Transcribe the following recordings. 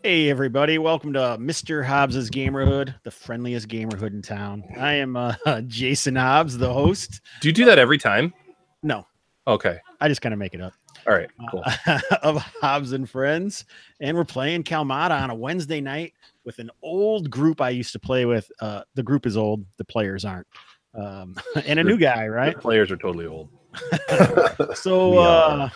Hey everybody, welcome to Mr. Hobbs's Gamerhood, the friendliest gamerhood in town. I am Jason Hobbs, the host. Do you do that every time? No, Okay. I just kind of make it up. All right. Cool. Of Hobbs and Friends, and we're playing Kalmatta on a Wednesday night with an old group I used to play with. The group is old, the players aren't, and a new guy, right? The players are totally old. So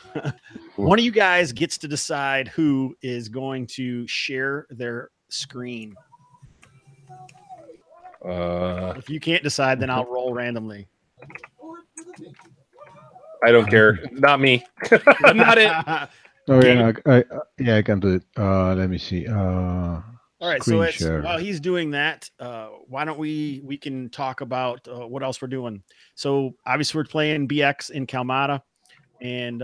one of you guys gets to decide who is going to share their screen. If you can't decide, then I'll roll randomly. I don't care. Not me. Not it. Oh yeah, I can do it. Let me see. All right, Screen so share. while he's doing that, why don't we can talk about what else we're doing. So obviously we're playing BX in Kalmatta, and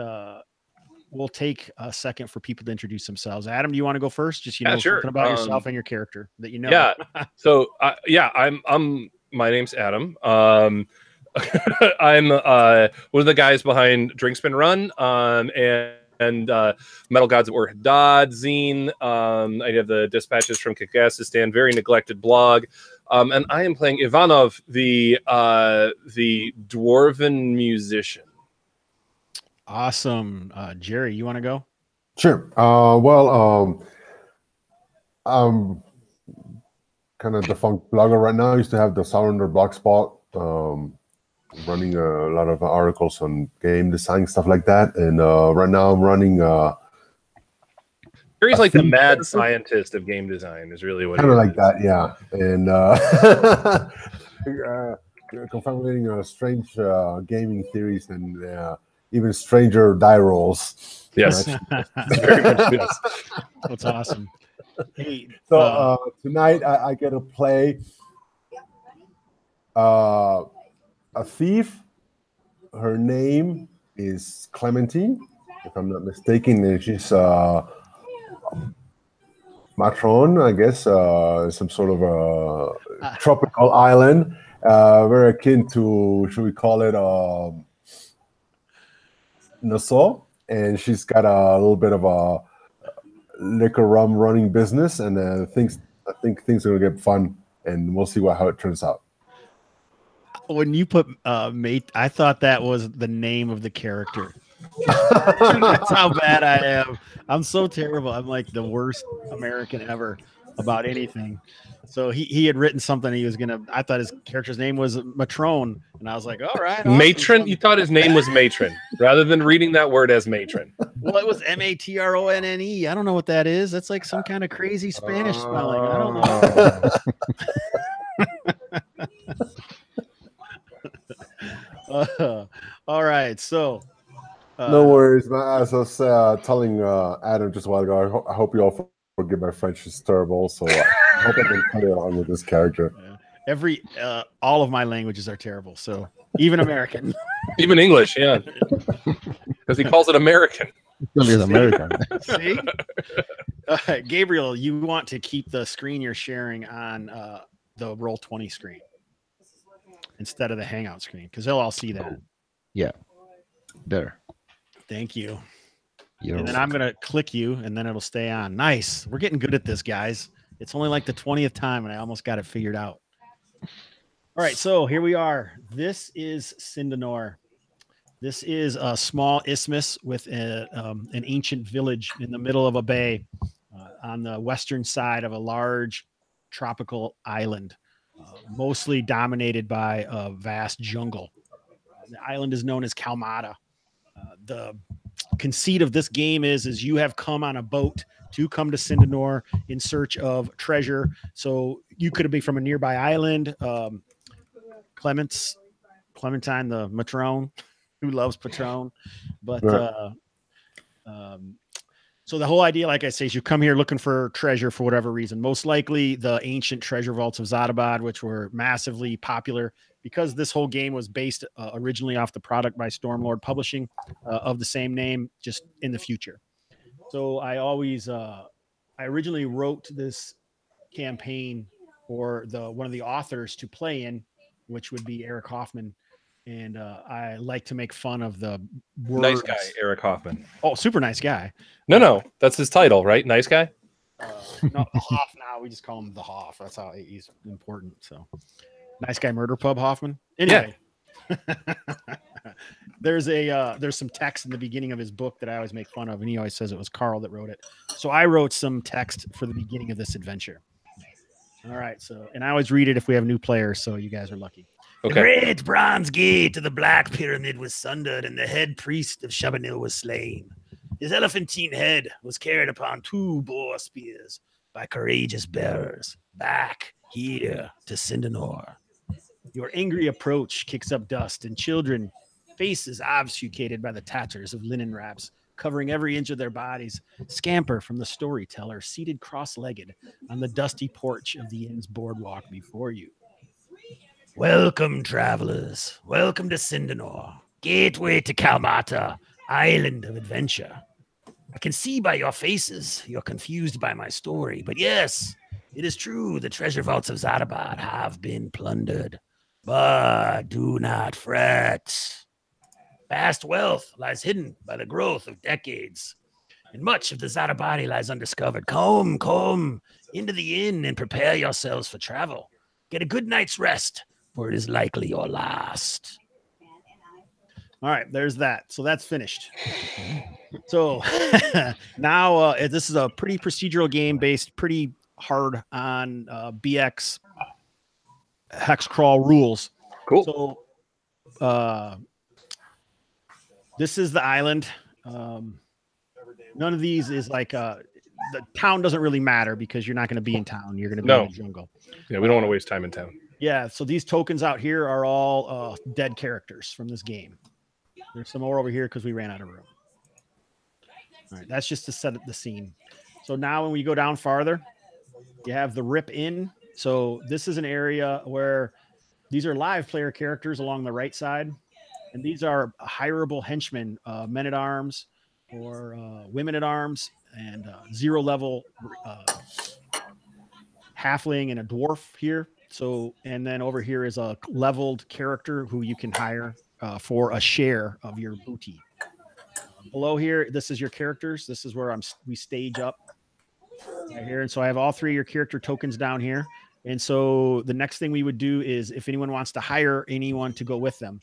we'll take a second for people to introduce themselves. Adam, do you want to go first? Just Yeah, sure. something about yourself and your character that you know. Yeah. So I'm. My name's Adam. I'm one of the guys behind Drink Spin Run. And Metal Gods at War Hadad zine. I have the dispatches from Kyrgyzstan, very neglected blog. And I am playing Ivanov, the dwarven musician. Awesome. Jerry, you want to go? Sure. I'm kind of defunct blogger right now. I used to have the Sounder Blogspot, running a lot of articles on game design, stuff like that. And right now I'm running Jerry's like the mad scientist of game design is really what kind of like that, yeah. And confirming strange gaming theories and even stranger die rolls. Yes. Very much yes. That's awesome. Hey, so tonight I get to play a thief. Her name is Clementine, if I'm not mistaken, and she's Matron, I guess, some sort of a tropical island, very akin to, should we call it, Nassau, and she's got a little bit of a liquor rum running business, and I think things are gonna get fun, and we'll see how it turns out. When you put mate, I thought that was the name of the character. That's how bad I am. I'm so terrible. I'm like the worst American ever about anything. So he had written something he was gonna. I thought his character's name was Matron, and I was like, all right, awesome. Matron. You thought his name was Matron rather than reading that word as matron. Well, it was Matronne. I don't know what that is. That's like some kind of crazy Spanish spelling. I don't know. All right, so no worries, man. As I was telling Adam just a while ago, I hope you all forgive my French is terrible, so I hope I can play along with this character. All of my languages are terrible, so even American, even English, yeah, because he calls it American. It's American. See, Gabriel, you want to keep the screen you're sharing on the Roll20 screen instead of the Hangout screen, because they'll all see that. Yeah, there. Thank you. And then I'm going to click you, and then it'll stay on. Nice. We're getting good at this, guys. It's only like the 20th time, and I almost got it figured out. All right, so here we are. This is Sindanor. This is a small isthmus with an ancient village in the middle of a bay on the western side of a large tropical island, mostly dominated by a vast jungle. The island is known as Kalmatta. The conceit of this game is you have come on a boat to come to Sindanor in search of treasure. So you could be from a nearby island. Clementine, the Matron, who loves Patron. But so the whole idea, like I say, is you come here looking for treasure for whatever reason. Most likely the ancient treasure vaults of Zadabad, which were massively popular because this whole game was based originally off the product by Stormlord Publishing of the same name, just in the future. So I originally wrote this campaign for one of the authors to play in, which would be Eric Hoffman. And I like to make fun of the words. Nice guy, Eric Hoffman. Oh, super nice guy. No, that's his title, right? Nice guy? No, Hoff now. We just call him the Hoff. That's how he's important. So, nice guy, Murder Pub Hoffman. Anyway, there's some text in the beginning of his book that I always make fun of, and he always says it was Carl that wrote it. So I wrote some text for the beginning of this adventure. All right, and I always read it if we have new players, so you guys are lucky. Okay. The great bronze gate to the Black Pyramid was sundered, and the head priest of Chabanil was slain. His elephantine head was carried upon 2 boar spears by courageous bearers back here to Sindanor. Your angry approach kicks up dust, and children, faces obfuscated by the tatters of linen wraps covering every inch of their bodies, scamper from the storyteller seated cross-legged on the dusty porch of the inn's boardwalk before you. Welcome, travelers. Welcome to Sindanor, gateway to Kalmatta, island of adventure. I can see by your faces you're confused by my story, but yes, it is true the treasure vaults of Zadabad have been plundered. But do not fret. Vast wealth lies hidden by the growth of decades, and much of the Zadabadi lies undiscovered. Come into the inn and prepare yourselves for travel. Get a good night's rest, for it is likely your last. All right, there's that. So that's finished. So now this is a pretty procedural game based pretty hard on BX hex crawl rules. Cool. So this is the island. None of these is like the town doesn't really matter because you're not going to be in town. You're going to be in the jungle. Yeah, we don't want to waste time in town. Yeah, so these tokens out here are all dead characters from this game. There's some more over here because we ran out of room. All right, that's just to set up the scene. So now when we go down farther, you have the Rip Inn. So this is an area where these are live player characters along the right side. And these are hireable henchmen, men-at-arms or women-at-arms, and 0 level halfling and a dwarf here. So, and then over here is a leveled character who you can hire for a share of your booty. Below here, this is your characters. This is where we stage up right here. And so I have all 3 of your character tokens down here. And so the next thing we would do is if anyone wants to hire anyone to go with them,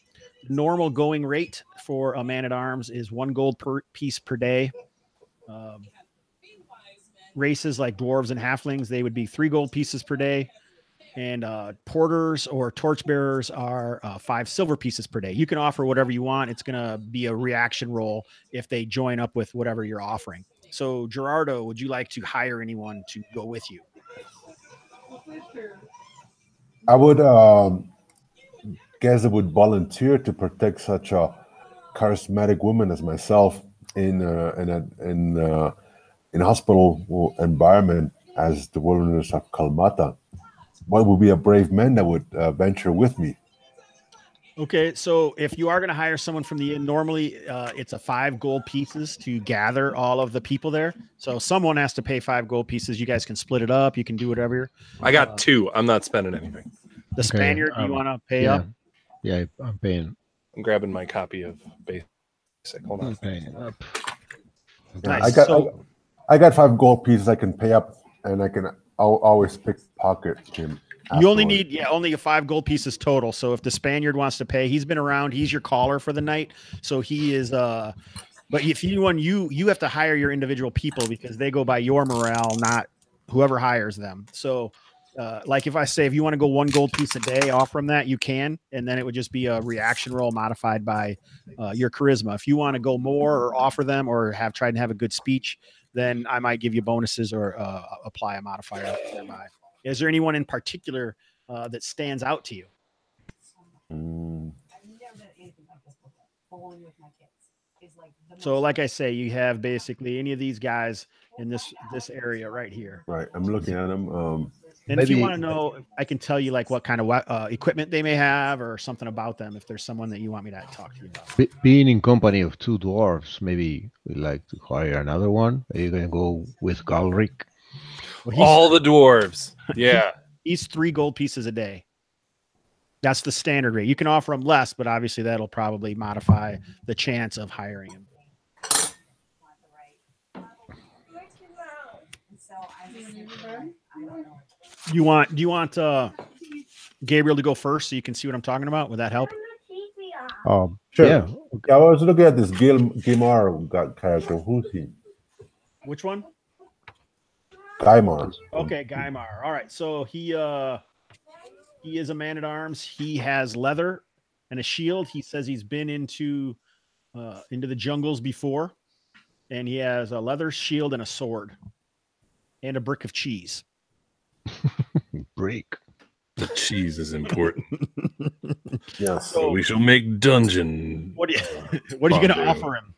normal going rate for a man-at-arms is 1 gold per piece per day. Races like dwarves and halflings, they would be 3 gold pieces per day. And porters or torchbearers are 5 silver pieces per day. You can offer whatever you want. It's going to be a reaction roll if they join up with whatever you're offering. So, Gerardo, would you like to hire anyone to go with you? I would guess I would volunteer to protect such a charismatic woman as myself in a hospital environment as the wilderness of Kalmatta. What would be a brave man that would venture with me? Okay, so if you are going to hire someone from the inn, normally it's a 5 gold pieces to gather all of the people there. So someone has to pay 5 gold pieces. You guys can split it up. You can do whatever. I got 2. I'm not spending anything. The Spaniard, you want to pay up? Yeah, I'm paying. I'm grabbing my copy of Basic. Hold on. I'm paying up. Nice. I got 5 gold pieces I can pay up, and I'll always pickpocket him. You only need only 5 gold pieces total. So if the Spaniard wants to pay, he's been around. He's your caller for the night. So he is. But if you have to hire your individual people because they go by your morale, not whoever hires them. So like if I say if you want to go 1 gold piece a day, offer them that you can, and then it would just be a reaction roll modified by your charisma. If you want to go more or offer them or try and have a good speech, then I might give you bonuses or apply a modifier thereby. Is there anyone in particular that stands out to you? So like I say, you have basically any of these guys in this area right here. Right. I'm looking at them. And if you want to know, I can tell you like what kind of equipment they may have or something about them if there's someone that you want me to talk to you about. Being in company of 2 dwarves, maybe we'd like to hire another one. Are you going to go with Galric? Well, all the dwarves. Yeah. He's 3 gold pieces a day. That's the standard rate. You can offer him less, but obviously that'll probably modify the chance of hiring him. Do you want Gabriel to go first so you can see what I'm talking about? Would that help? Sure. Yeah. I was looking at this Gilmar character. Who's he? Which one? Gaimar. Okay, Gaimar. All right, so he is a man-at-arms. He has leather and a shield. He says he's been into the jungles before, and he has a leather shield and a sword and a brick of cheese. Brick. The cheese is important. Yes. So we shall make dungeon. What are you going to offer him?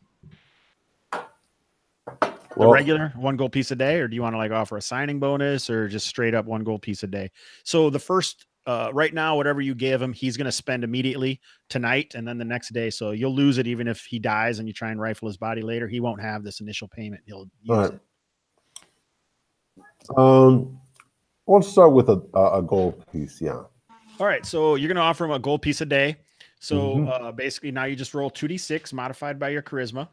Well, Regular 1 gold piece a day, or do you want to like offer a signing bonus, or just straight up 1 gold piece a day? So the first right now, whatever you give him, he's going to spend immediately tonight and then the next day. So you'll lose it even if he dies and you try and rifle his body later. He won't have this initial payment. He'll use it. We'll start with a gold piece. Yeah. All right. So you're going to offer him a gold piece a day. So basically now you just roll 2d6 modified by your charisma.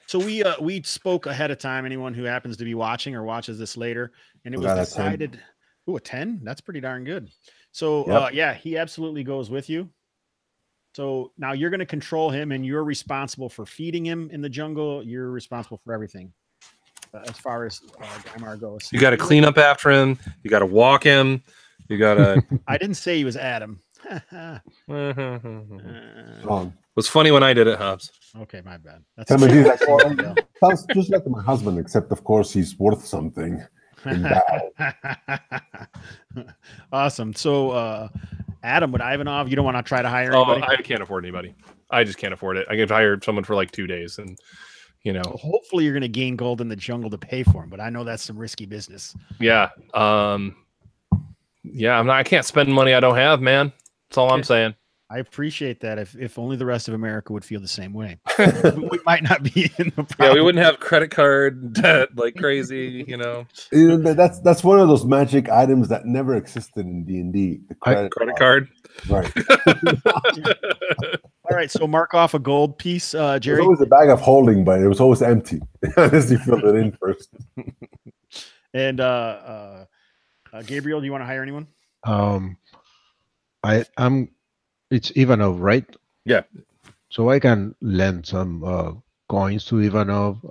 So we spoke ahead of time. Anyone who happens to be watching or watches this later, and it was decided. Ooh, a 10? That's pretty darn good. So yeah, he absolutely goes with you. So now you're going to control him, and you're responsible for feeding him in the jungle. You're responsible for everything as far as Gaimar goes. You got to clean up after him. You got to walk him. You got to. I didn't say he was Adam. Wrong. It was funny when I did it, Hobbs. Okay, my bad. That's Sounds just like my husband, except of course he's worth something. Awesome. So, Adam, would Ivanov, you don't want to try to hire anybody? I can't afford anybody. I just can't afford it. I could hire someone for like 2 days, and hopefully you're going to gain gold in the jungle to pay for him. But I know that's some risky business. Yeah. Yeah. I can't spend money I don't have, man. That's all I'm saying. I appreciate that. If only the rest of America would feel the same way, we might not be in the problem. Yeah, we wouldn't have credit card debt like crazy, That's one of those magic items that never existed in D&D. The credit card. Right. All right, so mark off a gold piece, Jerry. There was always a bag of holding, but it was always empty unless you filled it in first. And Gabriel, do you want to hire anyone? It's Ivanov, right? Yeah. So I can lend some coins to Ivanov.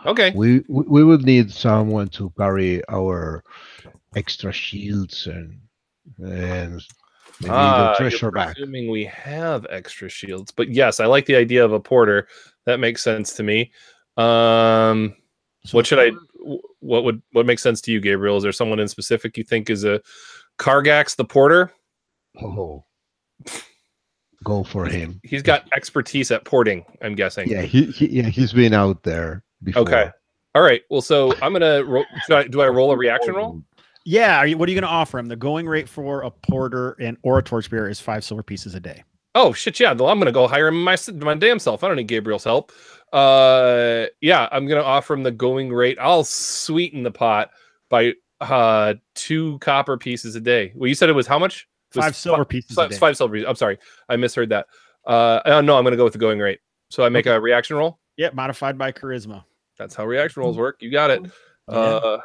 Okay. We would need someone to carry our extra shields and maybe the treasure back. Assuming we have extra shields, but yes, I like the idea of a porter. That makes sense to me. What makes sense to you, Gabriel? Is there someone in specific you think is a Kargax the porter? Oh. Go for him. He's got expertise at porting, I'm guessing. Yeah, he's been out there before. Okay. All right. Well, so I'm gonna roll. Do I roll a reaction roll? Yeah. What are you gonna offer him? The going rate for a porter or a torchbearer is 5 silver pieces a day. Oh shit! Yeah, well, I'm gonna go hire him my damn self. I don't need Gabriel's help. Yeah, I'm gonna offer him the going rate. I'll sweeten the pot by 2 copper pieces a day. Well, you said it was how much? 5 silver pieces a day. 5 silver pieces. I'm sorry, I misheard that. No, I'm gonna go with the going rate. So I make a reaction roll. Yeah, modified by charisma. That's how reaction rolls work. You got it. Yeah.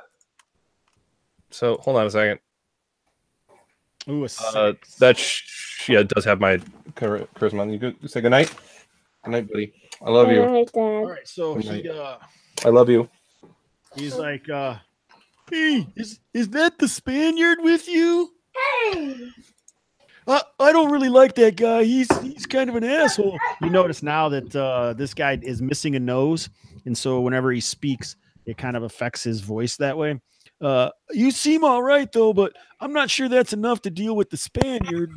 So hold on a second. Ooh, it does have my charisma. You could say good night. Good night, buddy. I love you. All right, so I love you. He's like, hey, is that the Spaniard with you? Hey. I don't really like that guy. He's kind of an asshole. You notice now that this guy is missing a nose, and so whenever he speaks, it kind of affects his voice that way. You seem all right though, but I'm not sure that's enough to deal with the Spaniard.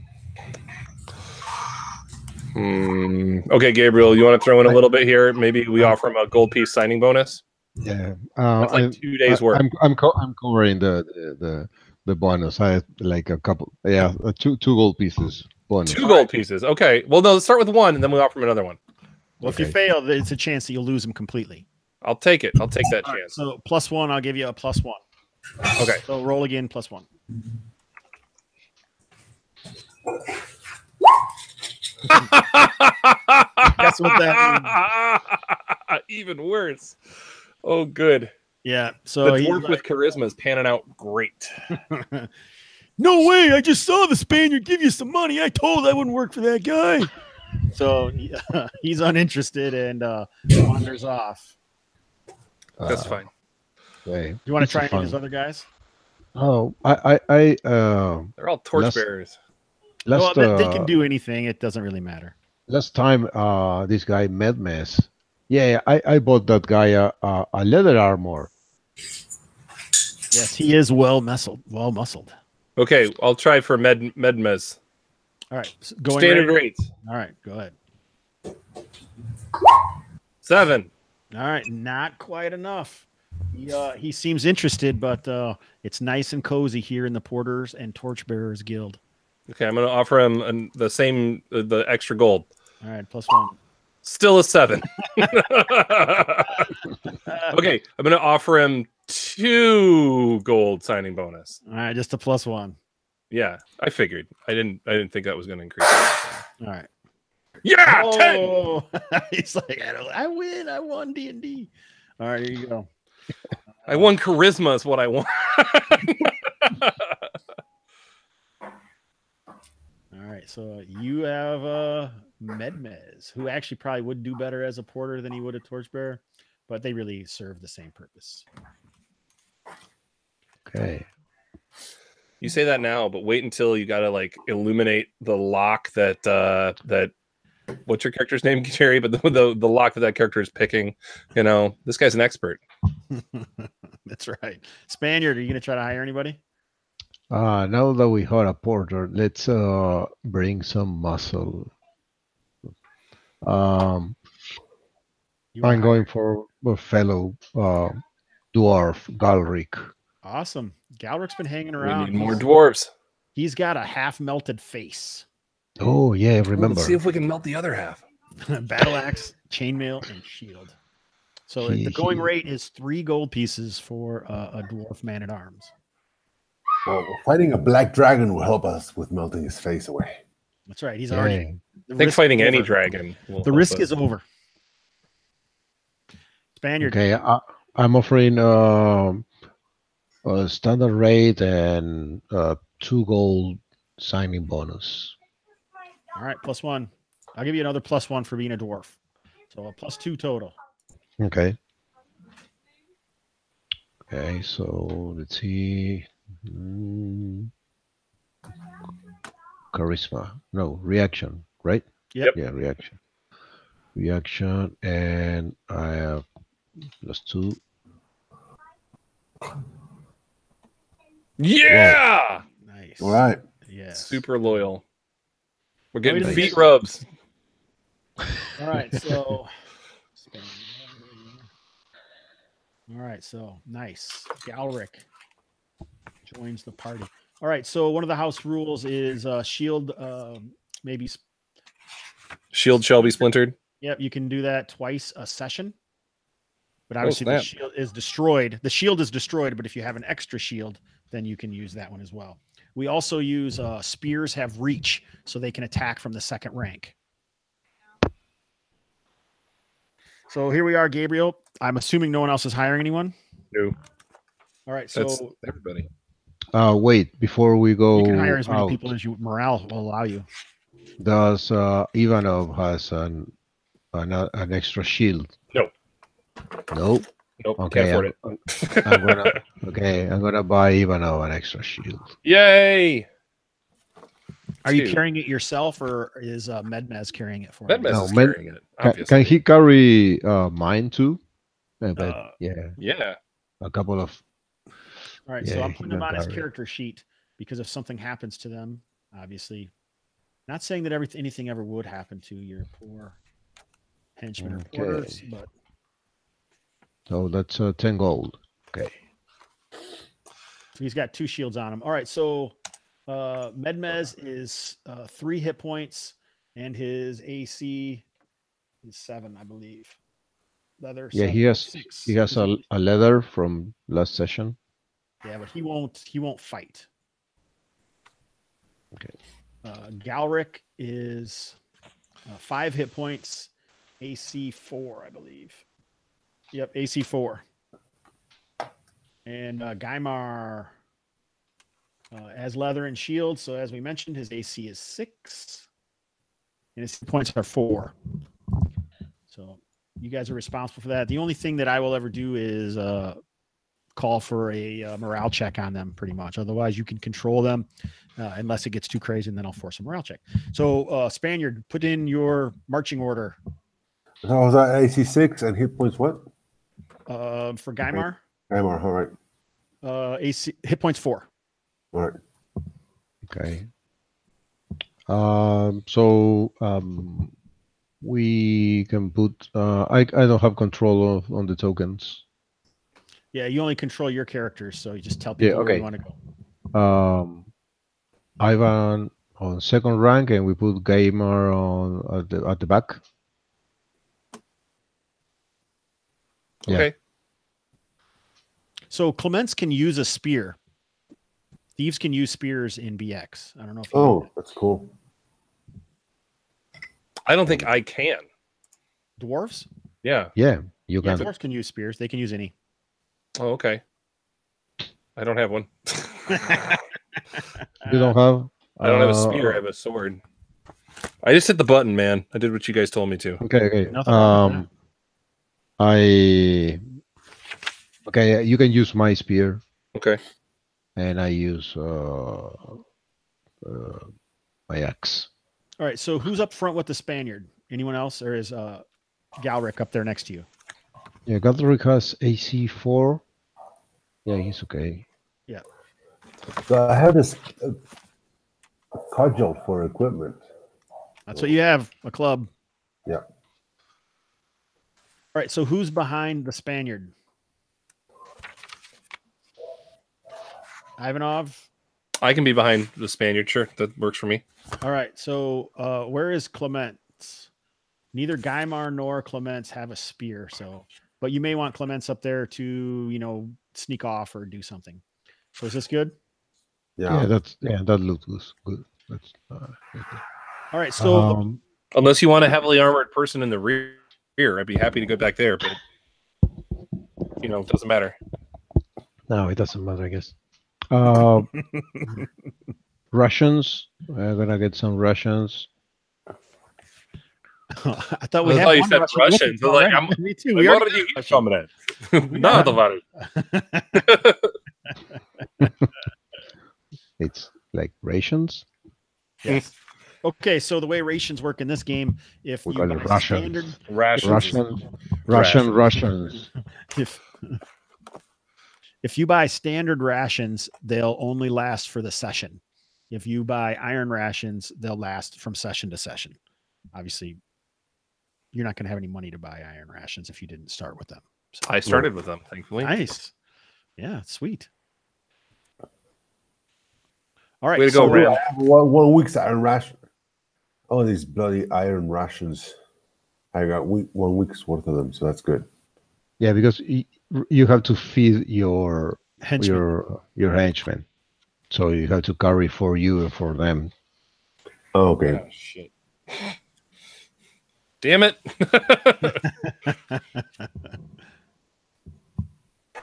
Okay, Gabriel, you want to throw in a little bit here? Maybe we offer him a gold piece signing bonus. Yeah, that's like 2 days work. I'm covering the bonus. I have like a couple. Yeah, two gold pieces bonus. 2 gold pieces. Okay. Well, no, let's start with 1, and then we offer him another one. Well, if you fail, it's a chance that you'll lose him completely. I'll take it. I'll take that chance. Right, so +1, I'll give you a +1. Okay. So roll again, +1. That's what that means. Even worse. Oh, good. Yeah. So the dwarf with charisma is panning out great. No way! I just saw the Spaniard give you some money. I told I wouldn't work for that guy. So he's uninterested and wanders off. That's fine. Okay. Do you want to try any of his other guys? Oh, They're all torchbearers. Last, they can do anything. It doesn't really matter. Last time, this guy Medmes. Yeah, I bought that guy a leather armor. Yes, he is well muscled. Okay, I'll try for Medmes. All right, standard rates. All right, go ahead. 7. All right, not quite enough. He seems interested, but it's nice and cozy here in the Porters and Torchbearers Guild. Okay, I'm going to offer him the extra gold. All right, +1. Still a 7. Okay, I'm going to offer him 2 gold signing bonus. All right, just a +1. Yeah, I figured. I didn't think that was going to increase. All right. Yeah, oh, 10. He's like, I win. I won D&D. All right, here you go. I won charisma is what I want. All right, so you have Medmes, who actually probably would do better as a porter than he would a torchbearer, but they really serve the same purpose. Okay. You say that now, but wait until you got to like illuminate the lock that what's your character's name, Jerry? But the lock that character is picking. You know, this guy's an expert. That's right. Spaniard, are you going to try to hire anybody? Now that we have a porter, let's bring some muscle. I'm going for a fellow dwarf, Galric. Awesome. Galric's been hanging around. We need more dwarves. He's got a half melted face. Oh yeah, remember. Let's see if we can melt the other half. Battle axe, chainmail, and shield. So the going rate is 3 gold pieces for a dwarf man at arms. Well, fighting a black dragon will help us with melting his face away. That's right. He's already. I think fighting any dragon. The risk is over. Spaniard. Okay, I'm offering a standard rate and 2 gold signing bonus. All right, +1. I'll give you another +1 for being a dwarf. So a +2 total. Okay. Okay, so let's see. Charisma. No, reaction, right? Yep. Yeah, reaction. Reaction, and I have +2. Yeah! Whoa. Nice. All right. Yeah. Super loyal. We're getting feet rubs. All right, so. All right, so nice. Galric joins the party. All right, so one of the house rules is shield maybe. Shield shall be splintered. Yep, you can do that twice a session. But obviously the shield is destroyed. The shield is destroyed, but if you have an extra shield, then you can use that one as well. We also use spears have reach, so they can attack from the second rank. So here we are, Gabriel. I'm assuming no one else is hiring anyone? No. All right, so that's everybody. Wait, before we go, you can hire as many people as your morale will allow you. Does Ivanov has an extra shield? No. Nope. Nope. Okay, can't afford it. I'm gonna buy Ivanov an extra shield. Yay! Are you carrying it yourself, or is Medmez carrying it for you? Medmez is carrying it. Can he carry mine too? Yeah. A couple of. All right, so I'm putting them on his character sheet because if something happens to them, obviously, not saying that anything ever would happen to your poor henchmen or porters, but. So that's 10 gold. Okay. So he's got 2 shields on him. All right, so Medmez is 3 hit points, and his AC is 7, I believe. Leather. Yeah, 7, he has 6. He has a leather from last session. Yeah, but he won't fight. Okay. Galric is 5 hit points, AC4, I believe. Yep, AC4. And Gaimar has leather and shield. So as we mentioned, his AC is 6. And his points are 4. So you guys are responsible for that. The only thing that I will ever do is call for a morale check on them, pretty much. Otherwise, you can control them unless it gets too crazy, and then I'll force a morale check. So Spaniard, put in your marching order. So was that AC 6 and hit points what? For Gaimar? Gaimar, all right. AC hit points 4. All right. Okay. We can put. I don't have control on the tokens. Yeah, you only control your characters, so you just tell people where you want to go. Ivan on second rank, and we put Gamer on at the back. Okay. Yeah. So Clements can use a spear. Thieves can use spears in BX. I don't know if you know that. That's cool. I don't think I can. Dwarves? Yeah. Yeah, you can. Dwarves can use spears. They can use any. Oh, okay. I don't have one. You don't have? I don't have a spear. I have a sword. I just hit the button, man. I did what you guys told me to. Okay. Nothing wrong with that. Okay, you can use my spear. Okay. And I use my axe. All right, so who's up front with the Spaniard? Anyone else, or is Galric up there next to you? Yeah, Galric has AC4. Yeah, he's okay. Yeah. So I have this cudgel for equipment. That's what you have, a club. Yeah. All right, so who's behind the Spaniard? Ivanov? I can be behind the Spaniard. Sure, that works for me. All right, so where is Clements? Neither Gaimar nor Clements have a spear, but you may want Clements up there to, sneak off or do something. So is this good? Yeah, that looks good. That's all right. So unless you want a heavily armored person in the rear, I'd be happy to go back there, but it doesn't matter. No, it doesn't matter, I guess. Rations. We're gonna get some rations. I thought we had you said Russians. Me too. We already some of that. No, It's like rations. Yes. Okay, so the way rations work in this game, if you buy standard Russians. If you buy standard rations, they'll only last for the session. If you buy iron rations, they'll last from session to session. Obviously, you're not going to have any money to buy iron rations if you didn't start with them. So, I started with them, thankfully. Nice. Yeah, sweet. All right. Way to go, Ram. I have 1 week's iron ration. Oh, these bloody iron rations. I got 1 week's worth of them, so that's good. Yeah, because you have to feed your henchmen. So you have to carry for you and for them. Oh, okay. Oh, shit. Damn it.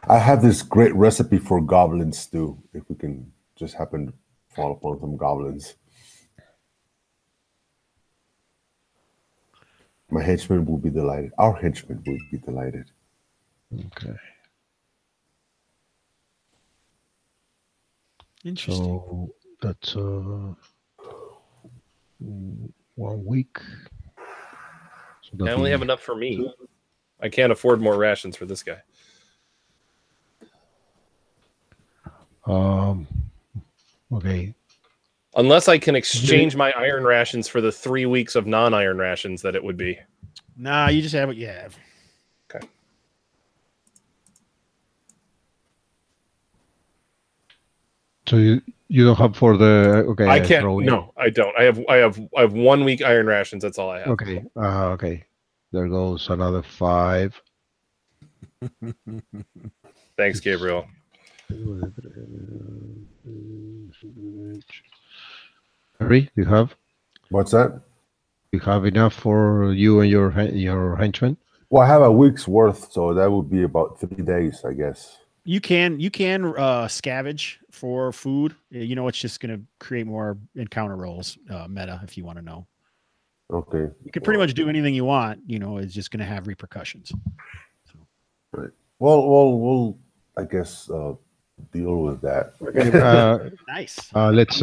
I have this great recipe for goblin stew, if we can just happen to fall upon some goblins. My henchmen will be delighted. Our henchmen will be delighted. Okay. Interesting. So that's 1 week. So I only have enough for me. I can't afford more rations for this guy. Okay. Unless I can exchange my iron rations for the 3 weeks of non-iron rations that it would be. Nah, you just have what you have. Okay. So you don't have for the I can't. No, I don't. I have 1 week iron rations. That's all I have. Okay. Okay. There goes another 5. Thanks, Gabriel. Harry, you have? What's that? You have enough for you and your henchmen? Well, I have a week's worth, so that would be about 3 days, I guess. You can scavenge for food. You know, it's just going to create more encounter rolls meta if you want to know. Okay. You can pretty much do anything you want. You know, it's just going to have repercussions. So. Right. Well, we'll I guess deal with that. Nice. Let's.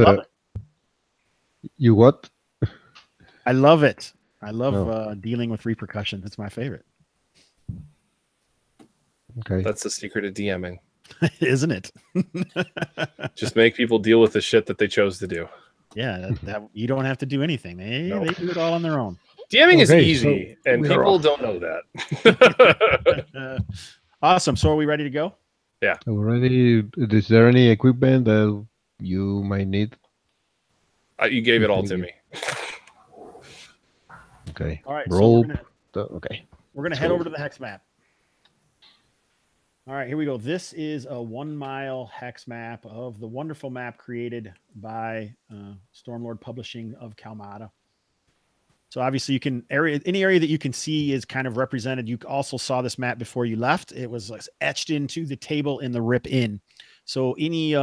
You what? I love it. I love dealing with repercussions. It's my favorite. Okay. That's the secret of DMing. Isn't it? Just make people deal with the shit that they chose to do. Yeah, that you don't have to do anything. They do it all on their own. DMing is easy, and people don't know that. Awesome. So are we ready to go? Yeah. We're ready. Is there any equipment that you might need? You gave it all to me. Okay. All right. Roll. So we're gonna head over to the hex map. All right, here we go. This is a 1 mile hex map of the wonderful map created by Stormlord Publishing of Kalmatta. So obviously you can any area that you can see is kind of represented. You also saw this map before you left. It was etched into the table in the Rip Inn. So any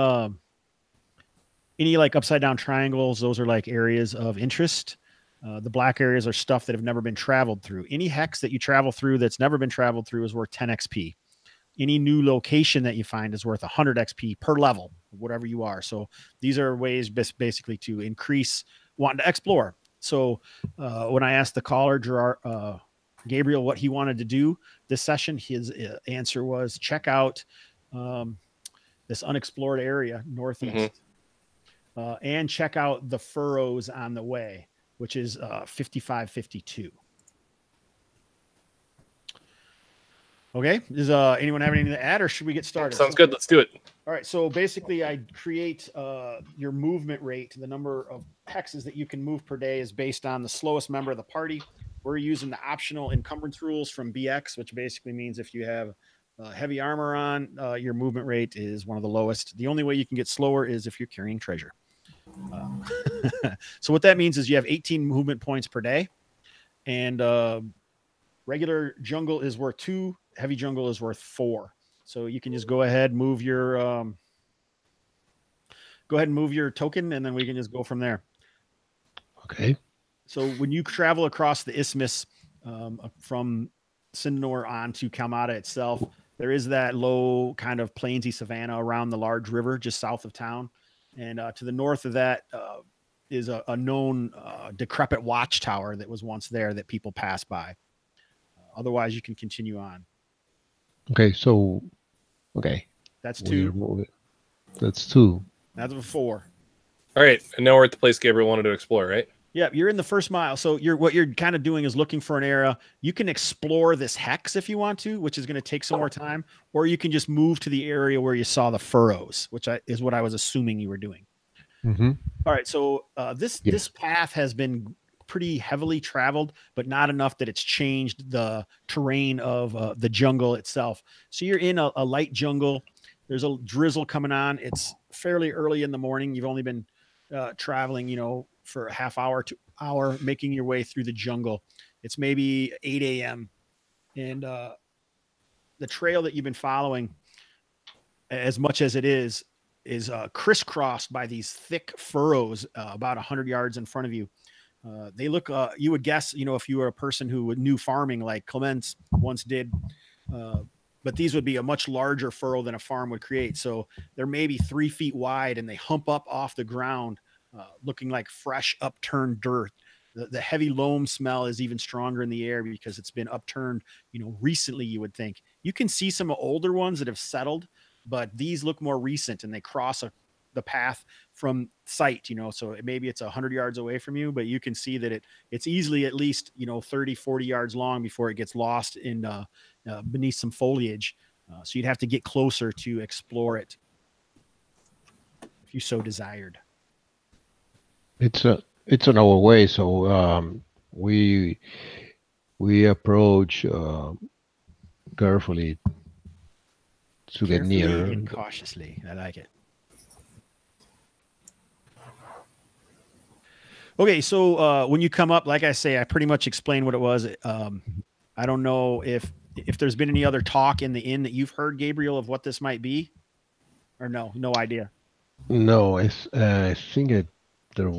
like upside down triangles, those are like areas of interest. The black areas are stuff that have never been traveled through. Any hex that you travel through that's never been traveled through is worth 10 XP. Any new location that you find is worth 100 XP per level, whatever you are. So these are ways basically to increase wanting to explore. So when I asked the caller, Gabriel, what he wanted to do this session, his answer was check out this unexplored area northeast and check out the furrows on the way, which is 5552. Okay. Does anyone have anything to add, or should we get started? Sounds good. Let's do it. All right. So basically, I create your movement rate. The number of hexes that you can move per day is based on the slowest member of the party. We're using the optional encumbrance rules from BX, which basically means if you have heavy armor on, your movement rate is one of the lowest. The only way you can get slower is if you're carrying treasure. So what that means is you have 18 movement points per day, and regular jungle is worth 2. Heavy jungle is worth 4. So you can just go ahead, move your token, and then we can just go from there. Okay. So when you travel across the isthmus from Sindanor on to Kalmatta itself, there is that low kind of plainsy savanna around the large river just south of town. And to the north of that is a known decrepit watchtower that was once there that people pass by. Otherwise, you can continue on. Okay, so that's 2. That's 2. That's a 4. All right, and now we're at the place Gabriel wanted to explore, right? Yeah, you're in the first mile. So what you're kind of doing is looking for an area. You can explore this hex if you want to, which is going to take some more time, or you can just move to the area where you saw the furrows, which is what I was assuming you were doing. Mm-hmm. All right, so this path has been pretty heavily traveled, but not enough that it's changed the terrain of the jungle itself. So you're in a light jungle. There's a drizzle coming on. It's fairly early in the morning. You've only been traveling, for a half hour to hour, making your way through the jungle. It's maybe 8 a.m. And the trail that you've been following, as much as it is crisscrossed by these thick furrows about 100 yards in front of you. They look, you would guess, if you were a person who knew farming like Clements once did, but these would be a much larger furrow than a farm would create. So they're maybe 3 feet wide and they hump up off the ground, looking like fresh upturned dirt. The heavy loam smell is even stronger in the air because it's been upturned, recently, you would think. You can see some older ones that have settled, but these look more recent and they cross the path from sight, so maybe it's 100 yards away from you, but you can see that it's easily at least, 30, 40 yards long before it gets lost in beneath some foliage. So you'd have to get closer to explore it if you so desired. It's on our way. So we approach carefully to get near. And cautiously. I like it. Okay, so when you come up, like I say, I pretty much explained what it was. I don't know if there's been any other talk in the inn that you've heard, Gabriel, of what this might be, or no idea. No, I think there,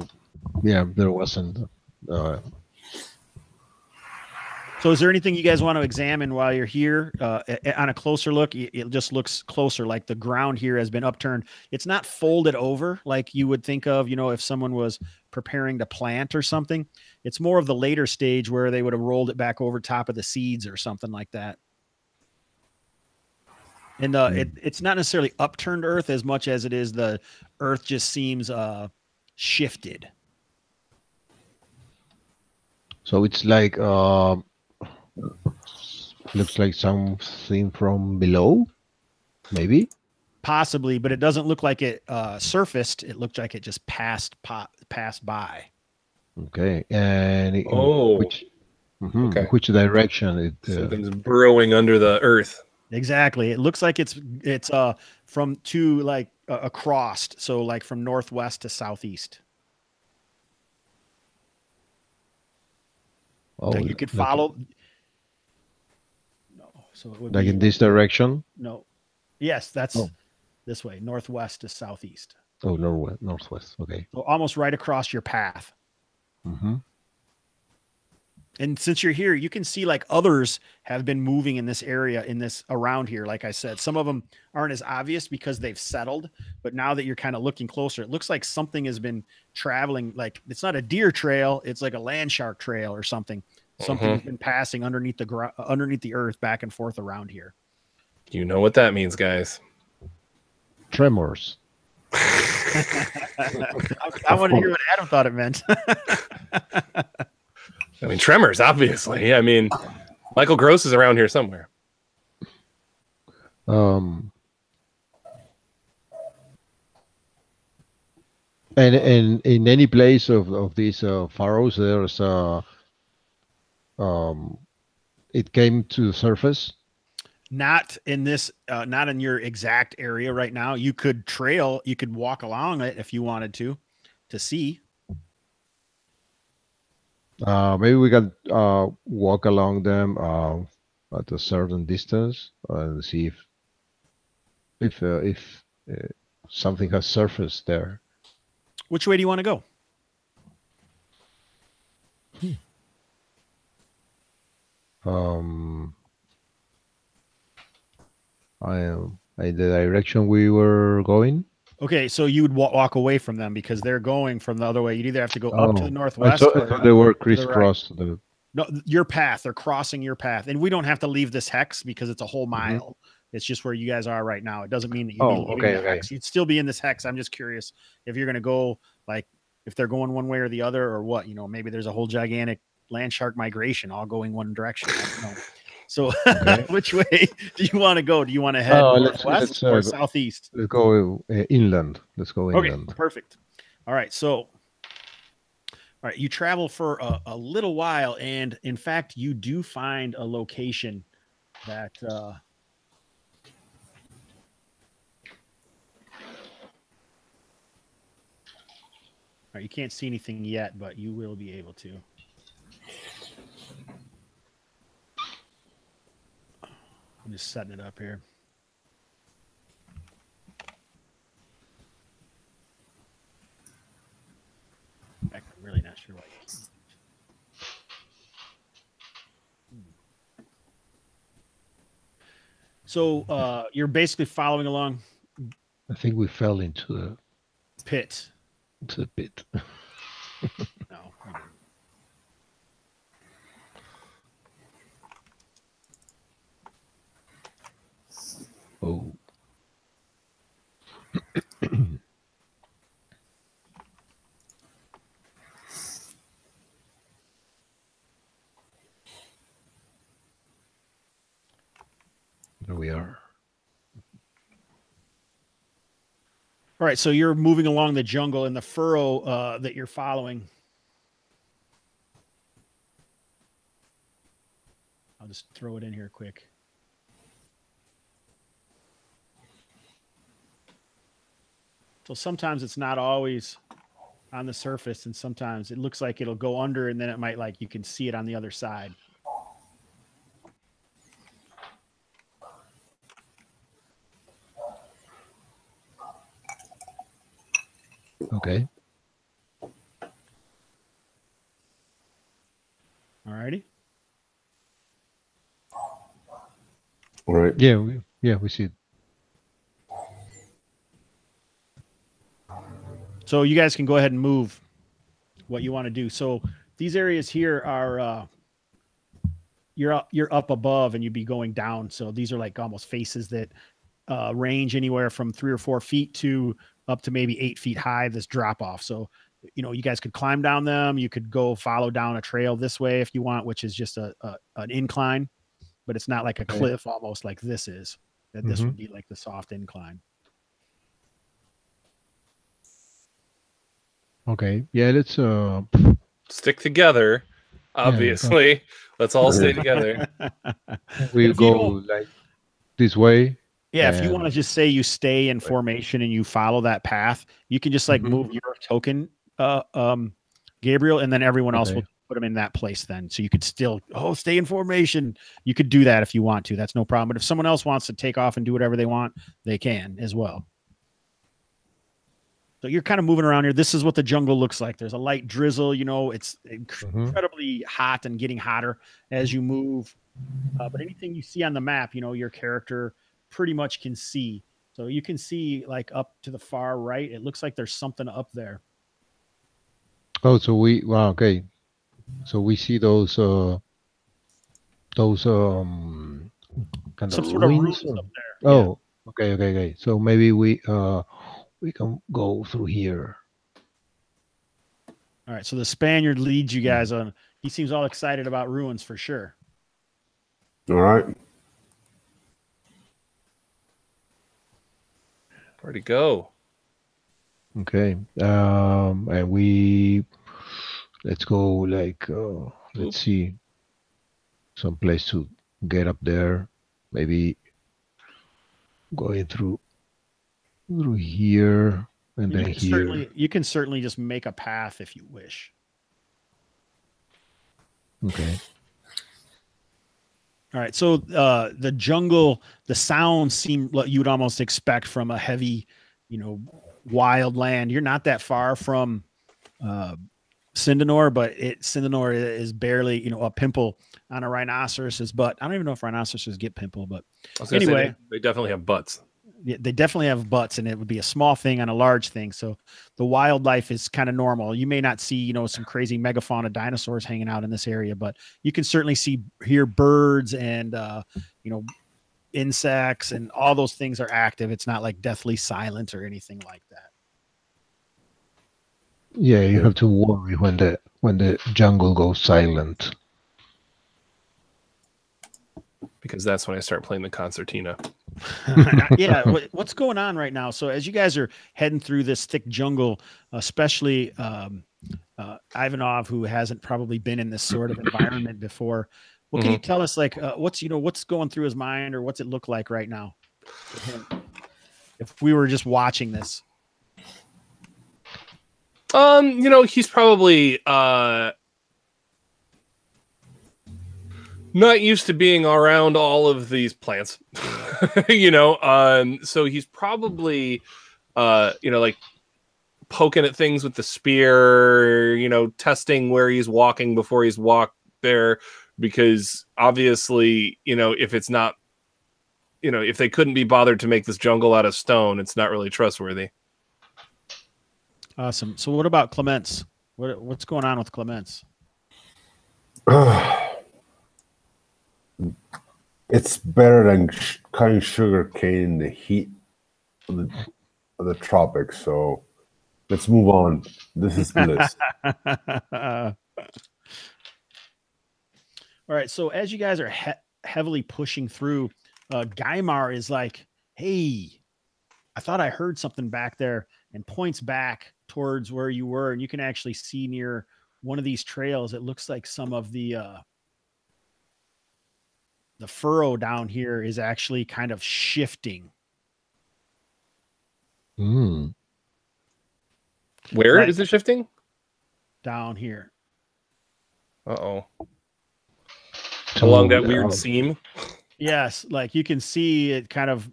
yeah, there wasn't. So is there anything you guys want to examine while you're here? On a closer look, it just looks closer, like the ground here has been upturned. It's not folded over like you would think of, if someone was preparing to plant or something. It's more of the later stage where they would have rolled it back over top of the seeds or something like that. And it's not necessarily upturned earth as much as it is the earth just seems shifted. So it's like looks like something from below, maybe. Possibly, but it doesn't look like it surfaced. It looked like it just passed by. Okay, and which direction it? Something's burrowing under the earth. Exactly. It looks like it's from to like across, so like from northwest to southeast. Oh, like you could follow. No, so it would like be in this direction. No, yes, that's this way, northwest to southeast. Oh, northwest. Okay. So almost right across your path. Mm-hmm. And since you're here, you can see like others have been moving in this area, around here. Like I said, some of them aren't as obvious because they've settled, but now that you're kind of looking closer, it looks like something has been traveling. Like it's not a deer trail. It's like a land shark trail or something. Something has been passing underneath the earth back and forth around here. You know what that means, guys. Tremors. I wanted to hear what Adam thought it meant. I mean, tremors, obviously. I mean, Michael Gross is around here somewhere. And in any place of these furrows, there's it came to the surface. Not in this, not in your exact area right now. You could walk along it if you wanted to see. Maybe we can walk along them at a certain distance and see if something has surfaced there. Which way do you want to go? I am in the direction we were going. Okay, so you would walk away from them because they're going from the other way. You'd either have to go up to the northwest. I thought they were crisscross. Right. No, your path. They're crossing your path, and we don't have to leave this hex because it's a whole mile. Mm-hmm. It's just where you guys are right now. It doesn't mean that you'd be leaving the hex. You'd still be in this hex. I'm just curious if you're going to go, like, if they're going one way or the other, or what. Maybe there's a whole gigantic land shark migration all going one direction. I don't know. So which way do you want to go? Do you want to head northwest or southeast? Let's go inland. Let's go inland. Okay, perfect. All right. So, you travel for a little while, and in fact, you do find a location that you can't see anything yet, but you will be able to. I'm just setting it up here. In fact, I'm really not sure why. So you're basically following along. I think we fell into the pit. Into the pit. No. Oh. There we are. All right, so you're moving along the jungle in the furrow that you're following. I'll just throw it in here quick. So sometimes it's not always on the surface, and sometimes it looks like it'll go under, and then it might you can see it on the other side. Okay. All righty. All right. Yeah, we see it. So you guys can go ahead and move what you want to do. So these areas here are you're up above, and you'd be going down. So these are almost faces that range anywhere from 3 or 4 feet to up to maybe 8 feet high. This drop off. So you guys could climb down them. You could go follow down a trail this way if you want, which is just an incline, but it's not like a cliff almost like this is. That this would be like the soft incline. Okay. Yeah, let's stick together. Obviously, let's all stay together. We go like this way. Yeah, if you want to just say you stay in formation and you follow that path, you can just move your token, Gabriel, and then everyone else will put them in that place then. So you could still stay in formation. You could do that if you want to. That's no problem. But if someone else wants to take off and do whatever they want, they can as well. So you're kind of moving around here. This is what the jungle looks like. There's a light drizzle. It's incredibly hot and getting hotter as you move. But anything you see on the map, your character pretty much can see. So you can see up to the far right. It looks like there's something up there. Oh, so okay. So we see those kind of some sort ruins of ruins up there. Oh, yeah. Okay. So maybe we can go through here. All right. So the Spaniard leads you guys on. He seems all excited about ruins for sure. All right. Where'd he go? Okay. And let's go let's see some place to get up there. Maybe going through here and then here. You can certainly just make a path if you wish. Okay. All right. So the jungle, the sounds seem what you would almost expect from a heavy, wild land. You're not that far from Sindanor, but Sindanor is barely, a pimple on a rhinoceros's butt. I don't even know if rhinoceroses get pimple, but anyway, they definitely have butts. Yeah, they definitely have butts, and it would be a small thing on a large thing. So the wildlife is kind of normal. You may not see, some crazy megafauna dinosaurs hanging out in this area, but you can certainly hear birds and, insects, and all those things are active. It's not like deathly silent or anything like that. Yeah, you have to worry when the jungle goes silent. Because that's when I start playing the concertina. Yeah, what's going on right now? So as you guys are heading through this thick jungle, especially Ivanov, who hasn't probably been in this sort of environment before, what can you tell us? What's going through his mind, or what's it look like right now? If we were just watching this. He's probably not used to being around all of these plants, so he's probably, poking at things with the spear, testing where he's walking before he's walked there, because obviously, if it's not, if they couldn't be bothered to make this jungle out of stone, it's not really trustworthy. Awesome. So what about Clements? What's going on with Clements? It's better than cutting sugar cane in the heat of the tropics. So let's move on. This is bliss. All right. So as you guys are heavily pushing through, Gaimar is like, "Hey, I thought I heard something back there," and points back towards where you were, and you can actually see near one of these trails. It looks like some of the furrow down here is actually kind of shifting. Where is it shifting? Down here. Uh-oh. Along that weird seam? Yes, like you can see it kind of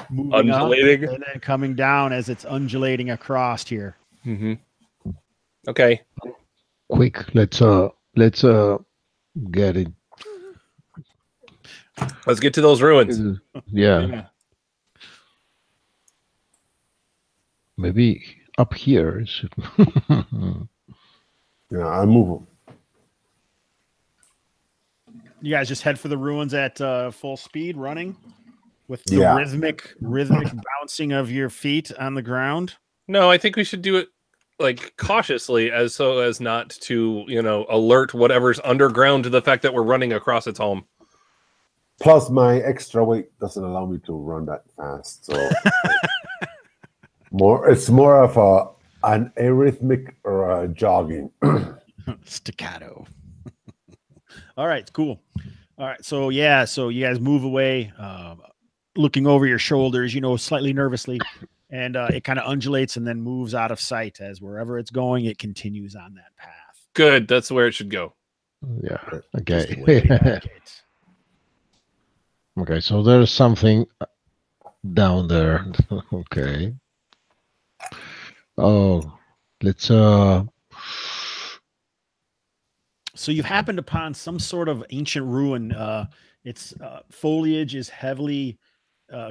moving undulating up and then coming down as it's undulating across here. Mm-hmm. Okay. Quick, let's get it. Let's get to those ruins. Yeah. Maybe up here. Yeah, I move. You guys just head for the ruins at full speed, running with the rhythmic bouncing of your feet on the ground. No, I think we should do it like cautiously, so as not to, alert whatever's underground to the fact that we're running across its home. Plus, my extra weight doesn't allow me to run that fast. So it's more of an arrhythmic or a jogging. Staccato. All right, cool. All right, so you guys move away, looking over your shoulders, slightly nervously, and it kind of undulates and then moves out of sight as wherever it's going, it continues on that path. Good, that's where it should go. Yeah. Okay. Okay, so there's something down there. Okay. Oh, let's So you've happened upon some sort of ancient ruin. Its foliage is heavily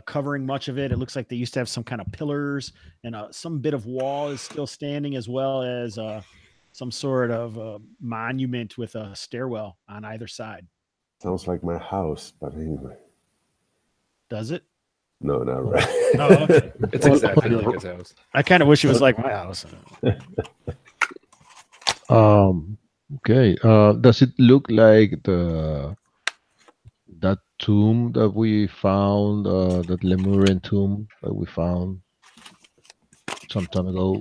covering much of it. It looks like they used to have some kind of pillars, and some bit of wall is still standing, as well as some sort of monument with a stairwell on either side. Sounds like my house, but anyway. Does it? No, not right. Oh, okay. It's exactly like his house. I kind of wish it was like my house. Okay. Does it look like that tomb that we found, that Lemurian tomb that we found some time ago?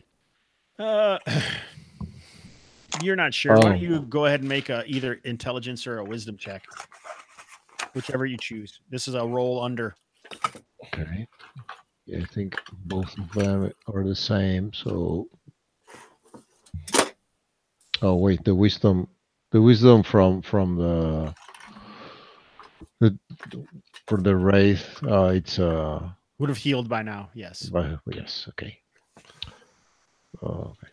You're not sure. Why don't you go ahead and make either intelligence or a wisdom check, whichever you choose. This is a roll under. Okay. Yeah, I think both of them are the same. So. Oh wait, the wisdom from the for the wraith, it's would have healed by now. Yes. Yes. Okay. Okay.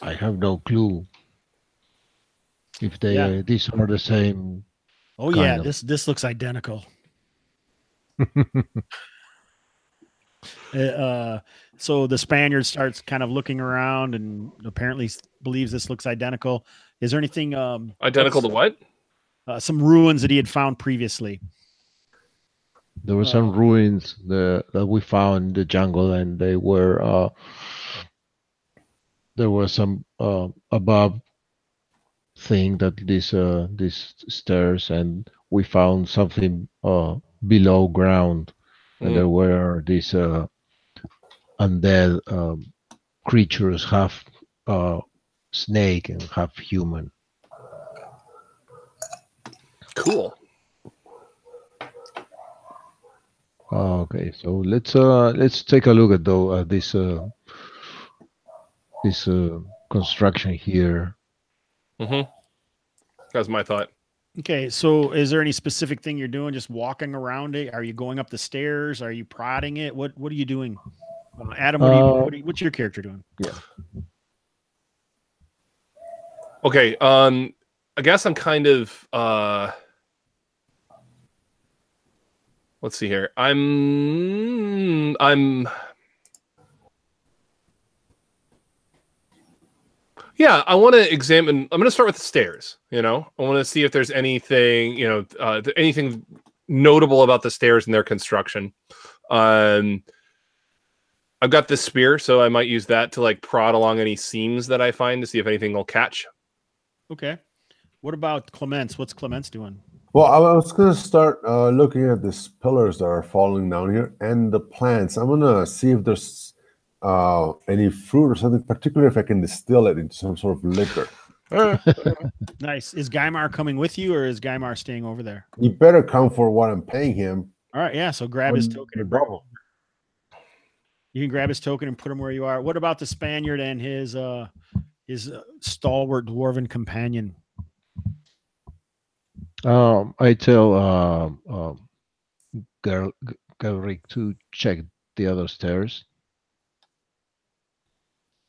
I have no clue if they these are the same. Oh yeah, this looks identical. So the Spaniard starts kind of looking around and apparently believes this looks identical. Is there anything identical to what? Some ruins that he had found previously. There were some ruins that we found in the jungle, and they were there was some above thing that these stairs, and we found something below ground, and there were these undead creatures, half snake and half human. Cool. Okay, so let's take a look at this construction here. That's my thought. Okay, so is there any specific thing you're doing? Just walking around it? Are you going up the stairs? Are you prodding it? What are you doing, Adam? What's your character doing? Yeah. Okay. I guess I'm kind of. Let's see here. Yeah, I want to examine. I'm going to start with the stairs. I want to see if there's anything, anything notable about the stairs and their construction. I've got this spear, so I might use that to prod along any seams that I find to see if anything will catch. Okay. What about Clements? What's Clements doing? Well, I was going to start looking at these pillars that are falling down here and the plants. I'm going to see if there's any fruit or something, particularly if I can distill it into some sort of liquor. Nice. Is Gaimar coming with you, or is Gaimar staying over there? You better come for what I'm paying him. All right, yeah. So grab his token and bring him over. You can grab his token and put him where you are. What about the Spaniard and his stalwart dwarven companion? I tell Galric to check the other stairs.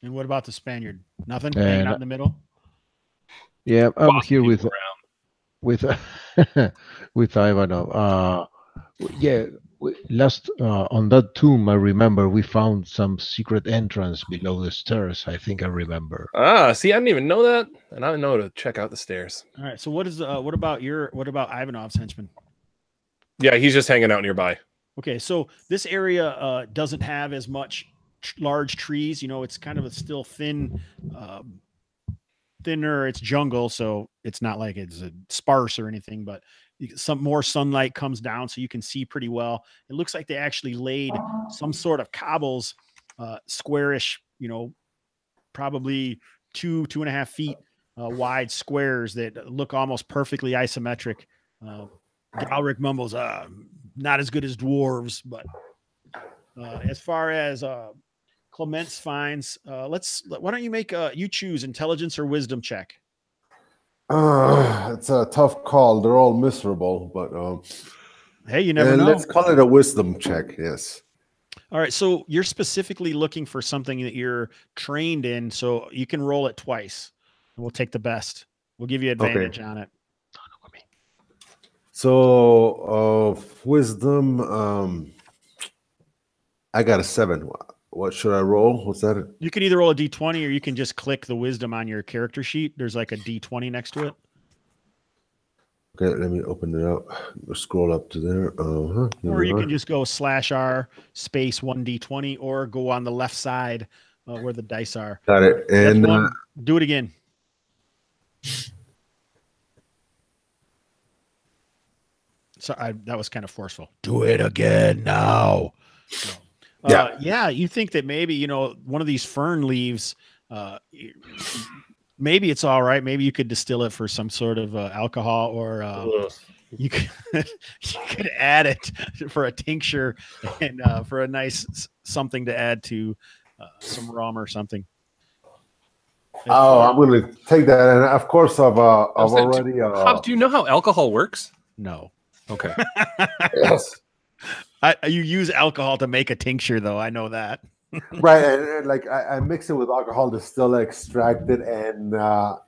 And what about the Spaniard? Nothing? Hanging out in the middle? Yeah, I'm Boss here people with with Ivanov. Yeah, last on that tomb, I remember we found some secret entrance below the stairs. I think I remember. See, I didn't even know that, and I know to check out the stairs. All right. So what about Ivanov's henchman? Yeah, he's just hanging out nearby. Okay, so this area doesn't have as much large trees. You know, it's kind of a still thinner. It's jungle, so it's not like it's a sparse or anything, but some more sunlight comes down, so you can see pretty well. It looks like they actually laid some sort of cobbles, squarish, you know, probably 2.5 feet wide squares that look almost perfectly isometric. Galric mumbles, not as good as dwarves, but as far as Clements finds, why don't you make you choose intelligence or wisdom check? It's a tough call. They're all miserable, but hey, you never know. Let's call it a wisdom check. Yes. All right, so you're specifically looking for something that you're trained in, so you can roll it twice. And we'll take the best. We'll give you advantage on it. So, wisdom. I got a 7. What should I roll? What's that? You can either roll a d20 or you can just click the wisdom on your character sheet. There's like a d20 next to it. Okay, let me open it up. Scroll up to there. Or you can just go /R space 1d20 or go on the left side where the dice are. Got it. And do it again. So that was kind of forceful. Do it again now. Yeah, you think that maybe, you know, one of these fern leaves, maybe it's all right. Maybe you could distill it for some sort of alcohol, or you could add it for a tincture and for a nice something to add to some rum or something. I'm going to take that, and of course, I've already. Do you know how alcohol works? No. Okay. Yes. You use alcohol to make a tincture, though. I know that. Right, and like I mix it with alcohol to still extract it, and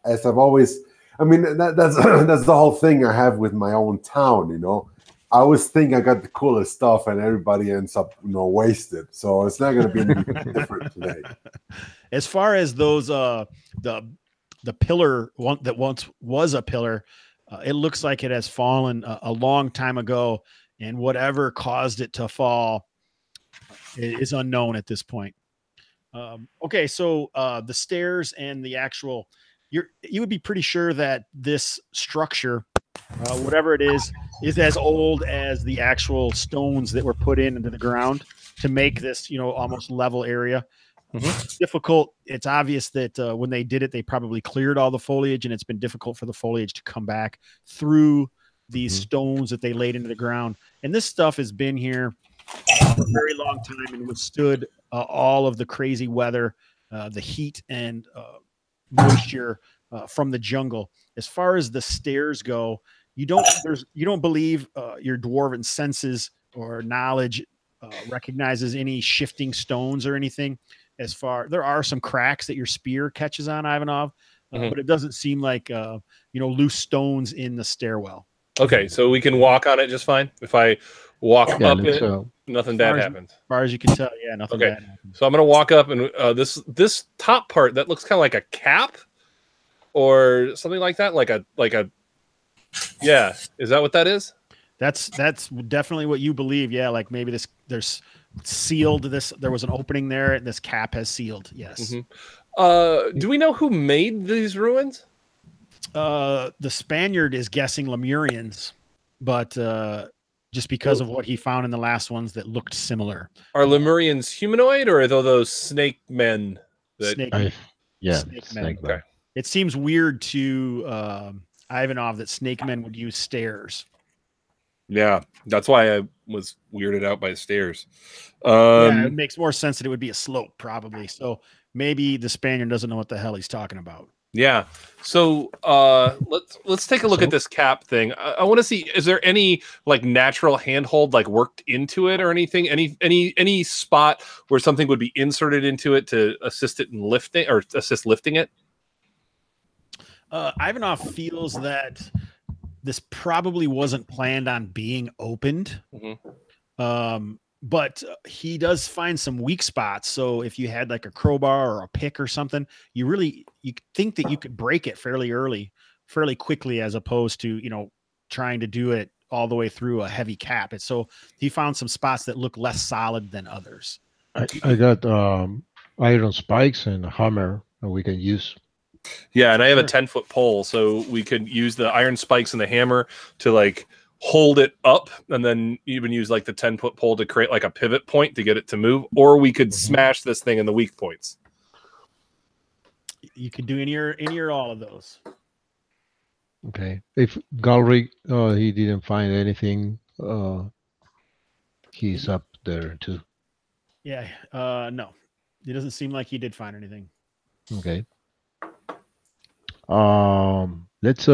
as I've always, I mean, that's that's the whole thing I have with my own town. You know, I always think I got the coolest stuff, and everybody ends up, you know, wasted. So it's not going to be any different today. As far as those, the pillar one that once was a pillar, it looks like it has fallen a long time ago. And whatever caused it to fall is unknown at this point. Okay, so the stairs and the actual, you would be pretty sure that this structure, whatever it is as old as the actual stones that were put into the ground to make this, you know, almost level area. Mm-hmm. Difficult. It's obvious that when they did it, they probably cleared all the foliage, and it's been difficult for the foliage to come back through these stones that they laid into the ground. And this stuff has been here for a very long time and withstood all of the crazy weather, the heat and moisture from the jungle. As far as the stairs go, you don't believe your dwarven senses or knowledge recognizes any shifting stones or anything. There are some cracks that your spear catches on, Ivanov, but it doesn't seem like loose stones in the stairwell. Okay, so we can walk on it just fine. If I walk up it, nothing bad happens. As far as you can tell, yeah, nothing bad happens. So I'm gonna walk up, and this top part that looks kind of like a cap or something like that, like a yeah. Is that what that is? That's definitely what you believe. Yeah, like maybe there's sealed. There was an opening there, and this cap has sealed. Yes. Mm-hmm. Do we know who made these ruins? The Spaniard is guessing Lemurians, but just because of what he found in the last ones that looked similar. Are Lemurians humanoid, or are those snake men? Snake men. Okay. It seems weird to Ivanov that snake men would use stairs. Yeah, that's why I was weirded out by the stairs. Yeah, it makes more sense that it would be a slope, probably. So maybe the Spaniard doesn't know what the hell he's talking about. Yeah. So let's take a look at this cap thing. I want to see, is there any like natural handhold like worked into it or anything? Any spot where something would be inserted into it to assist it in lifting or assist lifting it? Ivanov feels that this probably wasn't planned on being opened. But he does find some weak spots. So if you had like a crowbar or a pick or something, you think that you could break it fairly quickly, as opposed to, trying to do it all the way through a heavy cap. And so he found some spots that look less solid than others. I got iron spikes and a hammer that we can use. Yeah, and I have a 10-foot pole, so we could use the iron spikes and the hammer to like hold it up, and then even use like the 10-foot pole to create like a pivot point to get it to move, or we could smash this thing in the weak points. You could do any or all of those. Okay. If Galry, he didn't find anything, he's up there too. Yeah. No, it doesn't seem like he did find anything. Okay. Let's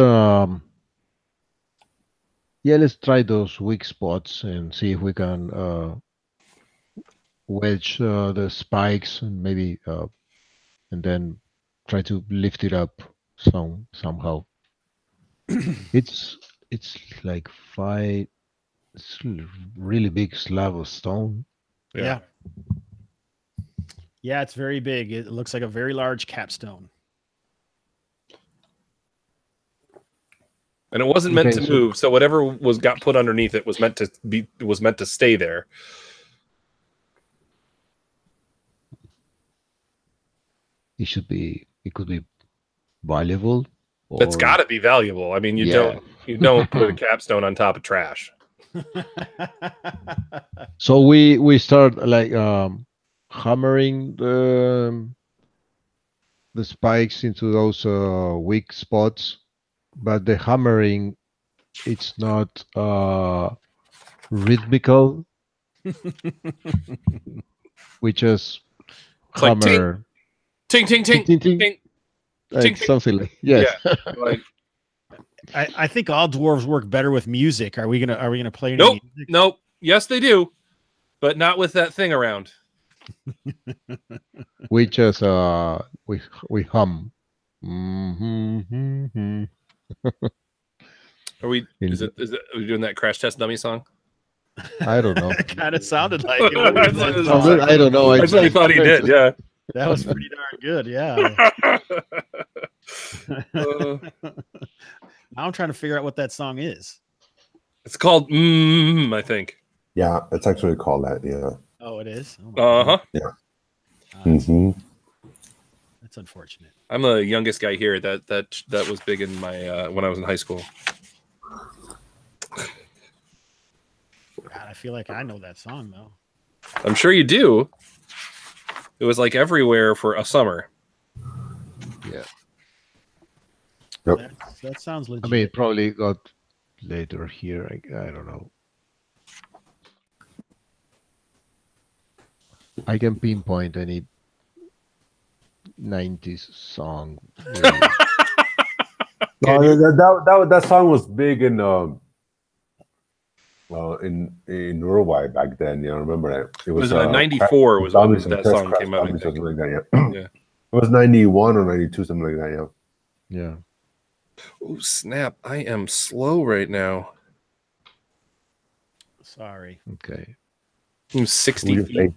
try those weak spots and see if we can wedge the spikes and maybe and then try to lift it up somehow. It's like it's a really big slab of stone. Yeah, it's very big. It looks like a very large capstone. And it wasn't meant to move, so whatever got put underneath it was meant to stay there. It could be valuable. It's got to be valuable. I mean, you don't put a capstone on top of trash. So we start like hammering the spikes into those weak spots. But the hammering, it's not rhythmical. We just hammer. Like ting, ting, ting, ting, ting, ting, ting, something like yes. Yeah, like, I think all dwarves work better with music. Are we gonna play any music? Nope. Yes, they do, but not with that thing around. We just we hum. Mm-hmm. Are we doing that Crash Test Dummy song? I don't know. It kind of sounded like it. I don't know. I really thought he did. Yeah, that was pretty darn good. Yeah. Now I'm trying to figure out what that song is. It's called I think. Yeah, it's actually called that. Yeah. Oh, it is. Yeah. That's unfortunate. I'm the youngest guy here. That was big in my when I was in high school. God, I feel like I know that song though. I'm sure you do. It was like everywhere for a summer. Yeah. Yep. That sounds legit. I mean, it probably got later here. I don't know. I can pinpoint any 90s song. That song was big in Uruguay back then. Remember that it was 94 was when that song came out. Something like that, yeah. It was 91 or 92, something like that. Yeah. Oh snap! I am slow right now. Sorry. Okay. I'm 60 feet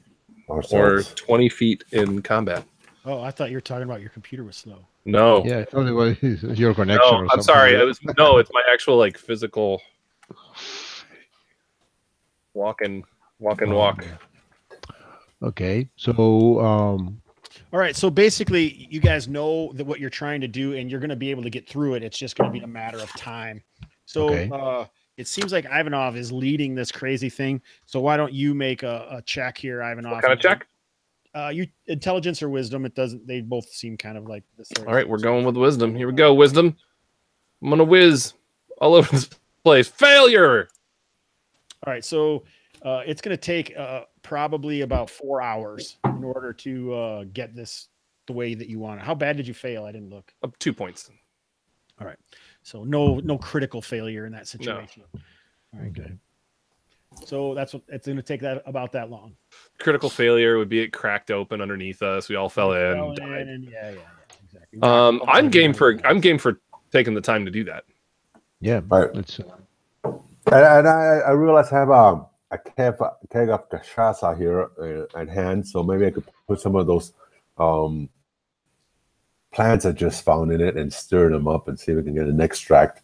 or 20 feet in combat. Oh, I thought you were talking about your computer was slow. No. Yeah, I thought it was your connection. No, I'm sorry. It's my actual like physical walk. Okay, so all right, so basically you guys know that what you're trying to do and you're going to be able to get through it. It's just going to be a matter of time. So it seems like Ivanov is leading this crazy thing. So why don't you make a check here, Ivanov? What kind of check? You intelligence or wisdom. It doesn't. They both seem kind of like this. All right, we're going with wisdom. Here we go, wisdom. I'm gonna whiz all over this place. Failure. All right, so it's going to take probably about 4 hours in order to get this the way that you want it. How bad did you fail? I didn't look. 2 points. All right, so no critical failure in that situation. No. All right, okay. So that's what it's going to take about that long. Critical failure would be it cracked open underneath us. We all fell in. And died. Yeah, exactly. I'm game for taking the time to do that. Yeah, right. And I realize I have a keg of cachaça here at hand, so maybe I could put some of those plants I just found in it and stir them up and see if we can get an extract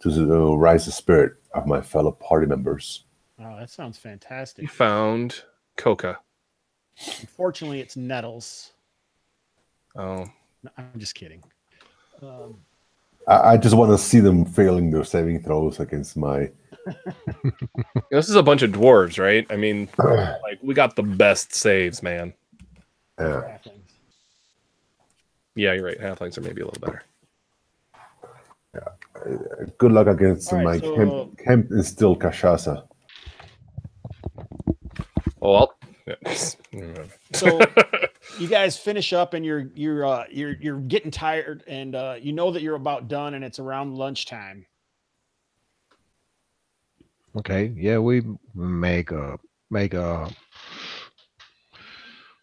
to rise the spirit of my fellow party members. Oh, that sounds fantastic. You found coca. Unfortunately, it's nettles. Oh. No, I'm just kidding. I just want to see them failing their saving throws against my... This is a bunch of dwarves, right? I mean, like, we got the best saves, man. Yeah. Yeah, you're right. Halflings are maybe a little better. Yeah. Good luck against my Kemp instilled cachaça. Oh, so you guys finish up and you're getting tired and you know that you're about done and it's around lunchtime. Okay, yeah, we make a.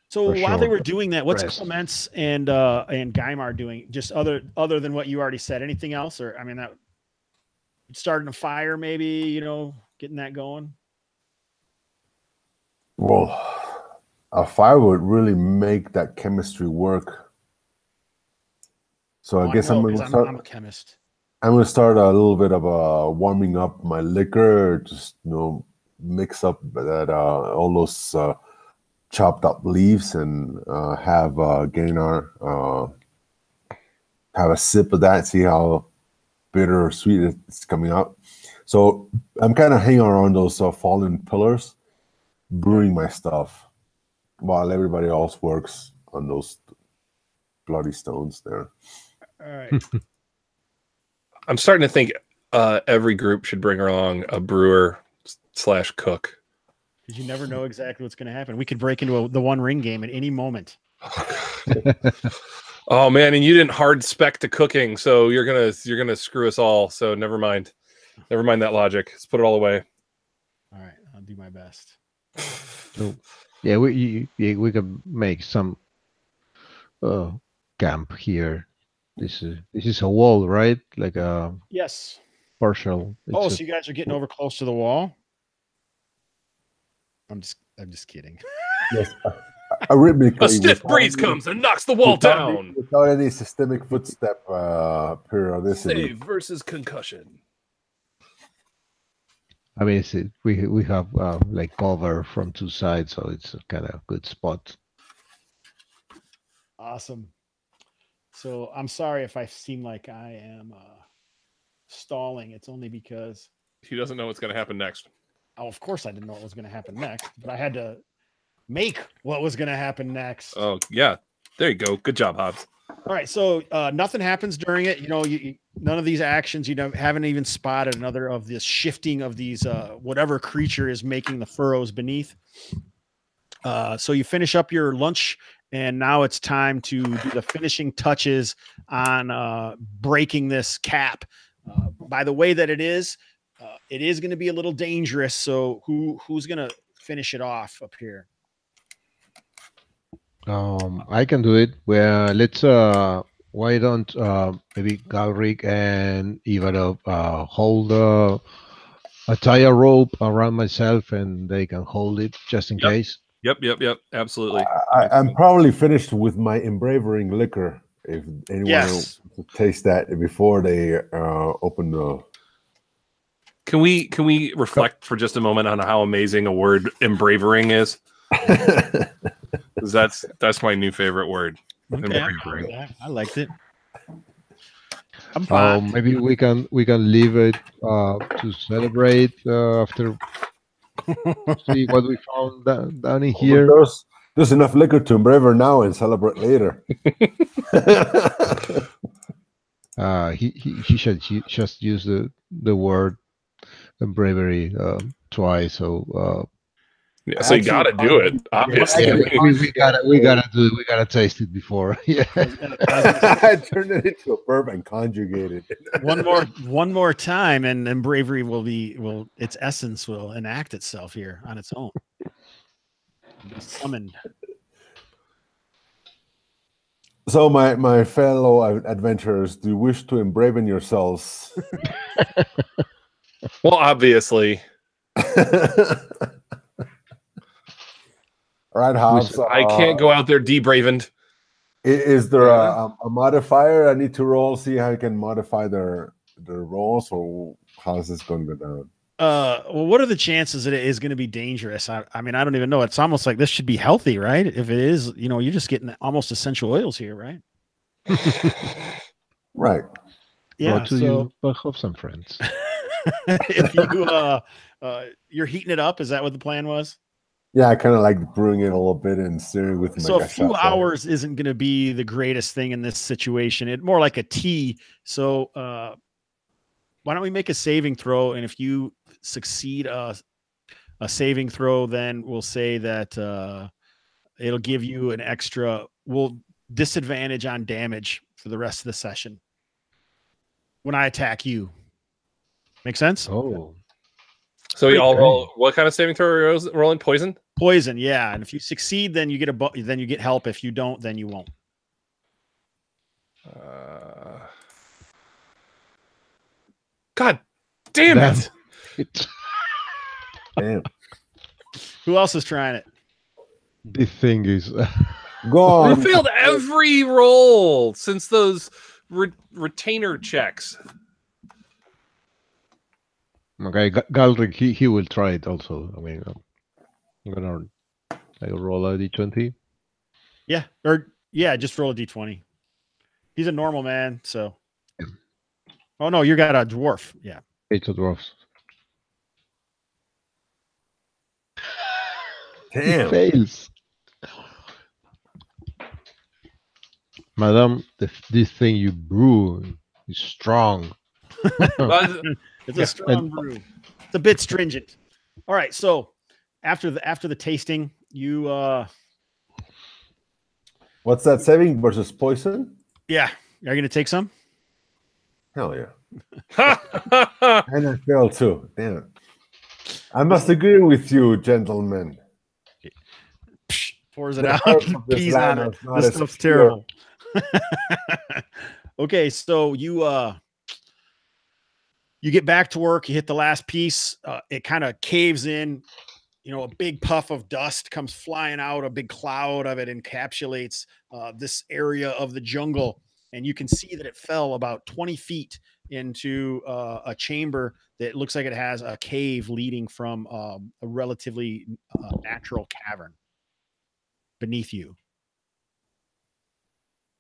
So while they were doing that, what's Clements and Gaimar doing? Just other than what you already said. Anything else? Or I mean, that starting a fire, maybe getting that going. Well, a fire would really make that chemistry work. So I guess I'm a chemist. I'm going to start a little bit of warming up my liquor. Just mix up that all those chopped up leaves and have Gainar have a sip of that. See how bitter or sweet it's coming out. So I'm kind of hanging around those fallen pillars, brewing my stuff while everybody else works on those bloody stones there. All right. I'm starting to think every group should bring along a brewer / cook. Because you never know exactly what's going to happen. We could break into the One Ring game at any moment. Oh man, and you didn't hard spec to cooking, so you're gonna screw us all. So never mind that logic. Let's put it all away. All right, I'll do my best. So, yeah, we can make some camp here. This is a wall, right? Like a partial. So you guys are getting over close to the wall? I'm just kidding. Yes, a stiff breeze comes and knocks the wall down without any systemic footstep periodicity. Save versus concussion. I mean, we have like cover from two sides, so it's a kind of good spot. Awesome. So I'm sorry if I seem like I am stalling. It's only because he doesn't know what's going to happen next. Oh, of course I didn't know what was going to happen next, but I had to make what was going to happen next. Oh, yeah. There you go. Good job, Hobbs. All right. So nothing happens during it. None of these actions, haven't even spotted another of this shifting of these, whatever creature is making the furrows beneath. So you finish up your lunch and now it's time to do the finishing touches on breaking this cap. By the way that it is going to be a little dangerous. So who's going to finish it off up here? I can do it. Well, let's why don't maybe Galric and Ivanov hold a tire rope around myself and they can hold it just in case. Yep. Absolutely. I'm probably finished with my embravering liquor. If anyone wants to taste that before they open the. Can we reflect for just a moment on how amazing a word embravering is? That's my new favorite word. Okay, I liked it. I'm fine. Maybe we can leave it to celebrate after. See what we found down in here. There's enough liquor to embraver now and celebrate later. He should just use the word embravery twice. So yeah, so you gotta do it, obviously. we gotta taste it before. Yeah, I turned it into a burp and conjugated it. one more time, and bravery will its essence will enact itself here on its own. Be summoned. So, my fellow adventurers, do you wish to embraven yourselves? Well, obviously. All right, Hobbs. I can't go out there debravened. Is there a modifier I need to roll? See how I can modify their rolls, or how's this going to go down? Well, what are the chances that it is going to be dangerous? I mean, I don't even know. It's almost like this should be healthy, right? If it is, you're just getting almost essential oils here, right? Right. Yeah. So you have some friends. If you you're heating it up, is that what the plan was? Yeah, I kind of like brewing it a little bit and stirring with. So a few hours isn't going to be the greatest thing in this situation. It's more like a tea. So why don't we make a saving throw? And if you succeed a saving throw, then we'll say that it'll give you an extra disadvantage on damage for the rest of the session when I attack you. Make sense? Oh. So we all roll. What kind of saving throw are you rolling? Poison? Poison, yeah. And if you succeed, then you get help. If you don't, then you won't. God damn it! Damn. Who else is trying it? The thing is, go on. We failed every roll since those retainer checks. Okay, Galric, he will try it also. I mean, I'll roll a d20. Yeah, just roll a d20. He's a normal man, so. Yeah. Oh no, you got a dwarf. Yeah. 8 dwarfs. Damn. He fails. Madam, this thing you brew is strong. It's a strong brew. It's a bit stringent. All right, so after the tasting, you what's that saving versus poison? Yeah, are you gonna take some? Hell yeah. And I failed too. Damn. I must agree with you, gentlemen. Pours it out. Peas on it. This stuff's terrible. Okay, so you get back to work. You hit the last piece. It kind of caves in. A big puff of dust comes flying out. A big cloud of it encapsulates this area of the jungle. And you can see that it fell about 20 feet into a chamber that looks like it has a cave leading from a relatively natural cavern beneath you.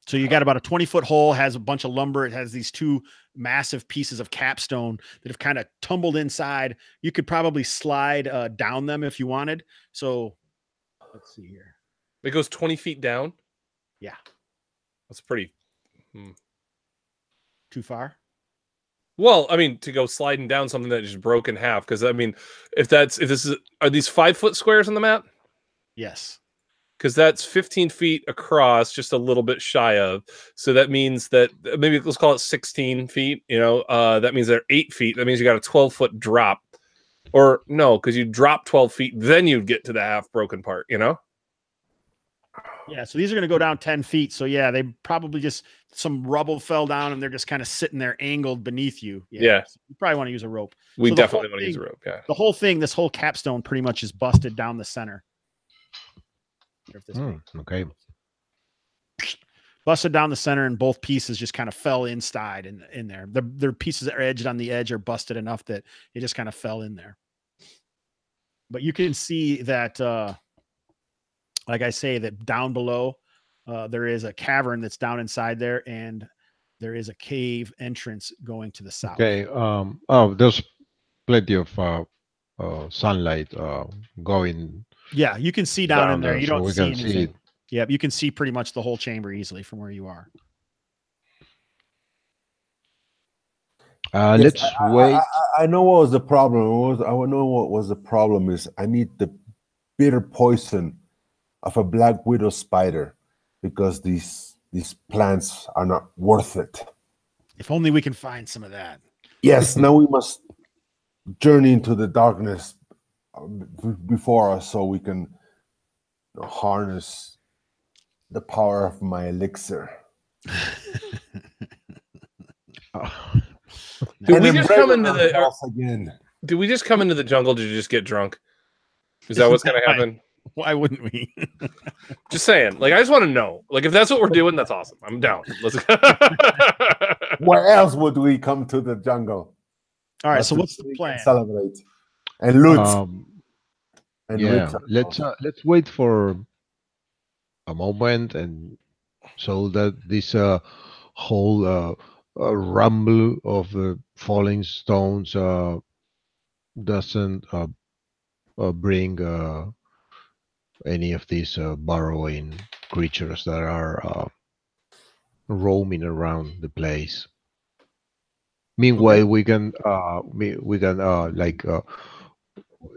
So you got about a 20-foot hole, has a bunch of lumber. It has these two massive pieces of capstone that have kind of tumbled inside. You could probably slide down them if you wanted. So let's see here. It goes 20 feet down? Yeah. That's pretty... Too far? Well, I mean, to go sliding down something that just broke in half. Because, I mean, are these 5-foot squares on the map? Yes. Because that's 15 feet across, just a little bit shy of. So that means that maybe let's call it 16 feet. That means they're 8 feet. That means you got a 12-foot drop. Or no, because you drop 12 feet, then you'd get to the half broken part, Yeah, so these are going to go down 10 feet. So yeah, they probably just some rubble fell down and they're just kind of sitting there angled beneath you. Yeah. So you probably want to use a rope. We definitely want to use a rope. Yeah. The whole thing, this whole capstone pretty much is busted down the center. Okay. Busted down the center, and both pieces just kind of fell inside in there. Their pieces that are edged on the edge are busted enough that it just kind of fell in there. But you can see that, like I say, that down below, there is a cavern that's down inside there, and there is a cave entrance going to the south. Okay. There's plenty of sunlight going. Yeah, you can see down in there. You don't see anything. See it. Yeah, you can see pretty much the whole chamber easily from where you are. Let's wait. I know what was the problem. I know what was the problem is I need the bitter poison of a black widow spider because these plants are not worth it. If only we can find some of that. Yes, now we must journey into the darkness before us so we can harness the power of my elixir. Do we just come into the again? Do we just come into the jungle to just get drunk? Is that what's going to happen? Why wouldn't we? Just saying. Like, I just want to know. Like, if that's what we're doing, that's awesome. I'm down. Let's go. Where else would we come to the jungle? All right. So what's the plan? Celebrate and loot. Let's wait for a moment, and so that this whole rumble of falling stones doesn't bring any of these burrowing creatures that are roaming around the place. Meanwhile, we can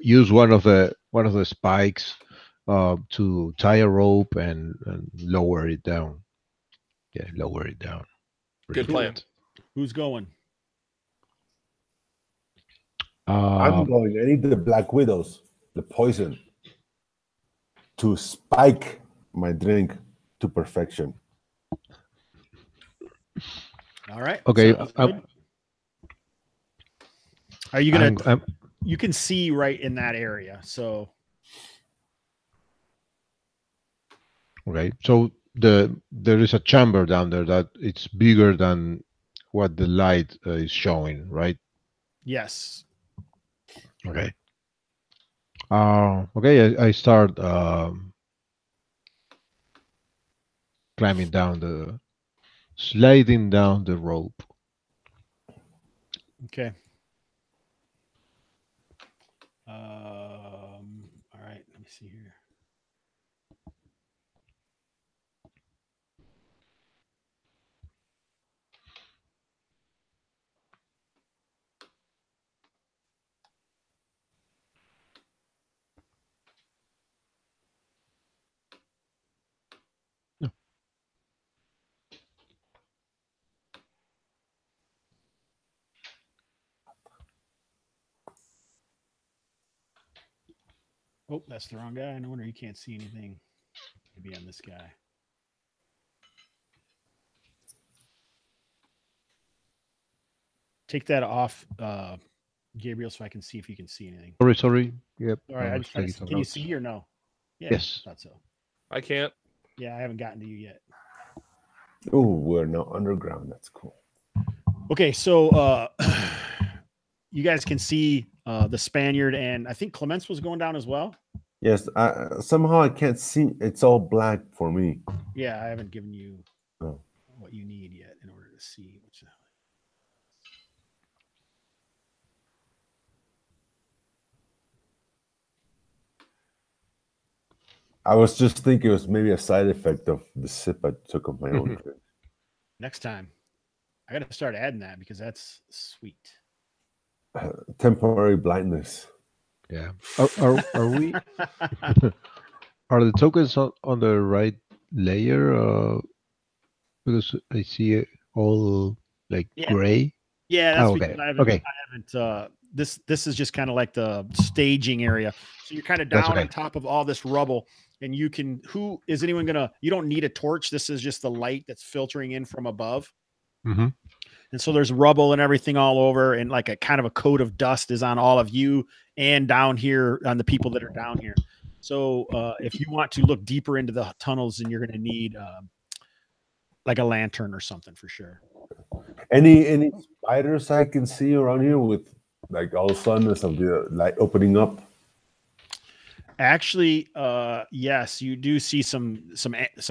use one of the spikes to tie a rope and lower it down. Yeah, lower it down. Good plan. Who's going? I'm going. I need the black widows, the poison, to spike my drink to perfection. All right. Okay. Are you gonna? You can see right in that area. So. Okay. So there is a chamber down there that it's bigger than what the light is showing, right? Yes. Okay. Okay. I start sliding down the rope. Okay. All right. Let me see here. Oh, that's the wrong guy. No wonder you can't see anything. Maybe on this guy. Take that off, Gabriel, so I can see if you can see anything. Sorry. Yep. All right. Can you see or no? Yeah, yes. I thought so. I can't. Yeah, I haven't gotten to you yet. Oh, we're now underground. That's cool. Okay, so you guys can see the Spaniard, and I think Clements was going down as well. Yes, somehow I can't see. It's all black for me. Yeah, I haven't given you what you need yet in order to see. I was just thinking it was maybe a side effect of the sip I took of my own drink. Next time, I got to start adding that because that's sweet. Temporary blindness. Yeah. Are we? Are the tokens on the right layer? Because I see it all like gray. Yeah, that's because I haven't. This is just kind of like the staging area. So you're kind of down on top of all this rubble, and you can. Who is anyone gonna? You don't need a torch. This is just the light that's filtering in from above. Mm-hmm. And so there's rubble and everything all over, and like a kind of a coat of dust is on all of you and down here on the people that are down here. So if you want to look deeper into the tunnels, then you're going to need like a lantern or something for sure. Any spiders I can see around here with like all suddenness of the light opening up? Actually, yes, you do see some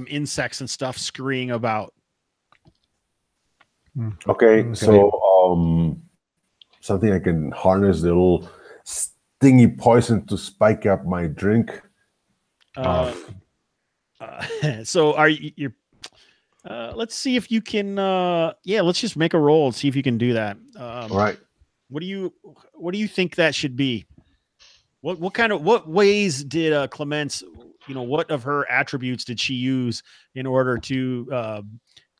insects and stuff scurrying about. Okay, so something I can harness the little stingy poison to spike up my drink. So are you? Let's see if you can. Yeah, let's just make a roll and see if you can do that. Right. What do you think that should be? What ways did Clemence, what of her attributes did she use in order to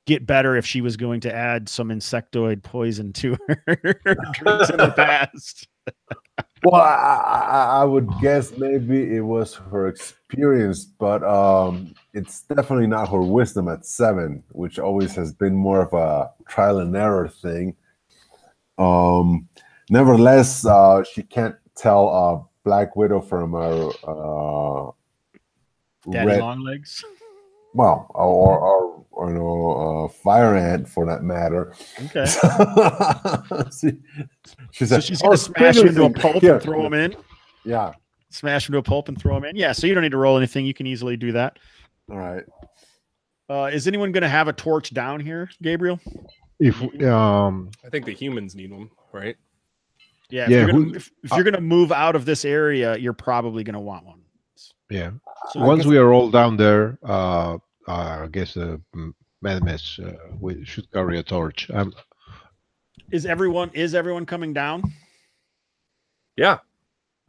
get better if she was going to add some insectoid poison to her drinks in the past? Well, I would guess maybe it was her experience, but it's definitely not her wisdom at 7, which always has been more of a trial and error thing. Nevertheless, she can't tell a Black Widow from a Daddy Longlegs. Well, or fire ant for that matter. Okay. She said, she's going to smash him into a pulp and throw him in? Yeah. Smash him into a pulp and throw him in? Yeah, so you don't need to roll anything. You can easily do that. All right. Is anyone going to have a torch down here, Gabriel? I think the humans need one, right? Yeah. If you're gonna move out of this area, you're probably gonna want one. Yeah. So once we are all down there, I guess the Madness we should carry a torch. Is everyone coming down? Yeah.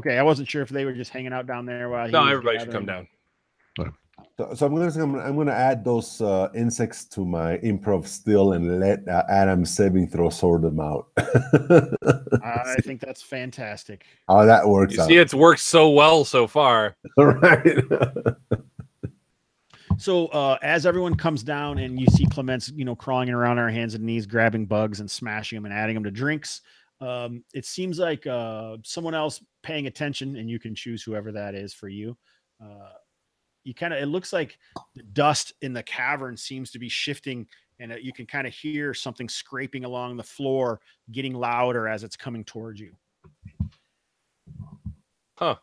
Okay, I wasn't sure if they were just hanging out down there while. No, everybody should come down. So I'm going to add those insects to my improv still and let Adam saving throw sort them out. I think that's fantastic. How that works out. See, it's worked so well so far. Right. So as everyone comes down and you see Clemence, crawling around on her hands and knees, grabbing bugs and smashing them and adding them to drinks, it seems like someone else paying attention, and you can choose whoever that is for you. It looks like the dust in the cavern seems to be shifting, and you can kind of hear something scraping along the floor, getting louder as it's coming towards you. Huh.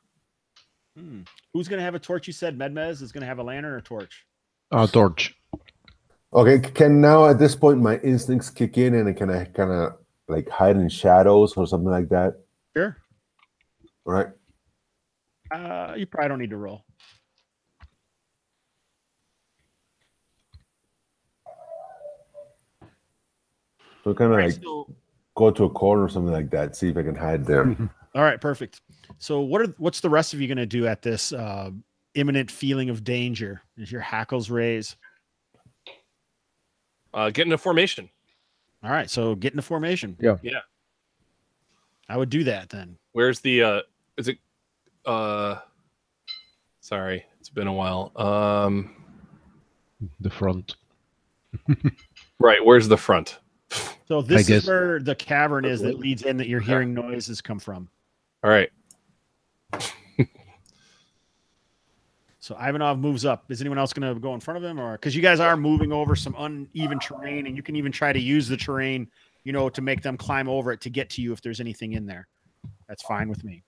Who's going to have a torch? You said Medmez is going to have a lantern or a torch? A torch. Okay. Can now at this point my instincts kick in and can I kind of like hide in shadows or something like that? Sure. All right. You probably don't need to roll. So kind of go to a corner or something like that. See if I can hide there. All right, perfect. So what's the rest of you going to do at this imminent feeling of danger? Is your hackles raise? Get into formation. All right, so get into formation. Yeah. Yeah. I would do that then. Where's the is it sorry, it's been a while. The front. Right, where's the front? So this is where the cavern is that leads in that you're hearing noises come from. All right. So Ivanov moves up. Is anyone else going to go in front of him, or because you guys are moving over some uneven terrain, and you can even try to use the terrain, to make them climb over it to get to you if there's anything in there. That's fine with me.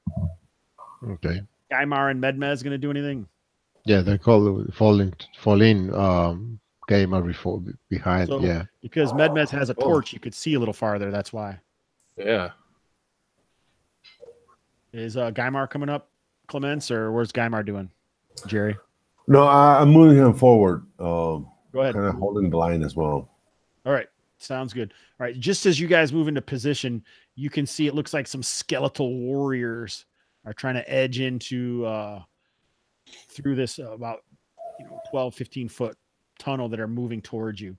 Okay. Gaimar and Medmez going to do anything? Yeah, they fall in. Gamer before behind, so, yeah. Because Medmez has a torch, you could see a little farther. That's why. Yeah. Is Gaimar coming up, Clemence, or where's Gaimar doing? Jerry? No, I'm moving him forward. Go ahead. Kind of holding the line as well. All right. Sounds good. All right. Just as you guys move into position, you can see it looks like some skeletal warriors are trying to edge into through this about 12, 15 foot tunnel that are moving towards you.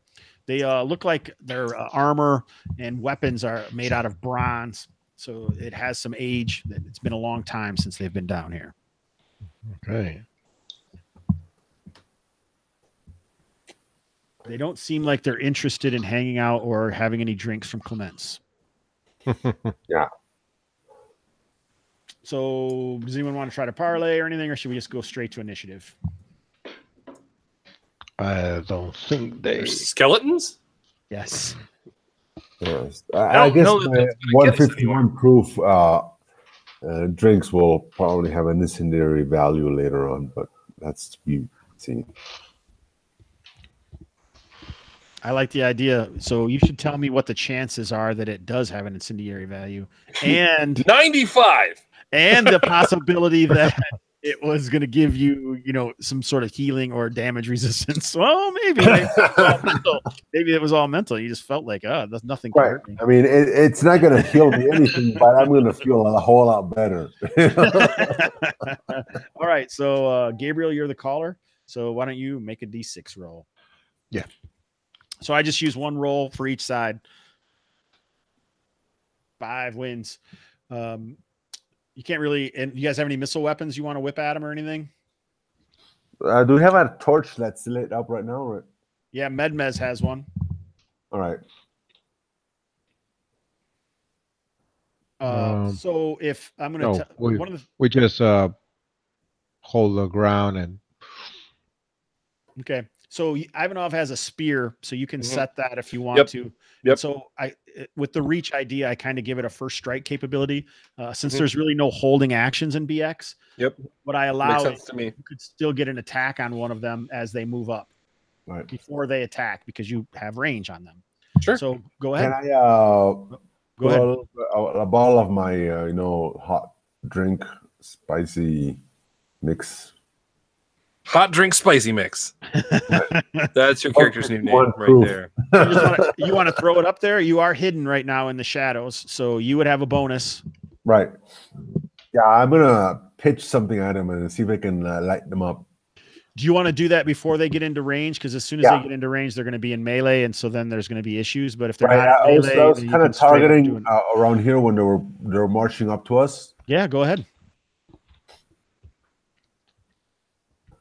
They look like their armor and weapons are made out of bronze, so it has some age. It's been a long time since they've been down here. Okay. They don't seem like they're interested in hanging out or having any drinks from Clemence. Yeah. So does anyone want to try to parlay or anything, or should we just go straight to initiative? I don't think There's skeletons? Yes. Yes. I guess 151 proof drinks will probably have an incendiary value later on, but that's to be seen. I like the idea. So you should tell me what the chances are that it does have an incendiary value, and 95, and the possibility that it was going to give you, some sort of healing or damage resistance. Well, maybe it was all mental. Maybe it was all mental. You just felt like, there's nothing can hurt me. I mean, it's not going to heal me anything, but I'm going to feel a whole lot better. All right. So, Gabriel, you're the caller. So why don't you make a D6 roll? Yeah. So I just use one roll for each side. 5 wins. You can't really. And you guys have any missile weapons you want to whip at him or anything? Do we have a torch that's lit up right now? Or? Yeah, Medmez has one. All right. So if I'm going to, we just hold the ground and. Okay. So Ivanov has a spear, so you can set that if you want to. Yep. And so with the reach idea, I kind of give it a first strike capability. Since there's really no holding actions in BX. Yep. What I allow makes sense to me. You could still get an attack on one of them as they move up. Right. Before they attack, because you have range on them. Sure. So go ahead. Can I go ahead. A bottle of my hot drink spicy mix? Hot drink spicy mix. That's your character's new name right there. You want to throw it up there? You are hidden right now in the shadows, so you would have a bonus. Right. Yeah, I'm gonna pitch something at him and see if I can light them up. Do you want to do that before they get into range? Because as soon as they get into range, they're going to be in melee, and so then there's going to be issues. But if they're not in melee, I was kind of targeting around here when they're marching up to us. Yeah, go ahead.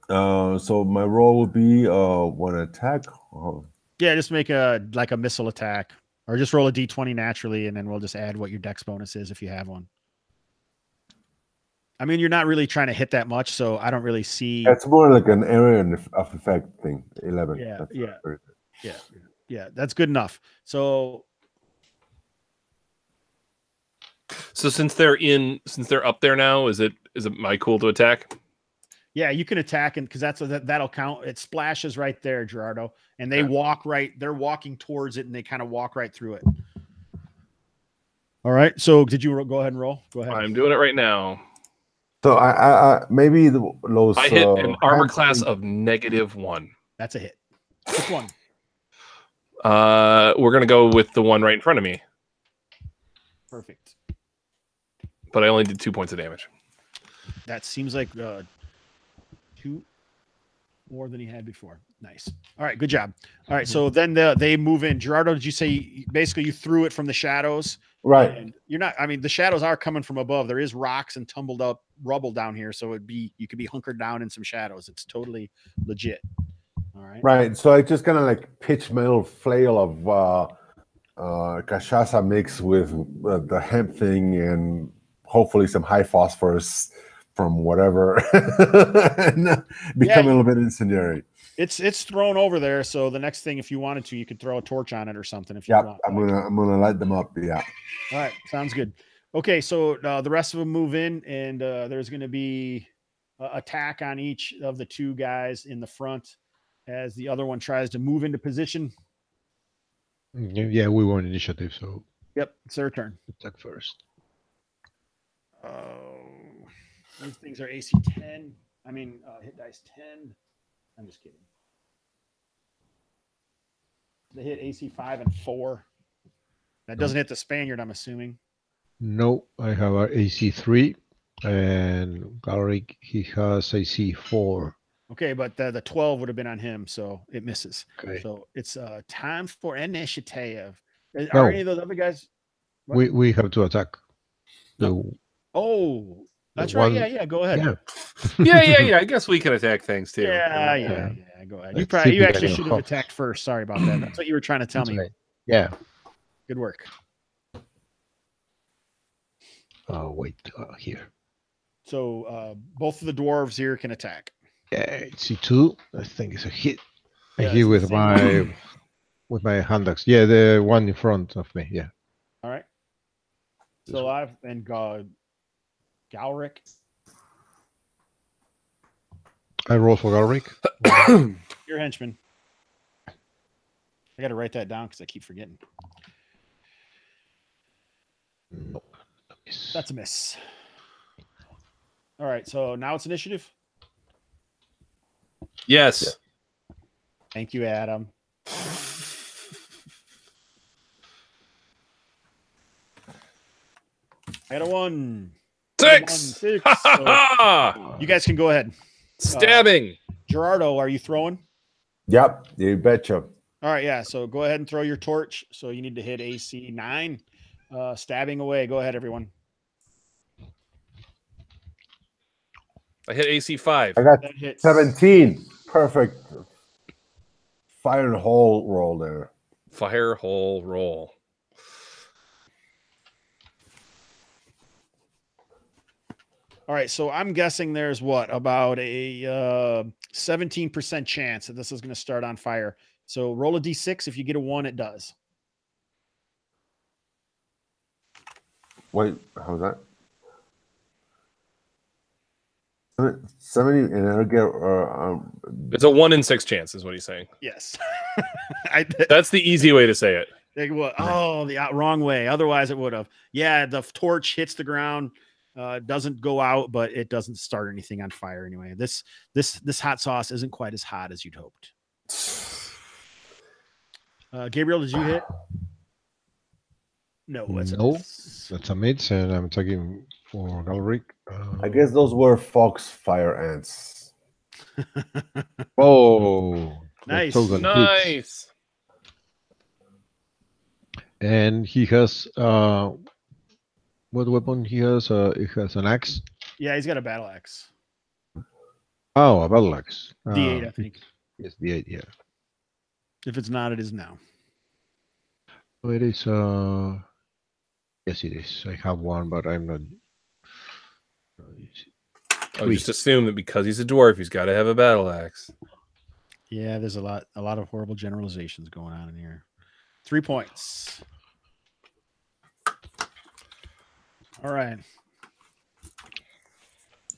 So my roll would be one attack. Yeah, just make a missile attack, or just roll a d20 naturally, and then we'll just add what your dex bonus is if you have one. I mean, you're not really trying to hit that much, so I don't really see. It's more like an area of effect thing. 11. Yeah. That's good enough. So since they're up there now, is it my cool to attack? Yeah, you can attack, and because that'll count. It splashes right there, Gerardo, and they walk right. They're walking towards it, and they kind of walk right through it. All right. So did you go ahead and roll? Go ahead. I'm doing it right now. So I maybe those. I hit an armor class of -1. That's a hit. Which one? We're gonna go with the one right in front of me. Perfect. But I only did 2 points of damage. That seems like 2 more than he had before. Nice. All right, good job. All right, so then they move in. Gerardo, did you say basically you threw it from the shadows? Right. And you're not. I mean, the shadows are coming from above. There is rocks and tumbled up rubble down here, so you could be hunkered down in some shadows. It's totally legit. All right. Right. So I just kind of like pitch my little flail of cachaça mix with the hemp thing and hopefully some high phosphorus from whatever and become a little bit incendiary. It's thrown over there. So the next thing, if you wanted to, you could throw a torch on it or something. If you want. I'm gonna light them up. Yeah. All right, sounds good. Okay, so the rest of them move in, and there's going to be an attack on each of the 2 guys in the front as the other one tries to move into position. Yeah, we won initiative, so. Yep, it's their turn. Attack first. These things are AC 10. I mean, hit dice 10. I'm just kidding. They hit AC 5 and 4. That doesn't hit the Spaniard, I'm assuming. No, I have a AC 3, and Gallardi, he has AC 4. Okay, but the 12 would have been on him, so it misses. Okay. So it's time for initiative. Are any of those other guys? We have to attack. That's right. Yeah. Go ahead. Yeah. I guess we can attack things too. Yeah. Go ahead. You actually should have attacked first. Sorry about that. That's what you were trying to tell me. Right. Yeah. Good work. Oh, wait, here. So both of the dwarves here can attack. Yeah, C2. I think it's a hit. Yeah, I hit with my hand axe. Yeah, the one in front of me. Yeah. All right. So I've and Galric. I roll for Galric. Your henchman. I got to write that down because I keep forgetting. No. That's a miss. All right, so now it's initiative. Yes. Thank you, Adam. I got a 1. 6. 6. So you guys can go ahead. Stabbing. Gerardo, are you throwing? Yep, you betcha. All right, yeah. So go ahead and throw your torch. So you need to hit AC 9. Stabbing away. Go ahead, everyone. I hit AC 5. I got That hits. 17. Perfect. Fire hole roll there. Fire hole roll. All right, so I'm guessing there's what, about a 17% chance that this is going to start on fire. So roll a d6. If you get a 1, it does. Wait, how's that? 70, and I'll get. It's a 1 in 6 chance, is what he's saying. Yes. That's the easy way to say it. Oh, the wrong way. Otherwise, it would have. Yeah, the torch hits the ground, doesn't go out, but it doesn't start anything on fire anyway. This hot sauce isn't quite as hot as you'd hoped. Gabriel, did you hit? No, that's a miss, and I'm taking for Galric. I guess those were fox fire ants. Oh, nice, nice. And he has what weapon he has? He has an axe. Yeah, he's got a battle axe. Oh, a battle axe. D8, I think. Yes, D8. Yeah. If it's not, it is now. Oh, it is. Yes, it is. I have one, but I'm not. I just assume that because he's a dwarf, he's got to have a battle axe. Yeah, there's a lot of horrible generalizations going on in here. 3 points. All right.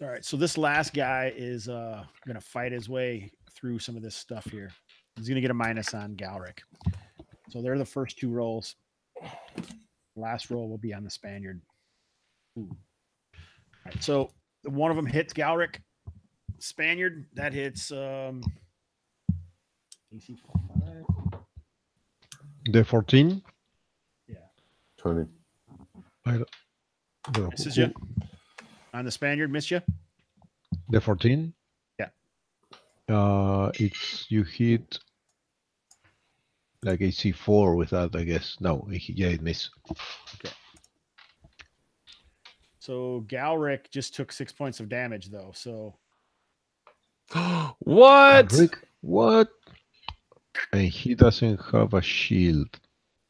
All right. So this last guy is going to fight his way through some of this stuff here. He's going to get a minus on Galric. So they're the first 2 rolls. Last roll will be on the Spaniard. Ooh. All right. So one of them hits Galric. Spaniard, that hits AC 5. The 14. Yeah. 20. Misses you. On the Spaniard, miss you? The 14? Yeah. It's you hit like AC 4 with that, I guess. No, it missed. Okay. So Galric just took 6 points of damage, though. So what? Galric? What? And he doesn't have a shield.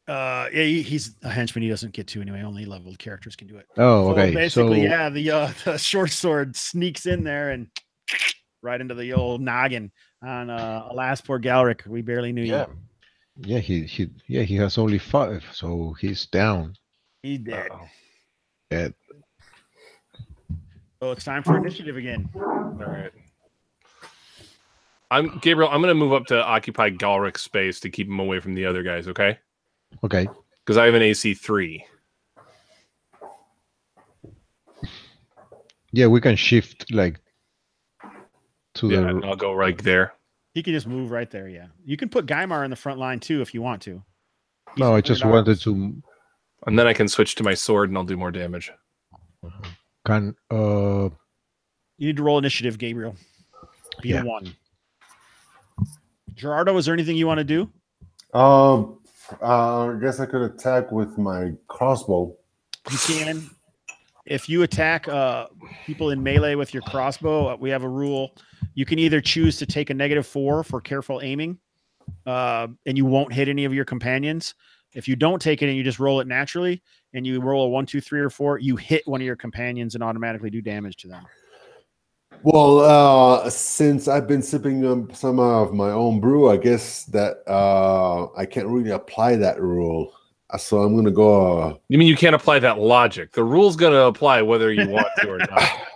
Yeah, he's a henchman. He doesn't get to anyway. Only leveled characters can do it. Oh, okay. So basically, yeah, the short sword sneaks in there and right into the old noggin on alas, poor Galric. We barely knew you. Yeah, he has only 5, so he's down. He's dead. Dead. So it's time for initiative again. All right. Gabriel. I'm going to move up to occupy Galric's space to keep him away from the other guys. Okay. Okay. Because I have an AC 3. Yeah, we can shift like to Yeah, the. and I'll go right there. He can just move right there. Yeah, you can put Gaimar in the front line too if you want to. No, I just wanted to. And then I can switch to my sword and I'll do more damage. Can You need to roll initiative, Gabriel. Be a 1. Gerardo, is there anything you want to do? I guess I could attack with my crossbow. You can. If you attack people in melee with your crossbow, we have a rule. You can either choose to take a -4 for careful aiming, and you won't hit any of your companions. If you don't take it and you just roll it naturally, and you roll a 1, 2, 3, or 4, you hit one of your companions and automatically do damage to them. Well, since I've been sipping some of my own brew, I guess that I can't really apply that rule. So I'm going to go... You mean you can't apply that logic? The rule's going to apply whether you want to or not.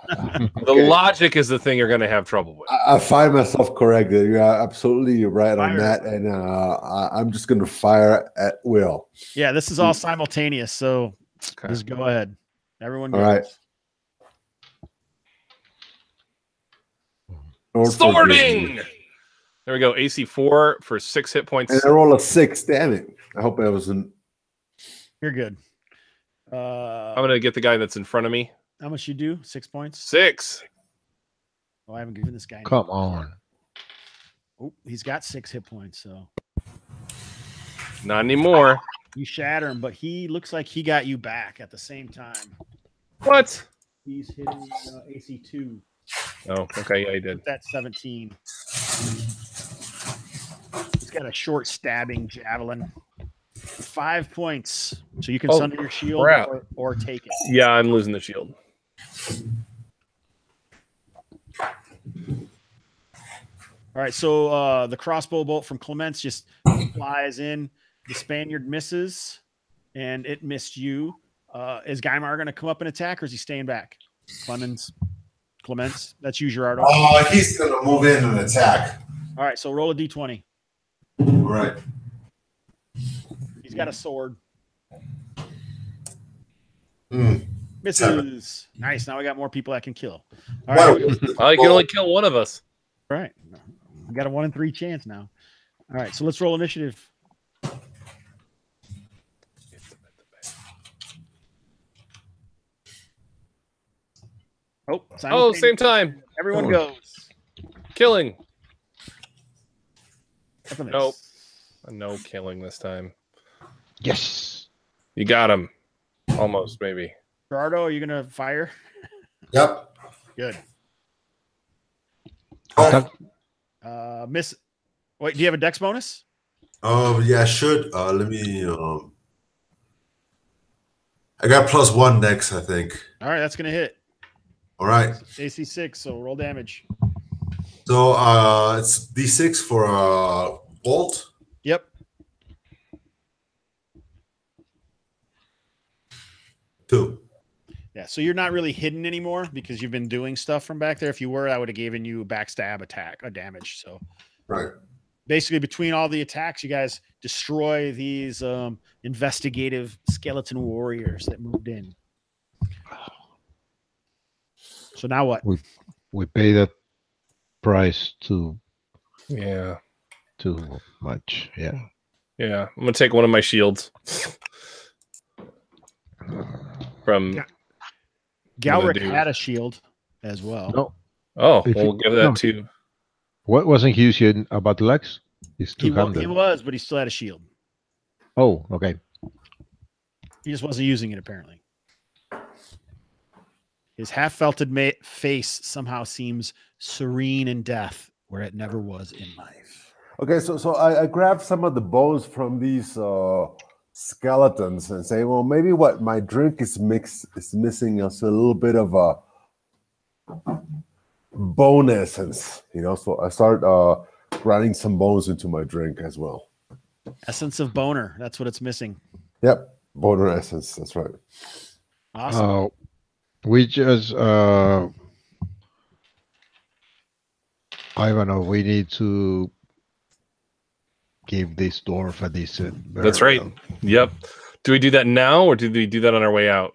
The logic is the thing you're going to have trouble with. I find myself corrected. You're absolutely right on that. And I'm just going to fire at will. Yeah, this is all simultaneous. So just go ahead. Everyone goes. All right. Sorting. There we go. AC 4 for 6 hit points. And I roll a 6. Damn it! I hope I wasn't. You're good. I'm gonna get the guy that's in front of me. How much you do? 6 points. 6. Oh, I haven't given this guy. Come on. Oh, he's got 6 hit points. So Not anymore. you shatter him, but he looks like he got you back at the same time. What? He's hitting AC 2. Oh, okay. Yeah, he did. That's 17. He's got a short stabbing javelin. 5 points. So you can sunder your shield or take it. Yeah, I'm losing the shield. All right, so the crossbow bolt from Clements just flies in. The Spaniard misses, and it missed you. Is Guymar going to come up and attack, or is he staying back? Clements, that's you, Gerardo. Oh, he's going to move in and attack. All right, so roll a d20. All right. He's got a sword. Misses. 7. Nice. Now we got more people I can kill. All right. I can only kill one of us. All right. We got a 1 in 3 chance now. All right, so let's roll initiative. Oh, same time. Everyone goes. Killing. That's a miss. Nope. No killing this time. Yes. You got him. Almost, maybe. Gerardo, are you going to fire? Yep. Good. Oh, Miss. Wait, do you have a dex bonus? yeah, I should. Let me. I got +1 next, I think. All right, that's going to hit. All right. AC 6, so roll damage. So it's D6 for bolt. Yep. 2. Yeah, so you're not really hidden anymore because you've been doing stuff from back there. If you were, I would have given you a backstab attack, a damage. So Right. basically, between all the attacks, you guys destroy these investigative skeleton warriors that moved in. So now what? We pay that price too much. Yeah. Yeah. I'm gonna take one of my shields. From Galric had a shield as well. No. Oh, we'll give that to. What wasn't he using a battle axe? He's He two-handed. was, but he still had a shield. Oh, okay. He just wasn't using it, apparently. His half-felted face somehow seems serene in death, where it never was in life. Okay, so I grabbed some of the bones from these skeletons and say, well, maybe what my drink is missing is a little bit of a bone essence, So I start grinding some bones into my drink as well. Essence of boner. That's what it's missing. Yep, boner essence. That's right. Awesome. We just, I don't know, we need to give this dwarf a decent burial. That's right. Yep. Do we do that now, or do we do that on our way out?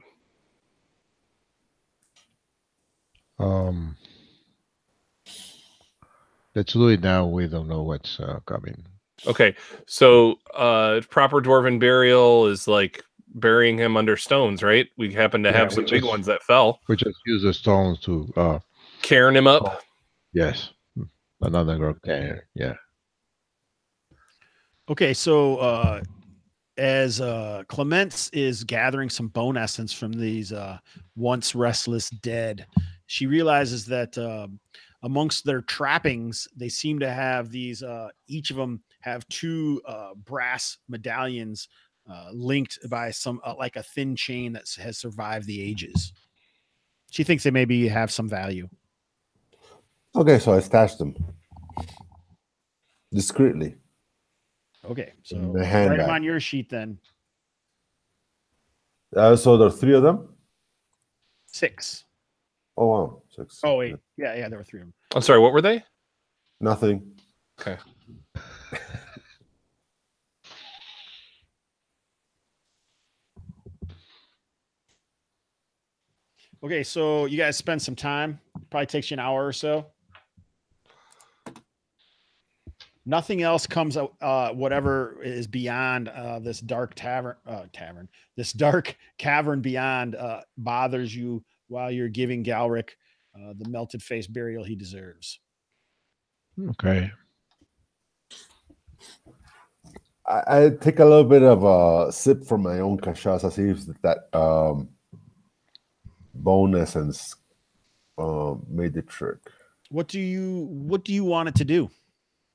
Let's do it now. We don't know what's coming. Okay. So proper dwarven burial is like burying him under stones, right? We happen to have some big ones that fell. We just use the stones to Cairn him up. Yes. Another group cairn. Yeah. Okay, so as Clements is gathering some bone essence from these once restless dead, she realizes that amongst their trappings, they seem to have these, each of them have 2 brass medallions linked by some like a thin chain that has survived the ages. She thinks they maybe have some value. Okay, so I stashed them discreetly. Okay, so The write handbag. them on your sheet then. So there are 3 of them? 6. Oh, wow. 6. Oh, wait. Yeah, there were 3 of them. I'm sorry, what were they? Nothing. Okay. Okay, so you guys spend some time. Probably takes you an hour or so. Nothing else comes out. Whatever is beyond this dark this dark cavern beyond bothers you while you're giving Galric the melted face burial he deserves. Okay. I take a little bit of a sip from my own cachaça, see if that bone essence made the trick. What do you want it to do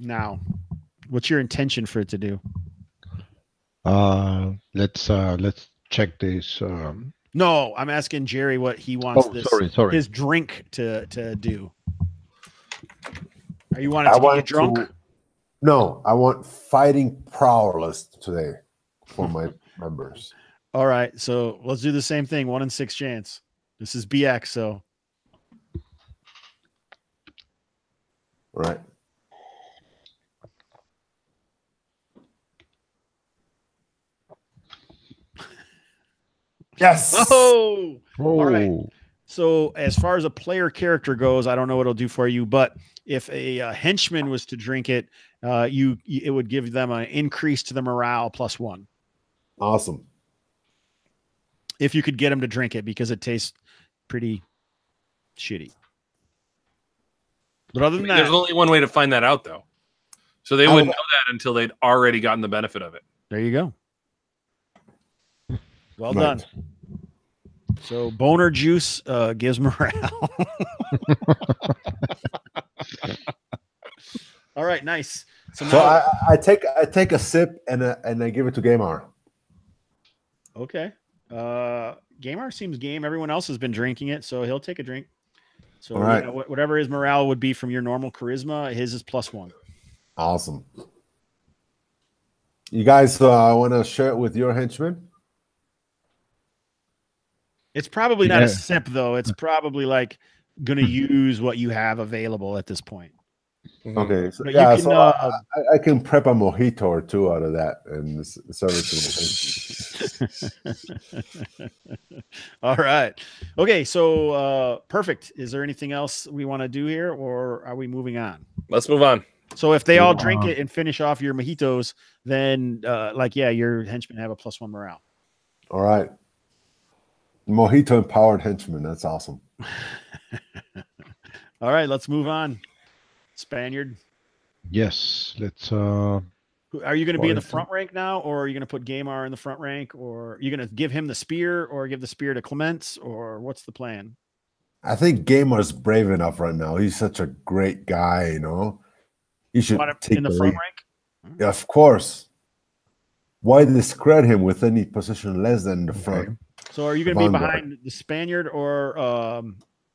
now? What's your intention for it to do? Let's check this. No, I'm asking Jerry what he wants his drink to do. Are you wanting to get drunk? No, I want fighting prowess today for my members. All right, so let's do the same thing. 1 in 6 chance. This is BX, so. All right. Yes. Oh. All right. So as far as a player character goes, I don't know what it'll do for you, but if a henchman was to drink it, it would give them an increase to the morale +1. Awesome. If you could get them to drink it, because it tastes pretty shitty. But other than that, there's only one way to find that out, though. So they wouldn't know that until they'd already gotten the benefit of it. There you go. Well done. So boner juice gives morale. All right, nice. So I take a sip and I give it to Gamar. Okay. Gamar seems game. Everyone else has been drinking it, so he'll take a drink. So right. Whatever his morale would be from your normal charisma, his is +1. Awesome. You guys want to share it with your henchmen? It's probably not a sip, though. It's probably like going to use what you have available at this point. Okay. So, yeah, so I can prep a mojito or two out of that and serve it to my All right. Okay, so perfect. Is there anything else we want to do here, or are we moving on? Let's move on. So if they all drink it and finish off your mojitos, then your henchmen have a +1 morale. All right. Mojito empowered henchman. That's awesome. All right, let's move on. Spaniard. Yes, let's. Are you going to be in the front rank now, or are you going to put Gamar in the front rank, or are you going to give him the spear, or give the spear to Clements, or what's the plan? I think Gamar's brave enough right now. He's such a great guy, you know. He should take in the front rank. Yeah, of course. Why discredit him with any position less than the front? So are you going to be behind the Spaniard or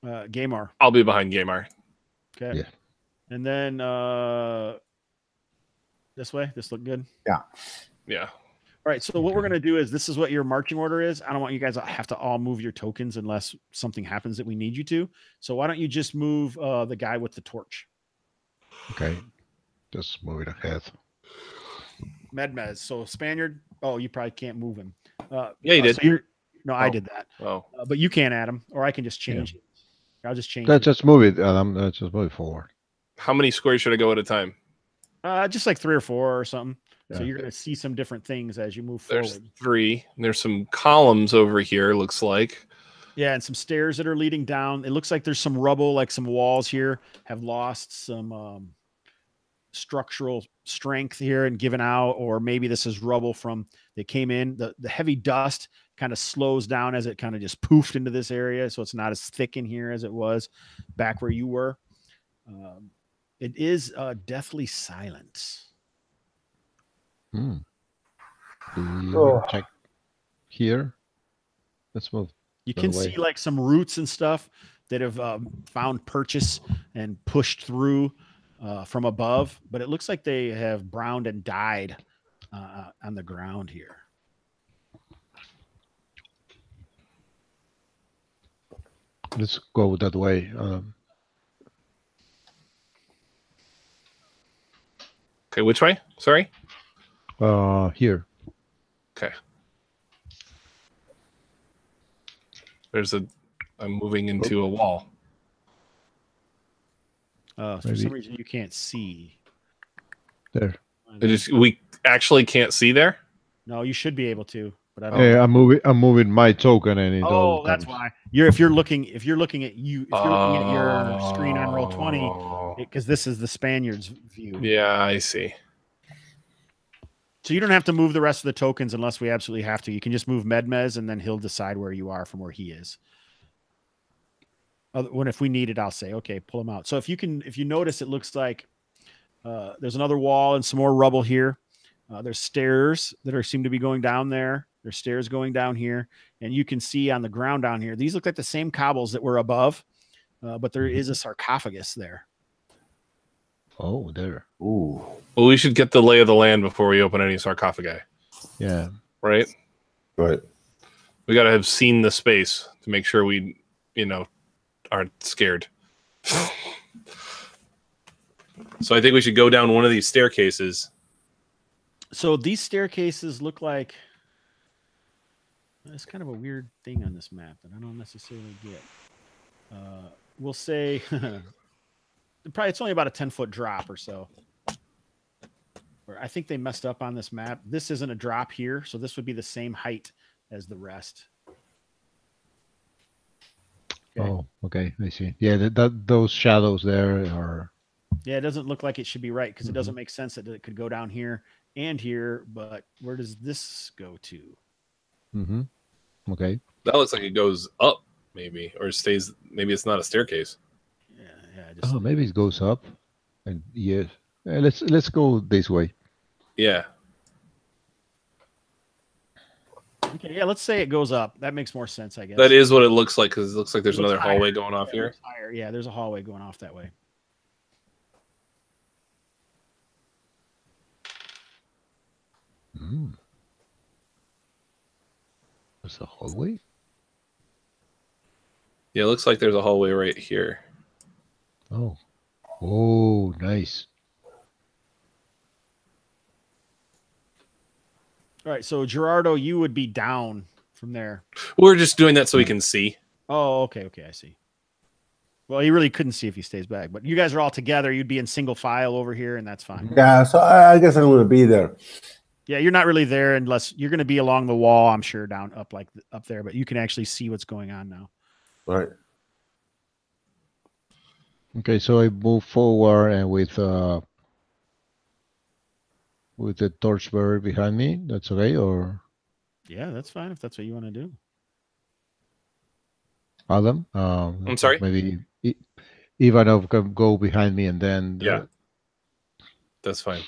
Gamar? I'll be behind Gamar. Okay. Yeah. And then this way. This look good? Yeah. Yeah. All right. So what we're going to do is, this is what your marching order is. I don't want you guys to have to all move your tokens unless something happens that we need you to. So why don't you just move the guy with the torch? Okay. Just move it ahead. Medmez. So Spaniard. Oh, you probably can't move him. Yeah, you did. So I did that. Oh. But you can, Adam, or I can just change it. I'll just change it. Just move it, Adam. Just move it forward. How many squares should I go at a time? Just like 3 or 4 or something. Yeah. So you're going to see some different things as you move forward. There's 3. There's some columns over here, looks like. Yeah, and some stairs that are leading down. It looks like there's some rubble, like some walls here have lost some structural strength here and given out, or maybe this is rubble from they came in. The heavy dust kind of slows down as it kind of just poofed into this area, so it's not as thick in here as it was back where you were. It is deathly silent. Check here. Let's move. You can see like some roots and stuff that have found purchase and pushed through from above, but it looks like they have browned and died on the ground here. Let's go that way. Okay, which way? Sorry? Here. Okay. I'm moving into a wall. For some reason you can't see. There. We actually can't see there. No, you should be able to, but I don't. I'm moving my token, and it all that's comes. why. If you're looking at your screen on Roll20, because this is the Spaniard's view. Yeah, I see. So you don't have to move the rest of the tokens unless we absolutely have to. You can just move Medmez, and then he'll decide where you are from where he is. When if we need it, I'll say, okay, pull him out. So if you notice, it looks like there's another wall and some more rubble here. There's stairs that seem to be going down there. There's stairs going down here, and you can see on the ground down here. These look like the same cobbles that were above, but there is a sarcophagus there. Oh, there. Ooh. Well, we should get the lay of the land before we open any sarcophagi. Yeah. Right. Right. We got to have seen the space to make sure we, aren't scared. So I think we should go down one of these staircases. So these staircases look like it's kind of a weird thing on this map that I don't necessarily get. We'll say it's only about a 10-foot drop or so. Or I think they messed up on this map. This isn't a drop here, so this would be the same height as the rest. Okay. Oh, okay. I see. Yeah, those shadows there are. Yeah, it doesn't look like it should be right because it doesn't make sense that it could go down here and here. But where does this go to? Mm-hmm. Okay. That looks like it goes up, maybe, or stays. Maybe it's not a staircase. Yeah. Maybe it goes up. And yes, let's go this way. Yeah. Okay, yeah, let's say it goes up. That makes more sense, I guess. That is what it looks like, because it looks like there's another hallway going off here. Yeah, there's a hallway going off that way. There's a hallway? Yeah, it looks like there's a hallway right here. Oh. Oh, nice. All right, so Gerardo, you would be down from there. We're just doing that so we can see. Oh, okay, I see. Well, he really couldn't see if he stays back, but you guys are all together. You'd be in single file over here, and that's fine. Yeah, so I guess I'm going to be there. Yeah, you're not really there unless you're going to be along the wall, I'm sure, down up there, but you can actually see what's going on now. Right. Okay, so I move forward and with the torchbearer behind me. That's okay, or? Yeah, that's fine if that's what you want to do. Adam? I'm sorry? Maybe Ivanov can go behind me and then... Yeah, that's fine.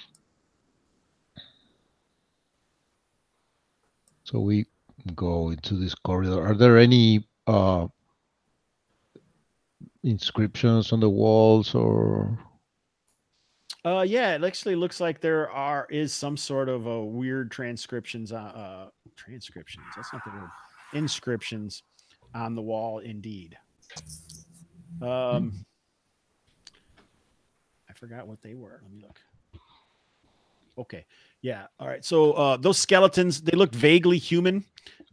So we go into this corridor. Are there any inscriptions on the walls or? Yeah, it actually looks like there is some sort of a weird transcriptions. Transcriptions. That's not the word. Inscriptions on the wall, indeed. I forgot what they were. Let me look. Okay. Yeah. All right. So those skeletons, they look vaguely human,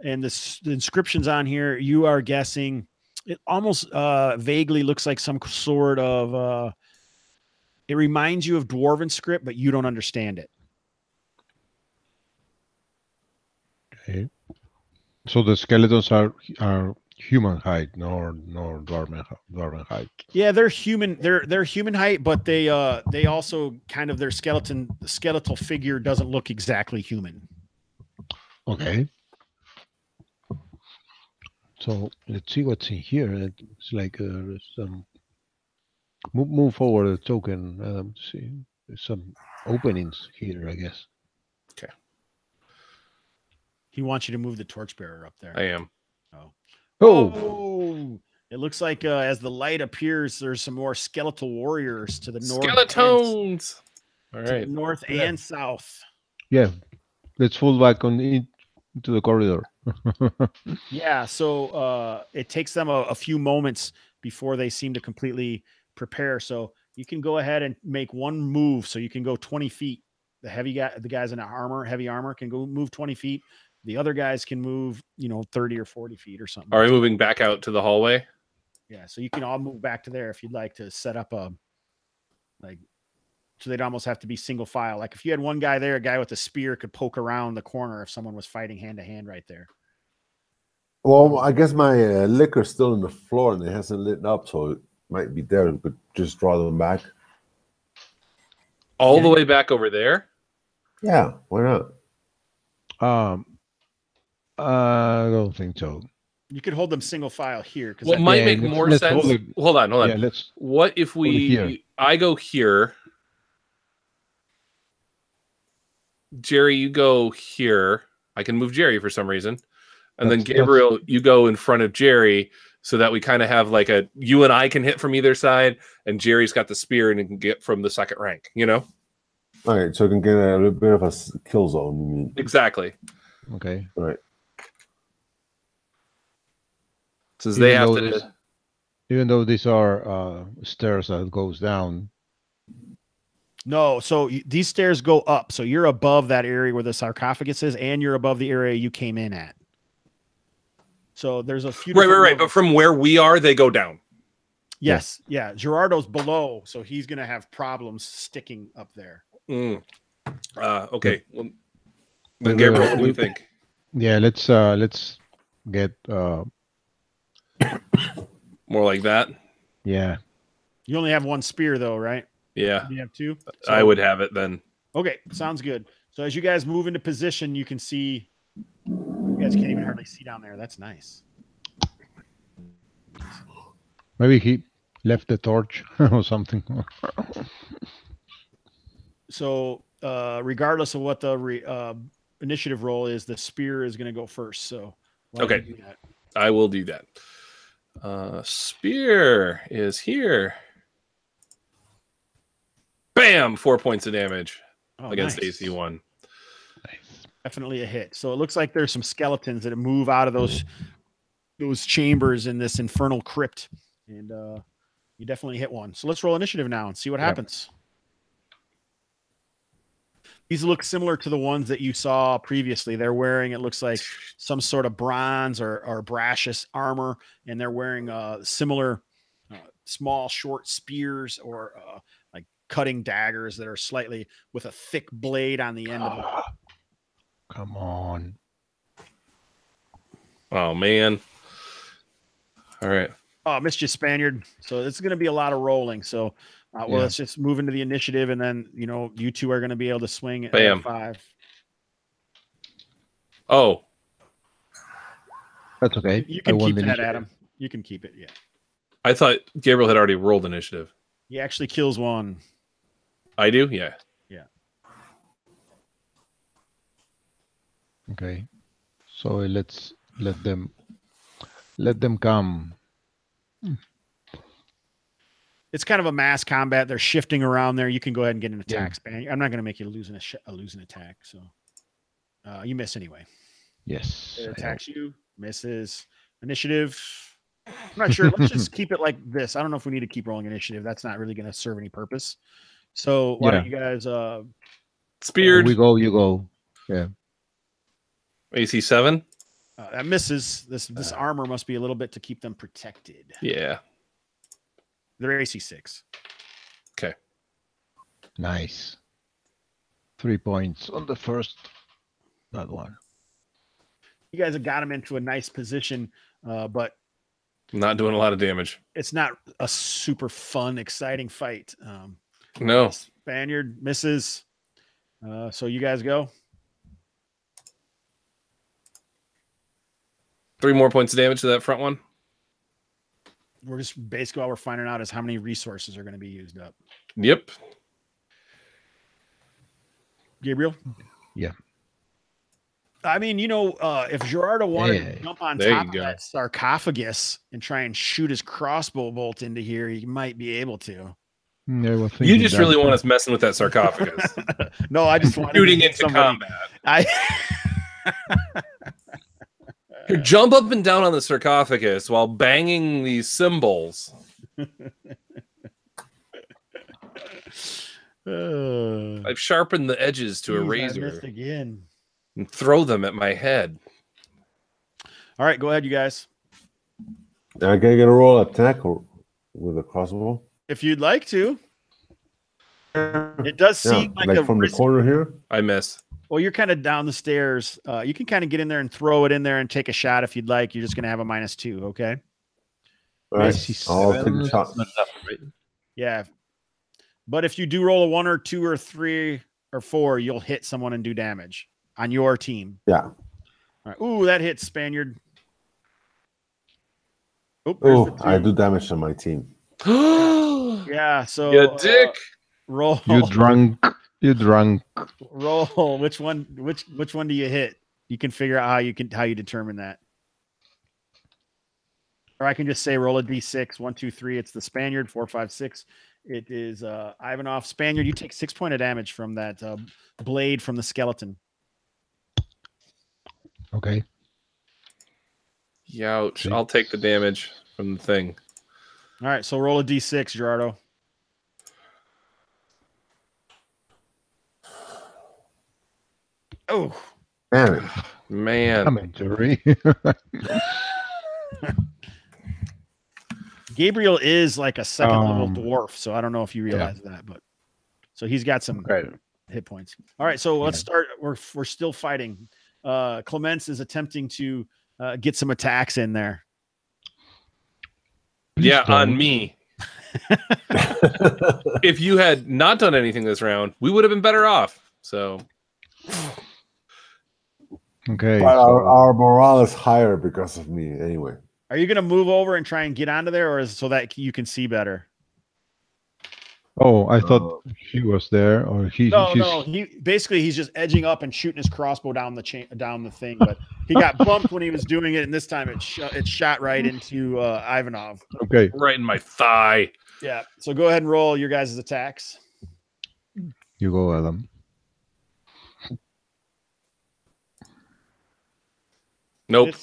and the inscriptions on here, you are guessing it almost vaguely looks like some sort of it reminds you of Dwarven script, but you don't understand it. Okay. So the skeletons are human height, nor Dwarven height. Yeah, they're human. They're human height, but they also kind of their skeletal figure doesn't look exactly human. Okay. So let's see what's in here. It's like some move forward a token. See, there's some openings here, I guess. Okay. He wants you to move the torchbearer up there. I am. Oh, it looks like as the light appears, there's some more skeletal warriors to the north. Skeletons. All right. To the north and south. Yeah, let's fall back into the corridor. Yeah, so it takes them a few moments before they seem to completely prepare. So you can go ahead and make one move. So you can go 20 feet. The guys in heavy armor can go move 20 feet. The other guys can move, 30 or 40 feet or something. Are we moving back out to the hallway? Yeah, so you can all move back to there if you'd like to set up So they'd almost have to be single file. Like if you had one guy there, a guy with a spear could poke around the corner if someone was fighting hand to hand right there. Well, I guess my liquor's still on the floor and it hasn't lit up, so it might be there. We could just draw them back. All the way back over there? Yeah, why not? I don't think so. You could hold them single file here. What might make more sense. Hold on. Yeah, what if I go here? Jerry, you go here. I can move Jerry for some reason. And then Gabriel, you go in front of Jerry so that we kind of have like you and I can hit from either side, and Jerry's got the spear and he can get from the second rank, you know? All right, so I can get a little bit of a kill zone, you mean? Exactly. Okay. All right. Since they have to... Even though these are stairs that goes down. No, so these stairs go up. So you're above that area where the sarcophagus is, and you're above the area you came in at. So there's a few. Right. But from where we are, they go down. Yes. Yeah. Gerardo's below, so he's going to have problems sticking up there. Okay. Well, then Gabriel, what do you think? Yeah, let's get more like that. Yeah. You only have one spear though, right? Yeah. You have two? So, I would have it then. Okay, sounds good. So as you guys move into position, you can see. You guys can't even hardly see down there. That's nice. Maybe he left the torch or something. So regardless of what the initiative roll is, the spear is going to go first. So okay, I will do that. Spear is here. Bam! 4 points of damage against AC1. Definitely a hit. So it looks like there's some skeletons that move out of those chambers in this infernal crypt, and you definitely hit one. So let's roll initiative now and see what happens. These look similar to the ones that you saw previously. They're wearing, it looks like, some sort of bronze or bracious armor, and they're wearing similar small, short spears or like cutting daggers that are slightly with a thick blade on the end of them. Come on. Oh, man. All right. Oh, missed you, Spaniard. So it's going to be a lot of rolling. So, let's just move into the initiative, and then, you two are going to be able to swing at 5. Oh. That's okay. You can keep that, Adam. You can keep it, yeah. I thought Gabriel had already rolled initiative. He actually kills one. I do? Yeah. Yeah. Okay. So let's let them come. It's kind of a mass combat. They're shifting around there. You can go ahead and get an attack span. I'm not going to make you lose an attack. So you miss anyway. Yes. It attacks you, misses. Initiative. I'm not sure. Let's just keep it like this. I don't know if we need to keep rolling initiative. That's not really going to serve any purpose. So why don't you guys speared? You go. Yeah. AC 7. That misses. This armor must be a little bit to keep them protected. Yeah. They're AC 6. Okay. Nice. 3 points on the first. That one. You guys have got him into a nice position, but not doing a lot of damage. It's not a super fun, exciting fight. No. Spaniard misses. So you guys go. 3 more points of damage to that front one. We're just basically all we're finding out is how many resources are going to be used up. Yep. Gabriel? Yeah. I mean, if Gerardo wanted to jump on top of that sarcophagus and try and shoot his crossbow bolt into here, he might be able to. Yeah, you just really want us messing with that sarcophagus. No, I just want shooting into combat. Jump up and down on the sarcophagus while banging these cymbals. I've sharpened the edges to a razor again and throw them at my head. All right, go ahead, you guys. Can I get a roll attack with a crossbow? If you'd like to. It does seem like a from the corner here. I miss. Well, you're kind of down the stairs. You can kind of get in there and throw it in there and take a shot if you'd like. You're just going to have a -2, okay? All right. I'll take a shot. Not enough, right? Yeah. But if you do roll a 1 or 2 or 3 or 4, you'll hit someone and do damage on your team. Yeah. All right. Ooh, that hits Spaniard. Oh, I do damage to my team. Yeah, so You dick. Roll. You drunk. You drunk. Roll. Which one do you hit? You can figure out how you determine that. Or I can just say roll a d6. 1, 2, 3. It's the Spaniard. 4, 5, 6. It is Ivanov. Spaniard, you take 6 points of damage from that blade from the skeleton. Okay. Youch. See? I'll take the damage from the thing. All right, so roll a d6, Gerardo. Oh, Damn it. Man. Commentary. Gabriel is like a second level dwarf, so I don't know if you realize that, but so he's got some hit points. All right, so let's start. We're still fighting. Clements is attempting to get some attacks in there. Yeah, on me. If you had not done anything this round, we would have been better off. So, Okay. But our morale is higher because of me anyway. Are you going to move over and try and get onto there, or is it so that you can see better? Oh, I thought he was there, or he's No. He's just edging up and shooting his crossbow down the thing. But he got bumped when he was doing it, and this time it shot right into Ivanov. Okay. right in my thigh. Yeah. So go ahead and roll your guys' attacks. You go, Adam. Nope.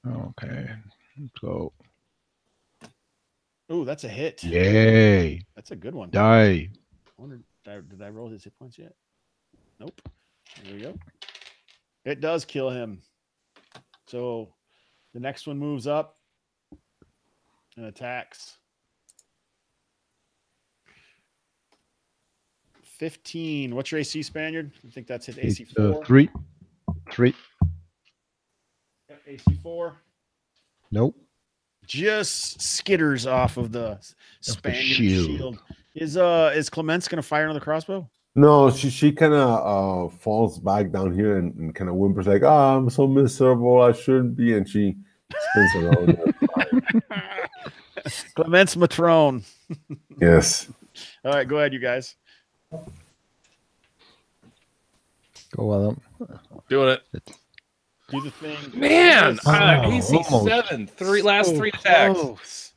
Okay. Let's go. Oh, that's a hit. Yay. That's a good one. Die. Did I roll his hit points yet? Nope. There we go. It does kill him. So the next one moves up and attacks. 15. What's your AC, Spaniard? I think that's his AC 4. 3. Yep, AC 4. Nope. Just skitters off of the Spaniard shield. Is Clements going to fire another crossbow? No, she kind of falls back down here and kind of whimpers like, I'm so miserable, I shouldn't be. And she spins around. Clements Matrone. Yes. All right, go ahead, you guys. Go, Adam. Doing it. Do the thing. Man, Oh, AC almost. 7. Last 3 attacks. Close.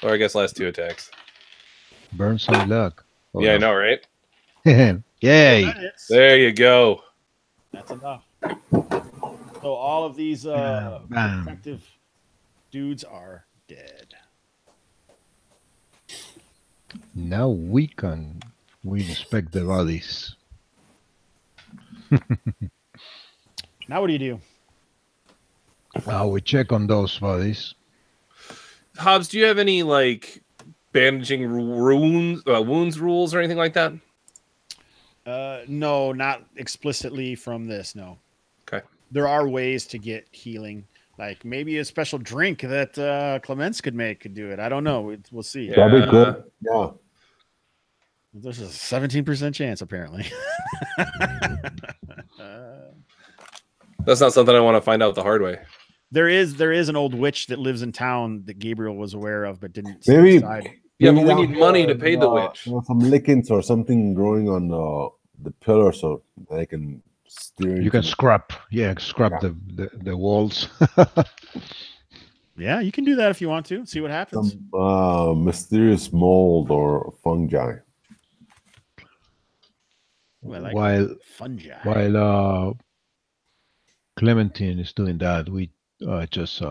Or I guess last 2 attacks. Burn some luck. Oh, Yeah, I know, right? Yay. That hits. There you go. That's enough. So all of these Bam. protective dudes are dead. Now we inspect the bodies. Now what do you do? We check on those bodies. Hobbs, do you have any like bandaging wounds rules or anything like that? No, not explicitly from this. No. Okay. There are ways to get healing, like maybe a special drink that Clements could do it. I don't know. We'll see. Yeah. That'd be good. Yeah. There's a 17% chance, apparently. That's not something I want to find out the hard way. There is an old witch that lives in town that Gabriel was aware of, but didn't Maybe. decide. Yeah, but we down need here, money to pay the witch. Some lichens or something growing on the pillar so they can steer. You can scrap. Yeah, scrap the walls. Yeah, you can do that if you want to. See what happens. Some mysterious mold or fungi. Ooh, I like while fungi. Clementine is doing that, we just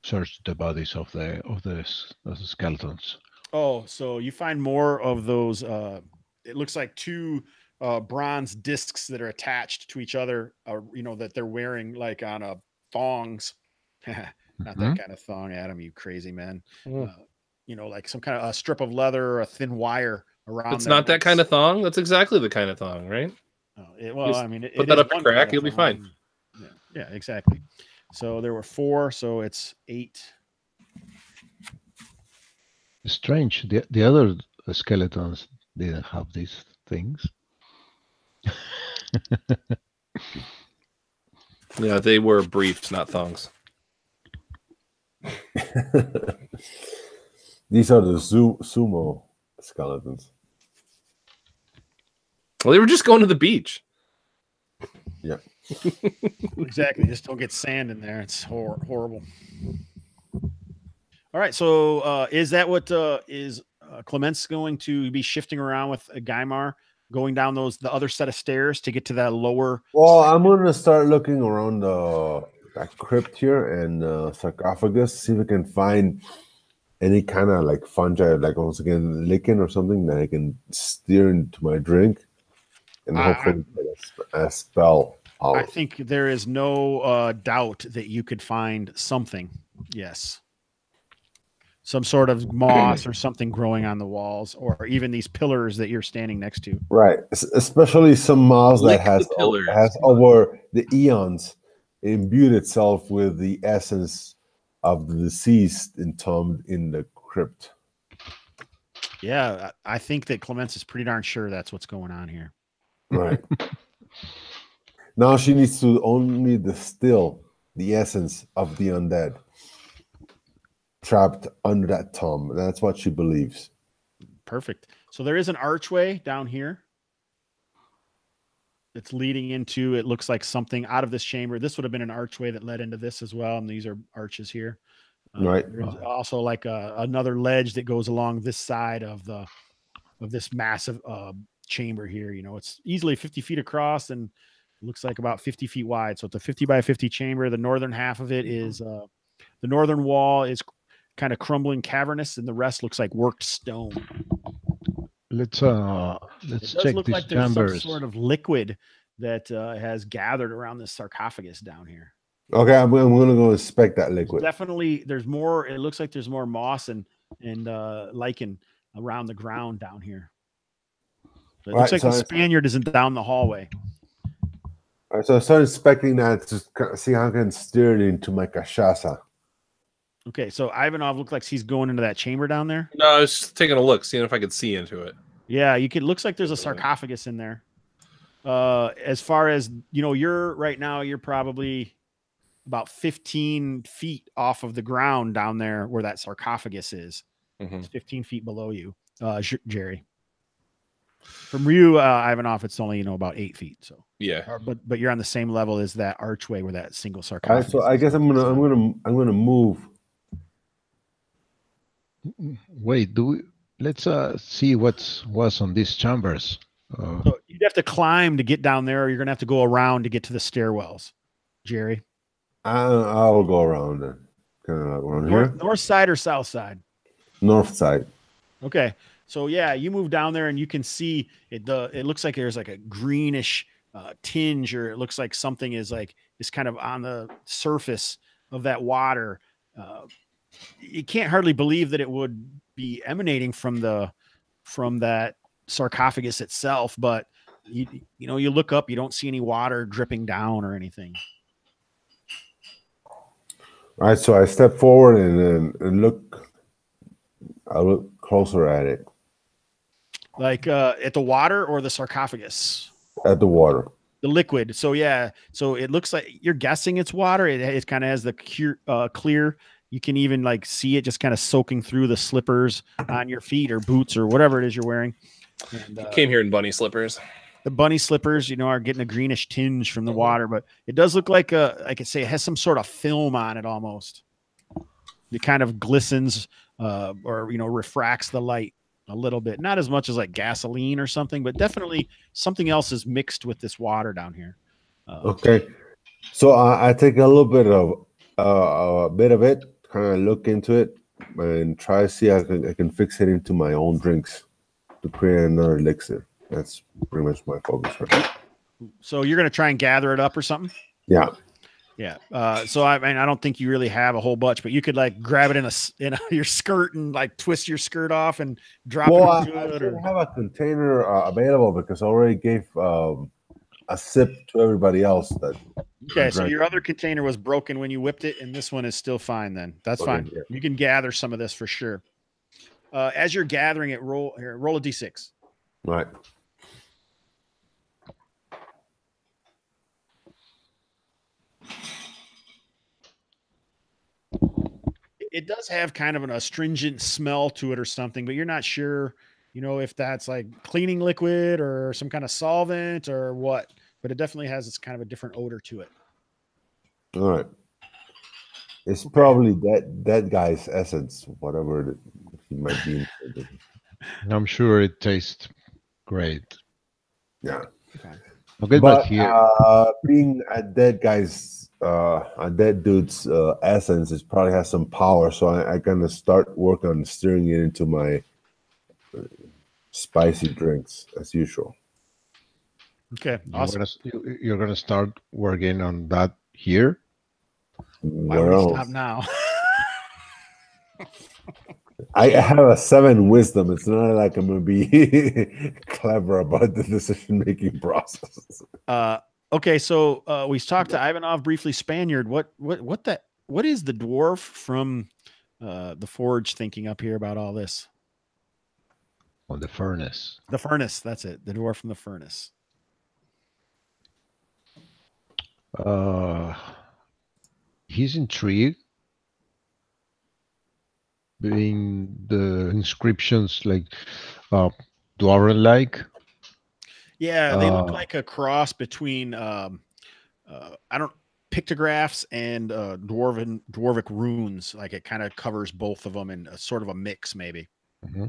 search the bodies of the skeletons. Oh, so you find more of those. It looks like 2 bronze discs that are attached to each other. That they're wearing like on thongs. Not that kind of thong, Adam, you crazy man. Mm. You know, like some kind of a strip of leather or a thin wire around. It's not that kind of thong. That's exactly the kind of thong, right? Well, I mean, put that up a crack, you'll be fine. Yeah, exactly. So there were 4, so it's 8. Strange. The other skeletons didn't have these things. Yeah, they were briefs, not thongs. These are the sumo skeletons. Well, they were just going to the beach. Yeah. Exactly. Just don't get sand in there. It's horrible. All right. So is that what is Clement's going to be shifting around with Gaimar, going down the other set of stairs to get to that lower? Well, I'm going to start looking around that crypt here and sarcophagus, see if I can find any kind of like fungi, like once again lichen or something that I can steer into my drink, and hopefully get a spell out. I think there is no doubt that you could find something. Yes. Some sort of moss or something growing on the walls, or even these pillars that you're standing next to. Right, especially some moss that has over the eons imbued itself with the essence of the deceased entombed in the crypt. Yeah, I think that Clements is pretty darn sure that's what's going on here. Right. Now she needs to only distill the essence of the undead trapped under that tomb. That's what she believes. Perfect. So there is an archway down here. It's leading into, it looks like something out of this chamber. This would have been an archway that led into this as well. And these are arches here. Right. There's also like another ledge that goes along this side of this massive chamber here. You know, it's easily 50 feet across and looks like about 50 feet wide. So it's a 50 by 50 chamber. The northern half of it is the northern wall is kind of crumbling cavernous, and the rest looks like worked stone. Let's check look these like there's chambers. some sort of liquid that has gathered around this sarcophagus down here. Okay, I'm going to go inspect that liquid. There's more. It looks like there's more moss and lichen around the ground down here. So it looks like the Spaniard isn't down the hallway. All right, so I started inspecting that to see how I can steer it into my cachaça. Okay, so Ivanov looks like he's going into that chamber down there. No, I was just taking a look, seeing if I could see into it. Yeah, you could. Looks like there's a sarcophagus in there. As far as you know, you're probably about 15 feet off of the ground down there where that sarcophagus is. Mm-hmm. It's 15 feet below you, Jerry. From you, Ivanov, it's only about 8 feet. So yeah, but you're on the same level as that archway where that single sarcophagus. So I guess I'm gonna move. Wait, let's see what's on these chambers. So you'd have to climb to get down there, or you're gonna have to go around to get to the stairwells, Jerry. I'll go around then. Kind of around here. North side or south side? North side. Okay. So yeah, you move down there and you can see it. It looks like there's like a greenish tinge, or it looks like something is kind of on the surface of that water. You can't hardly believe that it would be emanating from that sarcophagus itself, but you look up, you don't see any water dripping down or anything. All right, so I step forward and look. I look closer at it. Like at the water or the sarcophagus? At the water. The liquid. So yeah. So it looks like you're guessing it's water. It kind of has the clear. You can even see it just kind of soaking through the slippers on your feet or boots or whatever it is you're wearing. And, came here in bunny slippers. The bunny slippers, are getting a greenish tinge from the water, but it does look like I could say it has some sort of film on it almost. It kind of glistens or refracts the light a little bit, not as much as like gasoline or something, but definitely something else is mixed with this water down here. Okay, so I take a little bit of it, kind of look into it, and try to see how I can fix it into my own drinks to create another elixir. That's pretty much my focus right now. So you're going to try and gather it up or something? Yeah. Yeah. So I mean, I don't think you really have a whole bunch, but you could like grab it in your skirt and like twist your skirt off and drop Well, it I into it. should Or have a container available because I already gave a sip to everybody else that okay, so drank. your other container was broken when you whipped it, and this one is still fine. Then that's Okay, fine. yeah. You can gather some of this for sure. As you're gathering it, roll a d6. Right. It does have kind of an astringent smell to it or something, but you're not sure, if that's like cleaning liquid or some kind of solvent or what. But it definitely has this kind of a different odor to it. All right. It's probably that guy's essence, whatever he might be. I'm sure it tastes great. Yeah. Okay. I'll get But back here. being a dead dude's essence, it probably has some power. So I'm gonna start working on steering it into my spicy drinks as usual. Okay, awesome. You're gonna start working on that here. Why would he stop now? I have a 7 wisdom. It's not like I'm gonna be clever about the decision-making process. Okay, so we talked to Ivanov briefly. Spaniard, what is the dwarf from the Forge thinking up here about all this? On the furnace. The furnace, that's it. The dwarf from the furnace. He's intrigued. Being the inscriptions like dwarven-like. Yeah, they look like a cross between pictographs and dwarvic runes. Like it kind of covers both of them in a sort of a mix, maybe. Mm-hmm.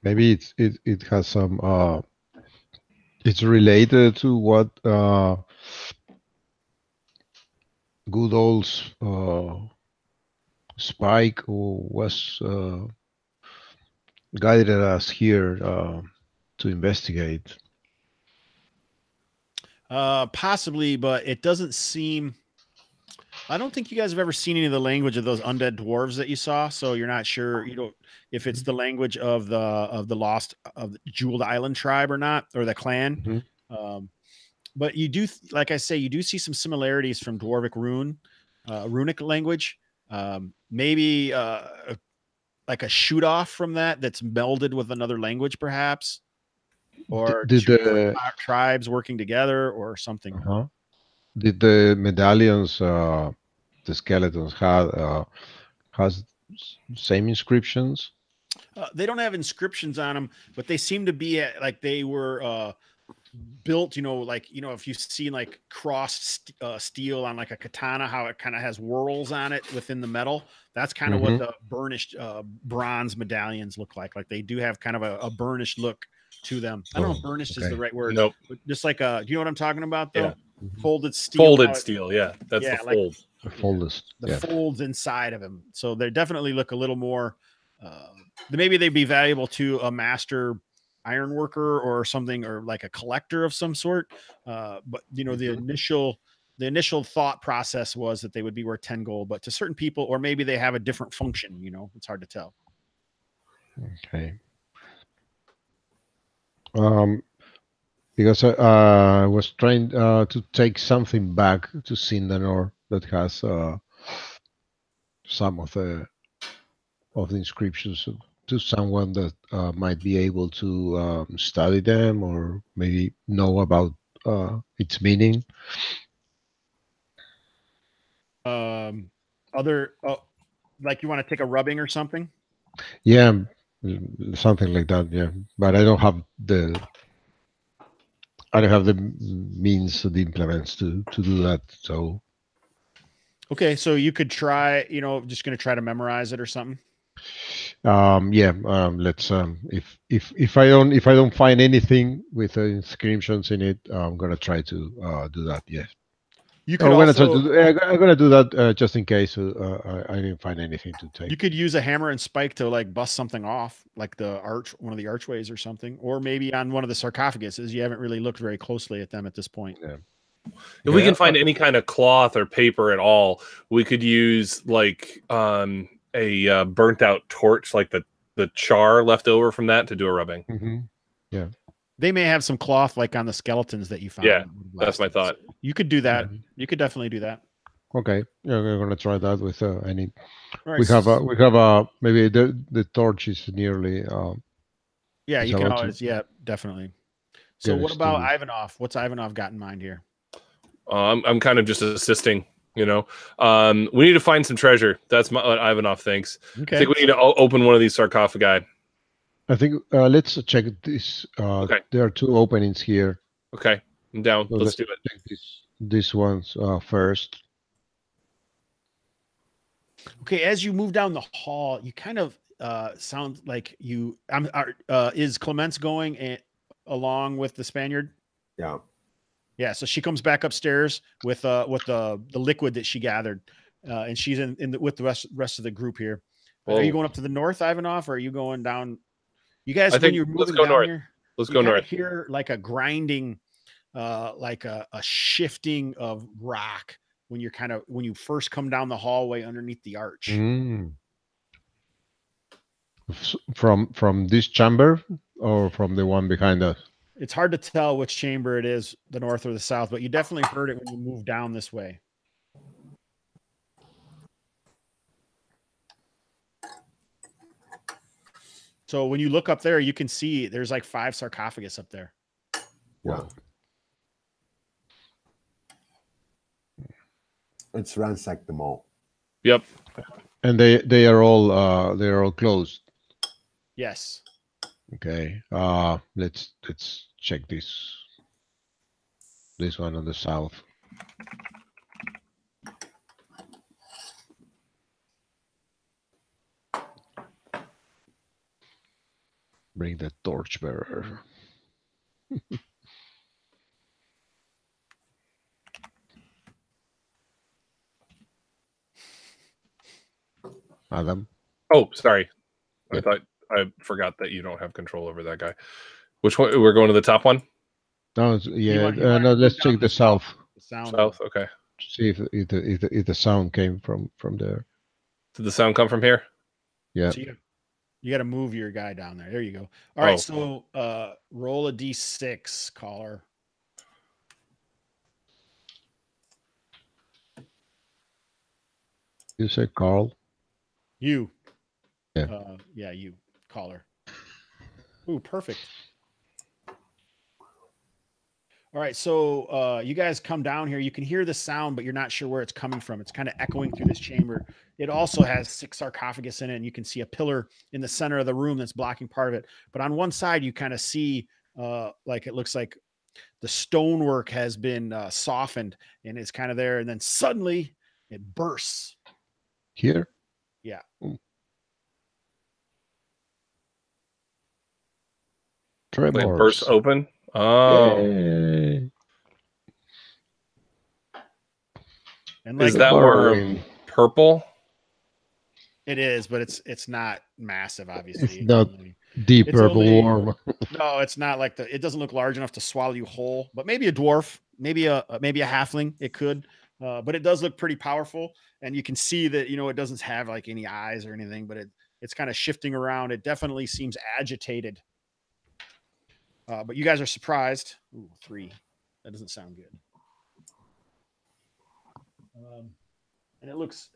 Maybe it has some. It's related to what good old Spike was guided us here to investigate. Possibly, but it doesn't seem. I don't think you guys have ever seen any of the language of those undead dwarves that you saw, so you're not sure. You don't if it's the language of the lost of the Jeweled Island tribe or not, or the clan. Mm-hmm. But you do, like I say, you do see some similarities from Dwarvic runic language. Maybe like a shoot off from that's melded with another language, perhaps, or tribes working together or something. Uh-huh. Did the medallions, the skeletons, has same inscriptions? They don't have inscriptions on them, but they seem to be like they were built, if you've seen like crossed steel on like a katana, how it kind of has whorls on it within the metal. That's kind of what the burnished bronze medallions look like. Like they do have kind of a burnished look to them. I don't know if burnished is the right word. Nope. But just like do you know what I'm talking about though? Yeah. Folded steel. Folded steel, yeah. That's the fold. Like the folds inside of them. So they definitely look a little more maybe they'd be valuable to a master iron worker or something, or like a collector of some sort. But the initial thought process was that they would be worth 10 gold, but to certain people, or maybe they have a different function, it's hard to tell. Okay. Because I was trying to take something back to Sindanor that has some of the inscriptions to someone that might be able to study them or maybe know about its meaning. Like you want to take a rubbing or something? Yeah, something like that. Yeah, but I don't have the means, the implements to do that. So. Okay, so you could try. Just going to try to memorize it or something. Let's if I don't find anything with inscriptions in it, I'm gonna try to do that. Yes. You could I'm gonna do that just in case I didn't find anything to take. You could use a hammer and spike to like bust something off, like one of the archways or something, or maybe on one of the sarcophaguses. You haven't really looked very closely at them at this point. Yeah. If we can find any kind of cloth or paper at all, we could use like a burnt out torch, like the char left over from that, to do a rubbing. Yeah. They may have some cloth like on the skeletons that you found. Yeah, that's my thought. So you could do that. You could definitely do that. Okay, yeah, we're gonna try that with any. Right. We have maybe the torch is nearly. Yeah, you can always. Yeah, definitely. So get what about extinguished. Ivanov? What's Ivanov got in mind here? I'm kind of just assisting. You know, we need to find some treasure. That's what Ivanov thinks. Okay. I think we need to open one of these sarcophagi. I think let's check this. Okay. There are two openings here. Okay, I'm down. So let's do it. Check this ones first. Okay, as you move down the hall, you kind of sound like you. Is Clemence going along with the Spaniard? Yeah. Yeah. So she comes back upstairs with the liquid that she gathered, and she's with the rest of the group here. Are you going up to the north, Ivanov, or are you going down? You guys, when you're moving down north. here, let's go north. Hear like a grinding, like a shifting of rock when you first come down the hallway underneath the arch. From this chamber or from the one behind us? It's hard to tell which chamber it is, the north or the south, but you definitely heard it when you move down this way. So when you look up there, you can see there's like 5 sarcophagus up there. Yeah. Let's ransack them all. Yep. And they are all closed. Yes. Okay. Let's check this one on the south. Bring the torchbearer. Adam. Oh, sorry. I thought I forgot that you don't have control over that guy. Which one? We're going to the top one? No, no. Let's check the south. South. Okay. See if the sound came from there. Did the sound come from here? Yeah. So you got to move your guy down there. There you go. All right. So roll a d6, caller. You said Carl? You. Yeah. Yeah, you, caller. Ooh, perfect. All right, so you guys come down here. You can hear the sound, but you're not sure where it's coming from. It's kind of echoing through this chamber. It also has 6 sarcophagus in it, and you can see a pillar in the center of the room that's blocking part of it. But on one side, you kind of see like it looks like the stonework has been softened, and it's kind of there. And then suddenly it bursts. Here? Yeah. Tremors. It bursts open. Oh. Yay. And like, is that worm purple? It is, but it's not massive, obviously. It's not deep purple worm. No, it's not like it doesn't look large enough to swallow you whole, but maybe a dwarf, maybe a halfling, it could. But it does look pretty powerful, and you can see that, it doesn't have like any eyes or anything, but it's kind of shifting around. It definitely seems agitated. But you guys are surprised. Ooh, 3. That doesn't sound good. And it looks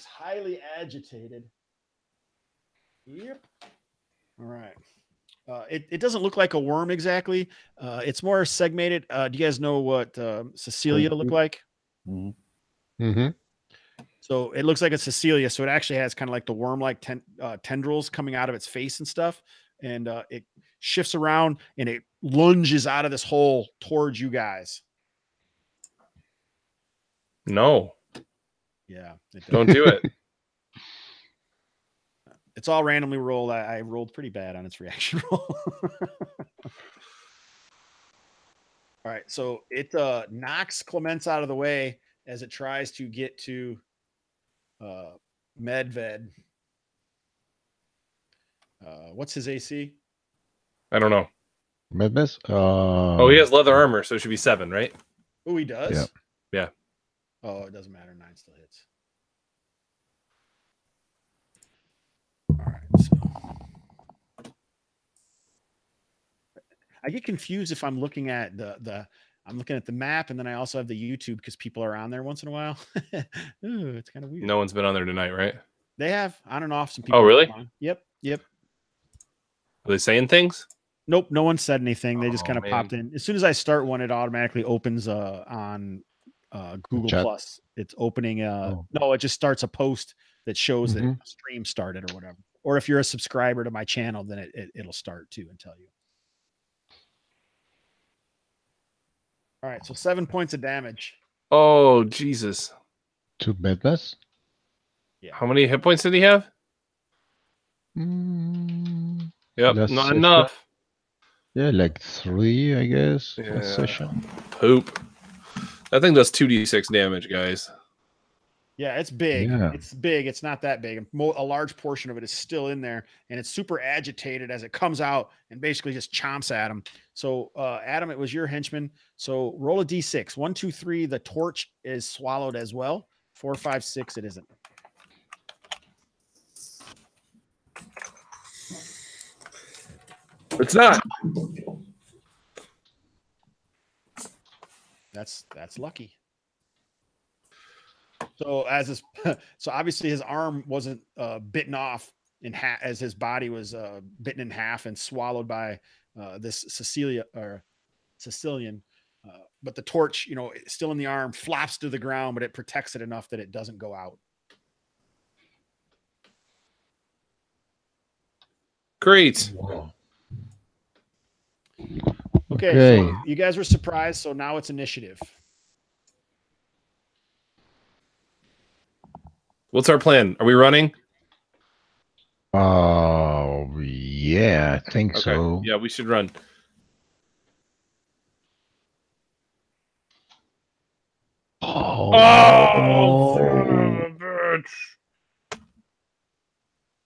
highly agitated. Yep. All right. It doesn't look like a worm exactly. It's more segmented. Do you guys know what Cecilia looked like? Mm-hmm. Mm-hmm. So it looks like a Cecilia. So it actually has kind of like the worm-like tendrils coming out of its face and stuff. And it shifts around and it lunges out of this hole towards you guys. No. Yeah. Don't do it. It's all randomly rolled. I rolled pretty bad on its reaction roll. All right. So it knocks Clemence out of the way as it tries to get to Medved. What's his AC? I don't know. Medved? He has leather armor, so it should be 7, right? Oh, he does? Yeah. Oh, it doesn't matter. 9 still hits. All right. So I get confused if I'm looking at I'm looking at the map, and then I also have the YouTube because people are on there once in a while. Ooh, it's kind of weird. No one's been on there tonight, right? They have on and off some people. Oh, really? Yep. Are they saying things? Nope, no one said anything. They just kind of man. popped in. As soon as I start one, it automatically opens on Google Chat? Plus. It's opening. Oh. No, it just starts a post that shows that a stream started or whatever. Or if you're a subscriber to my channel, then it'll start too and tell you. All right, so 7 points of damage. Oh, Jesus. 2 bedless? Yeah. How many hit points did he have? Yep, Last not session. enough. Yeah, like 3, I guess. Yeah. Last session. Poop. That thing does 2d6 damage, guys. Yeah, it's big. Yeah. It's big. It's not that big. A large portion of it is still in there, and it's super agitated as it comes out and basically just chomps at him. So, Adam, it was your henchman. So roll a d6. 1, 2, 3. The torch is swallowed as well. 4, 5, 6. It isn't. It's not. That's lucky. So so obviously his arm wasn't bitten off in half as his body was bitten in half and swallowed by this Sicilian. But the torch, still in the arm, flops to the ground, but it protects it enough that it doesn't go out. Great. Wow. Okay, so you guys were surprised, so now it's initiative. What's our plan? Are we running? Yeah, I think so. Yeah, we should run. Oh, bitch.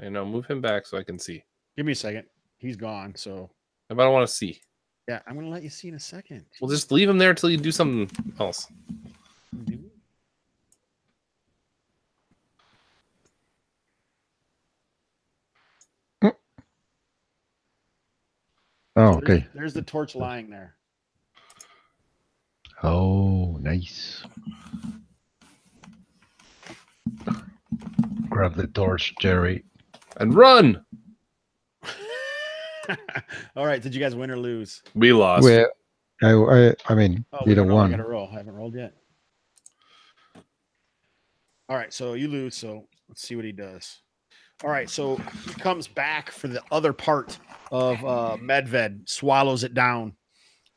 I know. Move him back so I can see. Give me a second. He's gone, so. I don't want to see. Yeah, I'm going to let you see in a second. We'll just leave him there until you do something else. Oh, okay. There's the torch lying there. Oh, nice. Grab the torch, Jerry. And run! All right, did you guys win or lose? We lost. Well, I mean, either one. I got to roll. I haven't rolled yet. All right, so you lose, so let's see what he does. All right, so he comes back for the other part of Medved, swallows it down.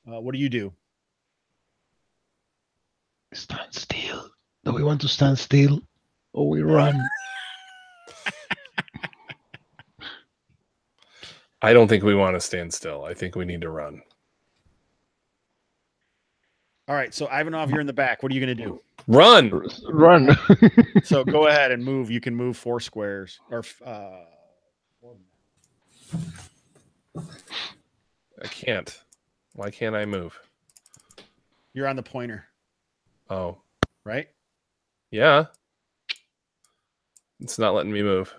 What do you do? Stand still. Do we want to stand still or we run? I don't think we want to stand still. I think we need to run. All right, so Ivanov, you're in the back. What are you going to do? Run! Run. So go ahead and move. You can move 4 squares. Or I can't. Why can't I move? You're on the pointer, Oh. right? Yeah. It's not letting me move.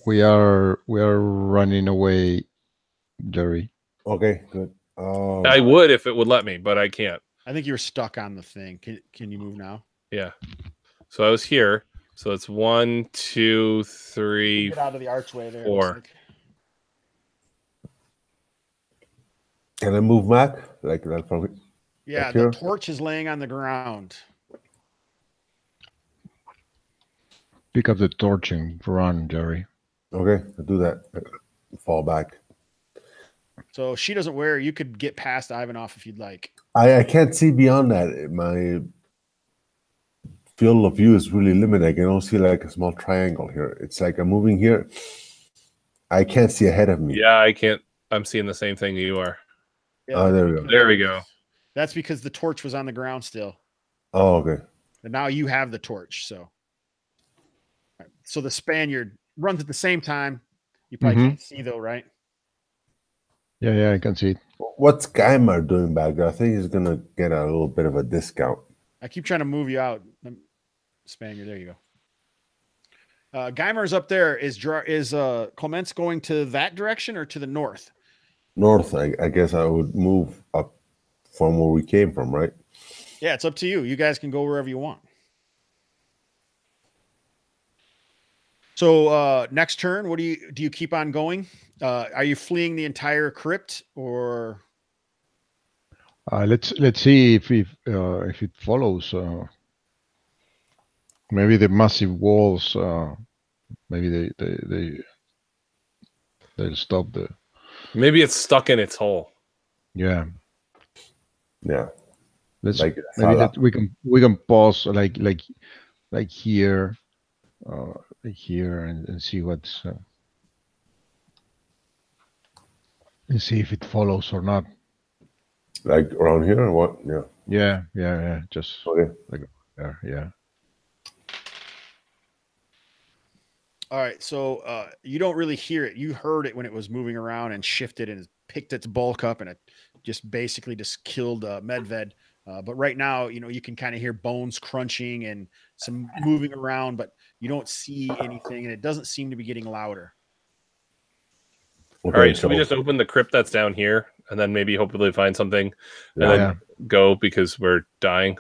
We are running away, Jerry. Okay, good. I would if it would let me, but I can't. I think you're stuck on the thing. Can you move now? Yeah. So I was here. So it's 1, 2, 3. Get out of the archway there. 4. Can I move back? Like that probably. Yeah, Like the here? torch is laying on the ground. Pick up the torch and run, Jerry. Okay, I'll do that. Fall back. So she doesn't wear. You could get past Ivanov if you'd like. I can't see beyond that. My field of view is really limited. I can only see like a small triangle here. It's like I'm moving here. I can't see ahead of me. Yeah, I can't. I'm seeing the same thing you are. Yeah, Oh, there we go. There we go. That's because the torch was on the ground still. Oh, okay. And now you have the torch. So, so the Spaniard runs at the same time. You probably can't see though, right? Yeah, I can see it. What's Gaimar doing back there? I think he's gonna get a little bit of a discount. I keep trying to move you out, Spaniard. There you go. Geimer's up there. Is Clements going to that direction or to the north? North, I guess I would move up from where we came from, right? Yeah, it's up to you. You guys can go wherever you want. So next turn, what do you keep on going? Are you fleeing the entire crypt or? Let's see if it follows. Maybe the massive walls. Maybe they'll stop the. Maybe it's stuck in its hole. Yeah. Let's Like maybe that we can pause like here, here and see what's and see if it follows or not. like around here or what? Yeah. Yeah. Just Okay. like there. Yeah. All right, so you don't really hear it. You heard it when it was moving around and shifted and picked its bulk up, and it just basically just killed Medved. But right now, you can kind of hear bones crunching and some moving around, but you don't see anything, and it doesn't seem to be getting louder. Okay, All right, so we just open the crypt that's down here, and then maybe hopefully find something, and then go because we're dying.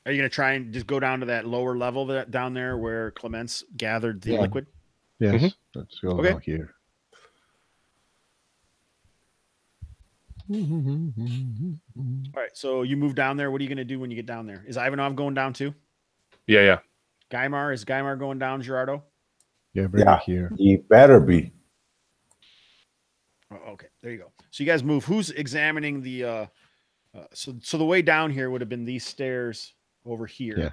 Are you going to try and just go down to that lower level down there where Clements gathered the liquid? Yes. Let's go down here. All right, so you move down there. What are you going to do when you get down there? Is Ivanov going down too? Yeah. Is Gaimar going down, Gerardo? Yeah, bring it here. He better be. Oh, okay, there you go. So you guys move. Who's examining the? So the way down here would have been these stairs over here. Yeah.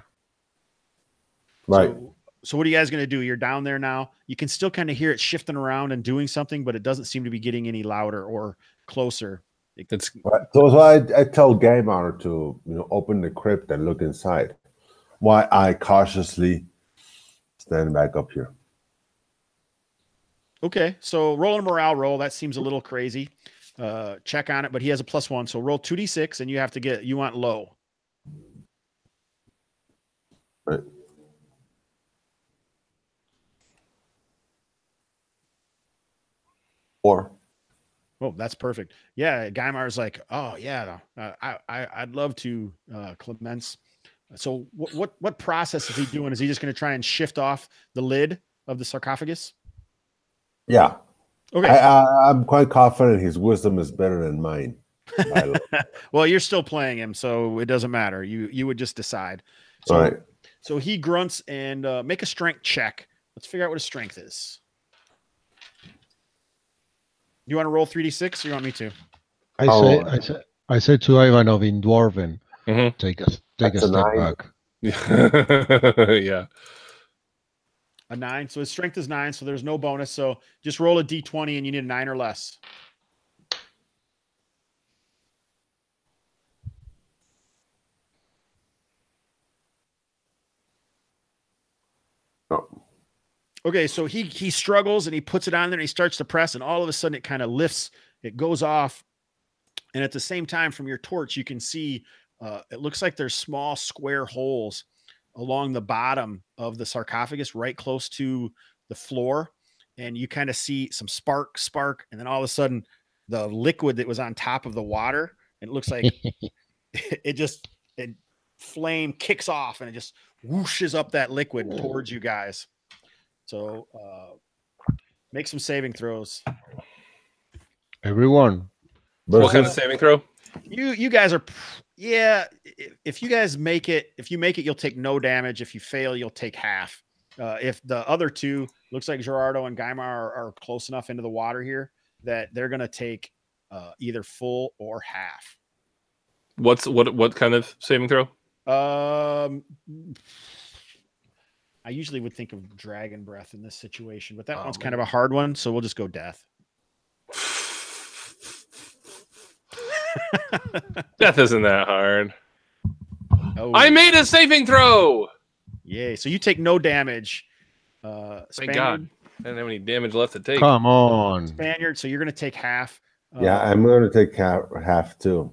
Right. So what are you guys going to do? You're down there now. You can still kind of hear it shifting around and doing something, but it doesn't seem to be getting any louder or closer. So I tell Gaimar to open the crypt and look inside, while I cautiously stand back up here. Okay, so roll a morale roll. That seems a little crazy. Check on it, but he has a +1. So roll 2d6, and you want low. Right. Or. Oh, that's perfect. Yeah, Geimar's like, oh yeah, I'd love to, Clements. So what process is he doing? Is he just going to try and shift off the lid of the sarcophagus? Yeah. Okay. I'm quite confident his wisdom is better than mine. Well, you're still playing him, so it doesn't matter. You would just decide. So, all right. So he grunts and make a strength check. Let's figure out what his strength is. You want to roll 3d6 or you want me to? I say to Ivanov in Dwarven, take a step back. Yeah. A 9. So his strength is 9, so there's no bonus. So just roll a d20 and you need a 9 or less. Oh. Okay, so he struggles and he puts it on there and he starts to press, and all of a sudden it kind of lifts, it goes off. And at the same time, from your torch, you can see it looks like there's small square holes along the bottom of the sarcophagus, right close to the floor. And you kind of see some spark, and then all of a sudden the liquid that was on top of the water, and it looks like it flame kicks off and it just whooshes up that liquid towards you guys. So make some saving throws. Everyone. What kind of saving throw? You guys are, if you guys make it, you'll take no damage. If you fail, you'll take half. If the other two, looks like Gerardo and Gaimar are close enough into the water here that they're going to take either full or half. What kind of saving throw? I usually would think of dragon breath in this situation, but that one's kind of a hard one, so we'll just go death. Death isn't that hard. Oh. I made a saving throw. Yay. So you take no damage. Thank God. I didn't have any damage left to take. Come on. Spaniard, so you're going to take half. Yeah, I'm going to take half too.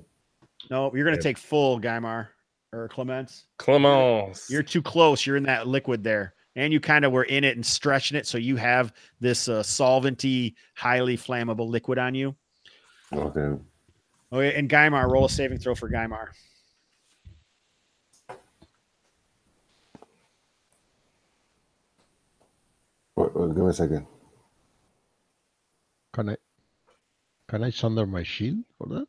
No, you're going to take full, Gaimar or Clements. Clemence. You're too close. You're in that liquid there. And you kind of were in it and stretching it. So you have this solventy, highly flammable liquid on you. Okay. Okay. And Gaimar, roll a saving throw for Gaimar. Give me a second. Can I sunder my shield for that?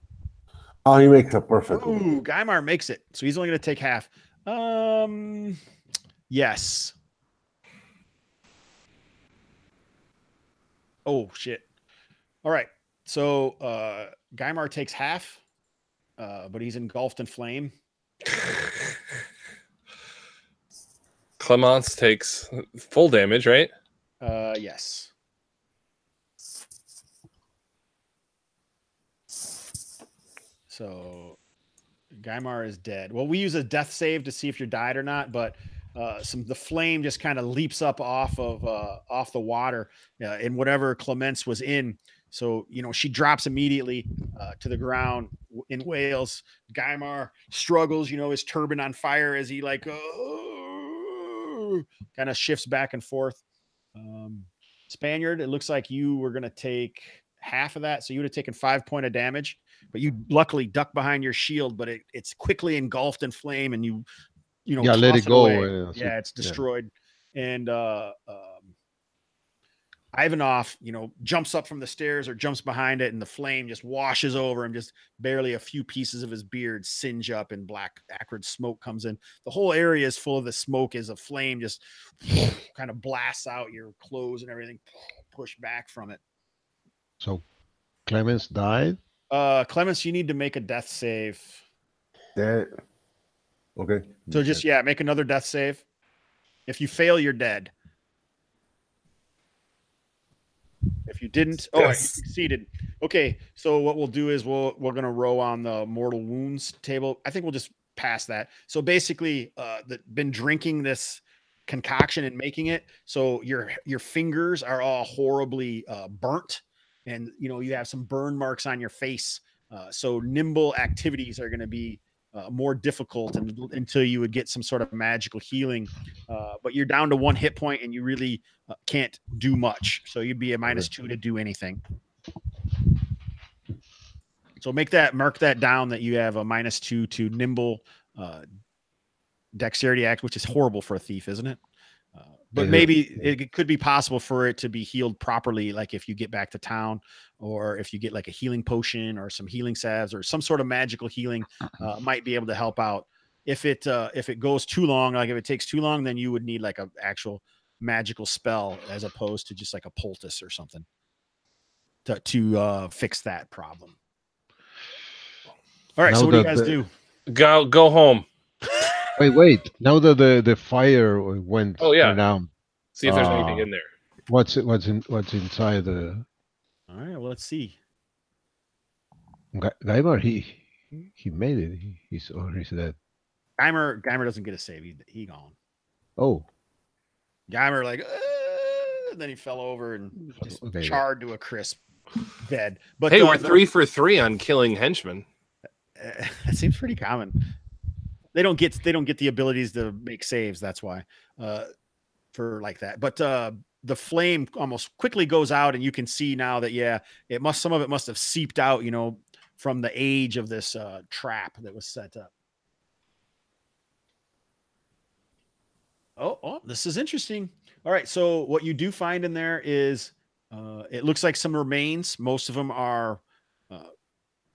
Oh, he makes a perfect. Ooh, Gaimar makes it. So he's only going to take half. Yes. Oh, shit. All right. So Gaimar takes half, but he's engulfed in flame. Clemence takes full damage, right? Yes. So Gaimar is dead. Well, we use a death save to see if you're died or not, but the flame just kind of leaps up off the water in whatever Clemence was in. So, she drops immediately to the ground in Wales. Gaimar struggles, his turban on fire as he kind of shifts back and forth. Spaniard, it looks like you were going to take half of that. So you would have taken 5 points of damage, but you luckily duck behind your shield, but it's quickly engulfed in flame and you let it go. Yeah, it's destroyed. Yeah. And Ivanov, jumps up from the stairs or jumps behind it, and the flame just washes over him. Just barely a few pieces of his beard singe up, and black acrid smoke comes in. The whole area is full of the smoke as a flame just kind of blasts out your clothes and everything, push back from it. So Clemens died? Clemens, you need to make a death save. Dead. Okay. So just, make another death save. If you fail, you're dead. If you didn't, you succeeded. Okay, so what we'll do is we're going to row on the mortal wounds table. I think we'll just pass that. So basically, been drinking this concoction and making it, so your fingers are all horribly burnt, and you have some burn marks on your face. So nimble activities are going to be more difficult until you would get some sort of magical healing. But you're down to 1 hit point, and you really can't do much. So you'd be a -2 to do anything. So mark that down that you have a -2 to nimble dexterity act, which is horrible for a thief, isn't it? But maybe it could be possible for it to be healed properly, like if you get back to town, or if you get like a healing potion or some healing salves or some sort of magical healing, might be able to help out. If it goes too long, like if it takes too long, then you would need like an actual magical spell as opposed to just like a poultice or something to fix that problem. All right, so what do you guys do? Go home. Wait. Now that the fire went down, see if there's anything in there. What's inside the? All right, well, let's see. Gaimar, he made it. He's dead. Gaimar doesn't get a save. He gone. Oh. Gaimar and then he fell over and just charred to a crisp, dead. But hey, we're 3 for 3 on killing henchmen. That seems pretty common. They don't get the abilities to make saves. That's why for like that. But the flame almost quickly goes out, and you can see now that some of it must have seeped out, from the age of this trap that was set up. Oh, this is interesting. All right, so what you do find in there is it looks like some remains. Most of them are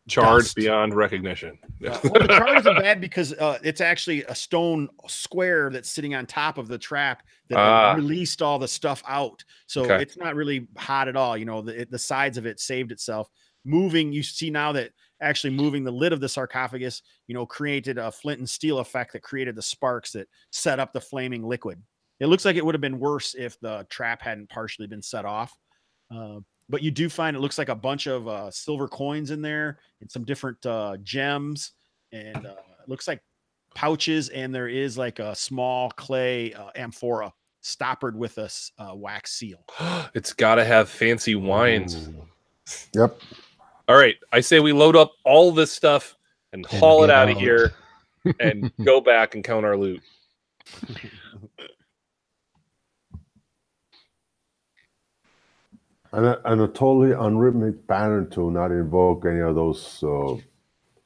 charred dust. Beyond recognition. Well, the charred isn't bad because it's actually a stone square that's sitting on top of the trap that released all the stuff out. So it's not really hot at all. The sides of it saved itself. Moving, you see now that actually moving the lid of the sarcophagus, created a flint and steel effect that created the sparks that set up the flaming liquid. It looks like it would have been worse if the trap hadn't partially been set off. But you do find it looks like a bunch of silver coins in there and some different gems, and it looks like pouches, and there is like a small clay amphora stoppered with a wax seal. It's got to have fancy wines. Ooh. Yep. All right. I say we load up all this stuff and haul it out of here and go back and count our loot. And a totally unrhythmic pattern to not invoke any of those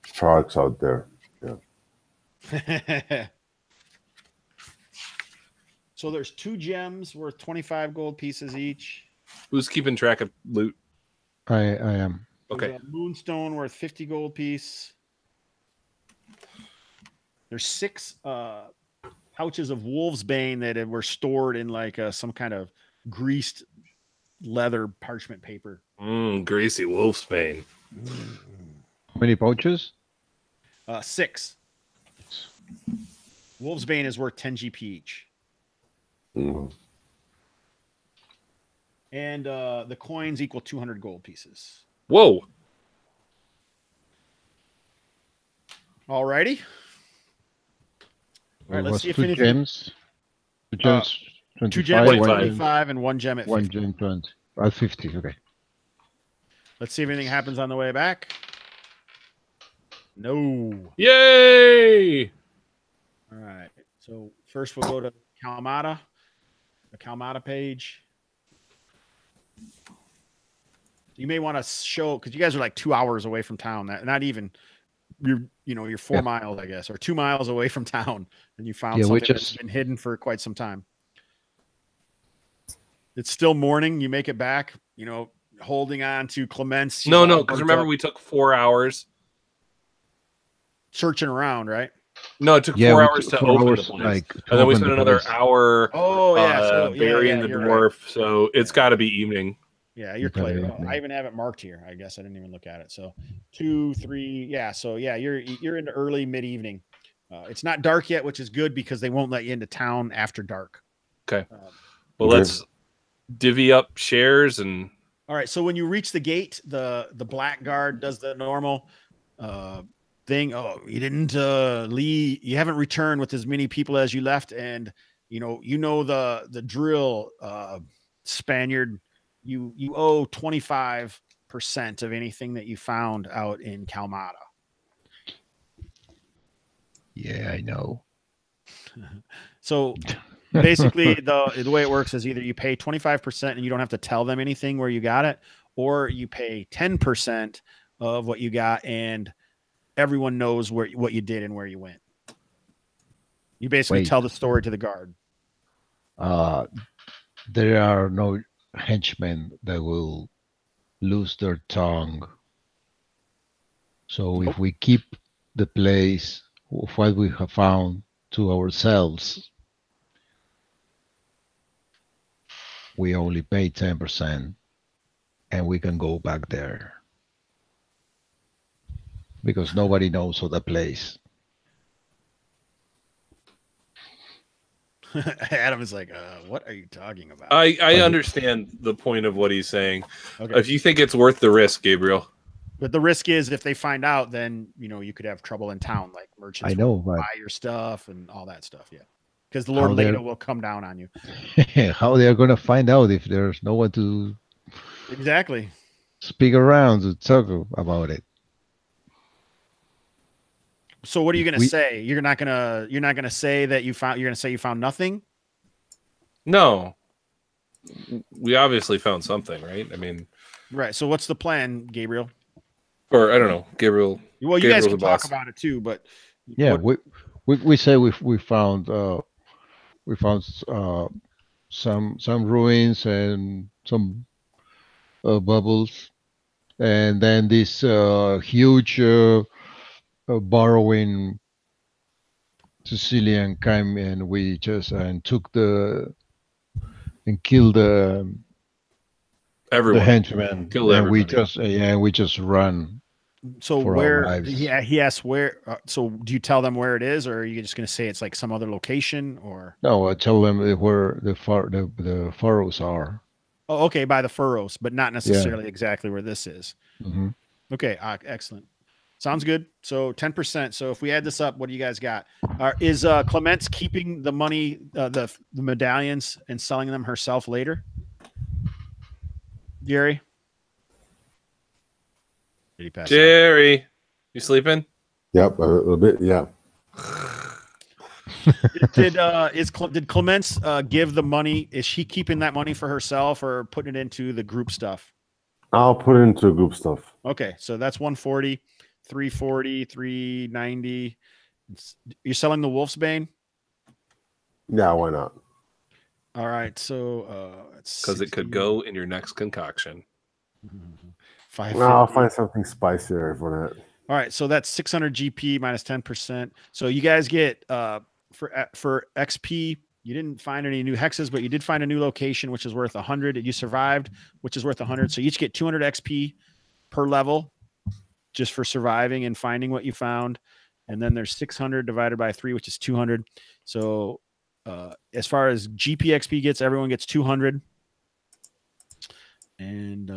sharks out there. Yeah. So there's 2 gems worth 25 gold pieces each. Who's keeping track of loot? I am. Okay. There's a moonstone worth 50 gold piece. There's 6 pouches of wolf's bane that were stored in like some kind of greased leather parchment paper. Greasy wolf's bane. How many pouches? 6. Wolf's bane is worth 10 GP each. Mm-hmm. And the coins equal 200 gold pieces. Whoa. Alrighty. All right, let's see if 2 anything. gems. 2 gems. 2 25, gems at 25. 25 and 1 gem at 50. 1 gem 20. At 50. Okay. Let's see if anything happens on the way back. No. Yay! All right. So first we'll go to Kalmatta, the Kalmatta page. You may want to show, because you guys are like 2 hours away from town. Not even, you're 4 miles, I guess, or 2 miles away from town, and you found something that's been hidden for quite some time. It's still morning. You make it back, holding on to Clements. No, because remember we took 4 hours. Searching around, right? No, it took 4 hours to open the place. And then we spent another hour burying the dwarf. Right. So it's got to be evening. Yeah, you're clear. I even have it marked here. I guess I didn't even look at it. So 2, 3, yeah. So yeah, you're into early mid-evening. It's not dark yet, which is good because they won't let you into town after dark. Okay. Well, let's divvy up shares and. All right. So when you reach the gate, the black guard does the normal thing. Oh, you didn't leave. You haven't returned with as many people as you left, and the drill, Spaniard. You owe 25% of anything that you found out in Kalmatta. Yeah, I know. So basically, the way it works is either you pay 25% and you don't have to tell them anything where you got it, or you pay 10% of what you got and everyone knows what you did and where you went. You basically tell the story to the guard. There are no henchmen that will lose their tongue. So if we keep the place of what we have found to ourselves, we only pay 10% and we can go back there because nobody knows of the place. Adam is like, what are you talking about? I understand the point of what he's saying. Okay. If you think it's worth the risk, Gabriel. But the risk is if they find out, then, you could have trouble in town, like merchants will buy your stuff and all that stuff. Yeah. Because the Lord Leto will come down on you. How they are going to find out if there's no one to speak around to talk about it? So what are you going to say? You're not going to say that you're going to say you found nothing? No. We obviously found something, right? I mean, right. So what's the plan, Gabriel? Or I don't know, Gabriel. Well, you guys can talk about it too, but yeah, we say we found some ruins and some bubbles, and then this huge borrowing Sicilian came and we just took and killed everyone. The henchmen. Killed everybody. We just run. So where? Yeah, he asked where. So do you tell them where it is, or are you just going to say it's like some other location, or? No, I tell them where the furrows are. Oh, okay, by the furrows, but not necessarily exactly where this is. Mm-hmm. Okay, excellent. Sounds good. So 10%. So if we add this up, what do you guys got? Is Clements keeping the money, the medallions, and selling them herself later? Gary? Did he pass Jerry, you sleeping? Yep, a little bit. Yeah. Did Clements give the money? Is she keeping that money for herself or putting it into the group stuff? I'll put it into group stuff. Okay, so that's 140, 340, 390. You're selling the Wolfsbane? Yeah, why not? All right, so because it could go in your next concoction. I'll find something spicier for that. All right, so that's 600 GP minus 10%. So you guys get for XP. You didn't find any new hexes, but you did find a new location, which is worth 100. You survived, which is worth 100. So you each get 200 XP per level, just for surviving and finding what you found. And then there's 600 divided by 3, which is 200. So as far as GP XP gets, everyone gets 200. And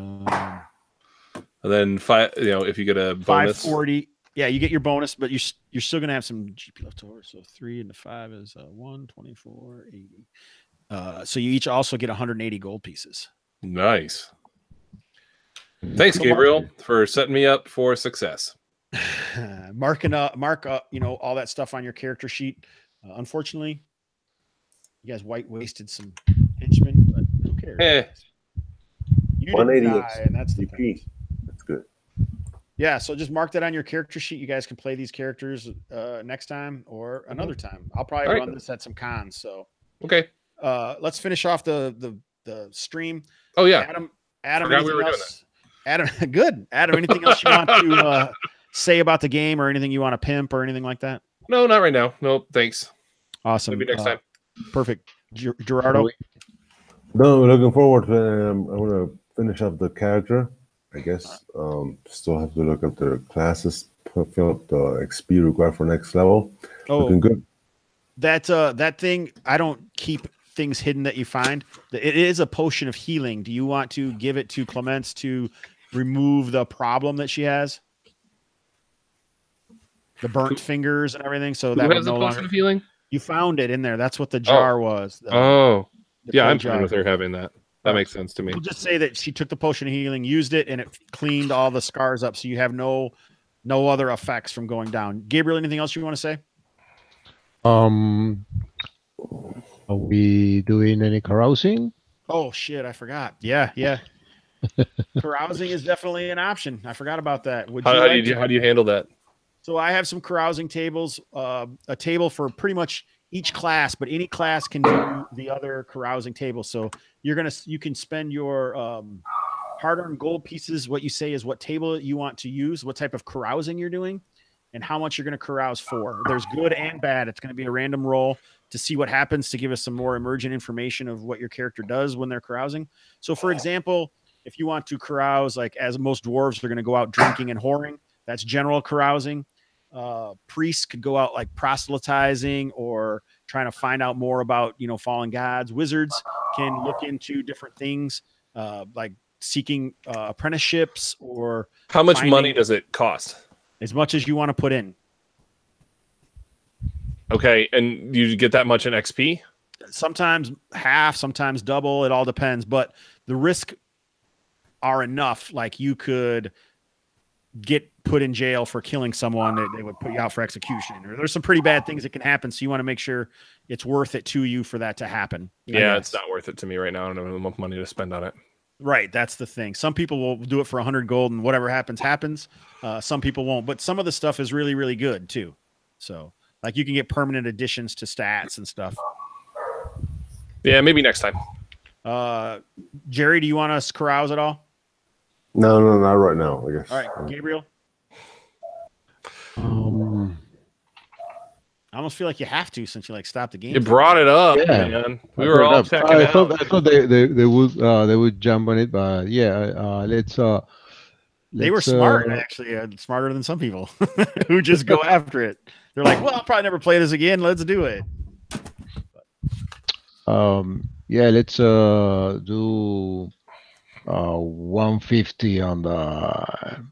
then if you get a bonus, 540. Yeah, you get your bonus, but you're still gonna have some GP left over. So 3 into 5 is 124, 80. So you each also get 180 gold pieces. Nice. Thanks, Gabriel, for setting me up for success. Mark all that stuff on your character sheet. Unfortunately, you guys wasted some henchmen, but who cares? You didn't die, and that's the point. That's good. Yeah, so just mark that on your character sheet. You guys can play these characters next time or another time. I'll probably run this at some cons. So okay, let's finish off the stream. Oh yeah, Adam, forgot we were doing that. Adam, good. Adam, anything else you want to say about the game, or anything you want to pimp, or anything like that? No, not right now. Nope, thanks. Awesome. Maybe next time. Perfect. Gerardo? No, looking forward to it. I want to finish up the character, I guess. Still have to look up the classes, fill up the XP required for next level. Looking good. That thing, I don't keep things hidden that you find. It is a potion of healing. Do you want to give it to Clements to remove the problem that she has? The burnt fingers and everything. So that was no longer of healing. You found it in there. That's what the jar was. Yeah, I'm fine with her having that. That makes sense to me. We'll just say that she took the potion of healing, used it, and it cleaned all the scars up, so you have no other effects from going down. Gabriel, anything else you want to say? Are we doing any carousing? Oh shit, I forgot. Yeah. Carousing is definitely an option. I forgot about that. How do you handle that? So I have some carousing tables, a table for pretty much each class, but any class can do the other carousing table. So you can spend your hard-earned gold pieces. What you say is what table you want to use, what type of carousing you're doing, and how much you're going to carouse for. There's good and bad. It's going to be a random roll to see what happens, to give us some more emergent information of what your character does when they're carousing. So for example, if you want to carouse, like as most dwarves are going to go out drinking and whoring, that's general carousing. Priests could go out like proselytizing or trying to find out more about, fallen gods. Wizards can look into different things, like seeking apprenticeships or. How much money does it cost? As much as you want to put in. Okay, and you get that much in XP? Sometimes half, sometimes double. It all depends, but the risk are enough. Like you could get put in jail for killing someone, they would put you out for execution, or there's some pretty bad things that can happen. So you want to make sure it's worth it to you for that to happen. Yeah, it's not worth it to me right now. I don't have enough money to spend on it. Right. That's the thing. Some people will do it for 100 gold and whatever happens. Some people won't, but some of the stuff is really, really good too. So like you can get permanent additions to stats and stuff. Yeah, maybe next time. Jerry, do you want us to carouse at all? No, not right now, I guess. All right, Gabriel. I almost feel like you have to, since you stopped the game. You brought it up, man. We were all checking it out. I thought they would jump on it, but let's. They were smart, actually, smarter than some people who just go after it. They're like, "Well, I'll probably never play this again. Let's do it." Let's do 150 on the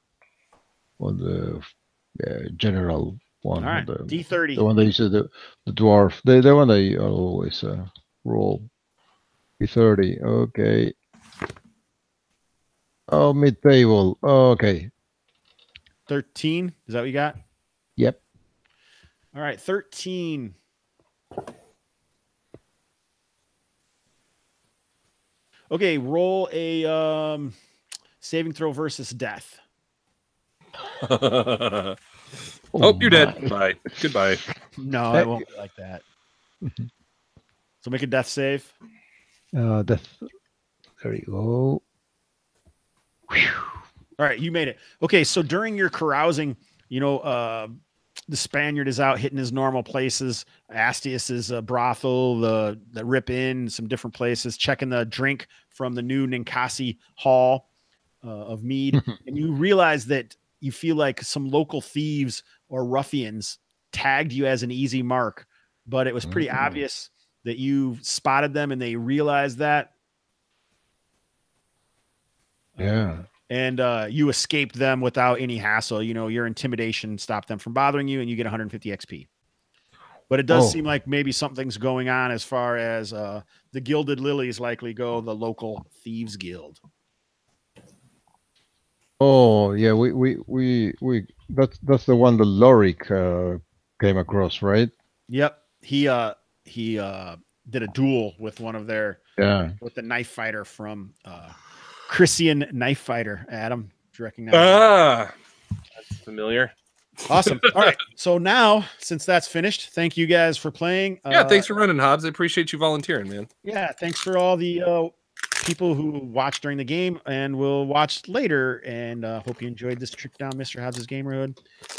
general one. All right, the D30. one they use the dwarf. The one they always roll. D30. Okay. Oh, mid table. Okay. 13. Is that what you got? Yep. All right, 13. Okay, roll a saving throw versus death. Oh, you're dead. Bye. Goodbye. No, I won't be like that. So make a death save. Death. There you go. Whew. All right, you made it. Okay, so during your carousing, you know, the Spaniard is out hitting his normal places. Astius is a brothel, the Rip Inn, some different places, checking the drink from the new Ninkasi Hall of mead. And you realize that you feel like some local thieves or ruffians tagged you as an easy mark, but it was pretty obvious that you spotted them and they realized that. Yeah. And you escaped them without any hassle. You know, your intimidation stopped them from bothering you, and you get 150 XP. But it does seem like maybe something's going on as far as the Gilded Lilies likely go, the local thieves guild. Oh yeah, we that's the one that Lorik came across, right? Yep, he did a duel with one of their with the knife fighter from Christian Knife Fighter. Adam, do you recognize? That's familiar. Awesome. All right, so now since that's finished, thank you guys for playing. Yeah, thanks for running, Hobbs. I appreciate you volunteering, man. Yeah, thanks for all the people who watched during the game and will watch later. And hope you enjoyed this trip down Mr. Hobbs' Gamerhood.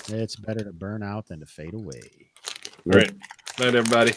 It's better to burn out than to fade away. All right. Night, everybody.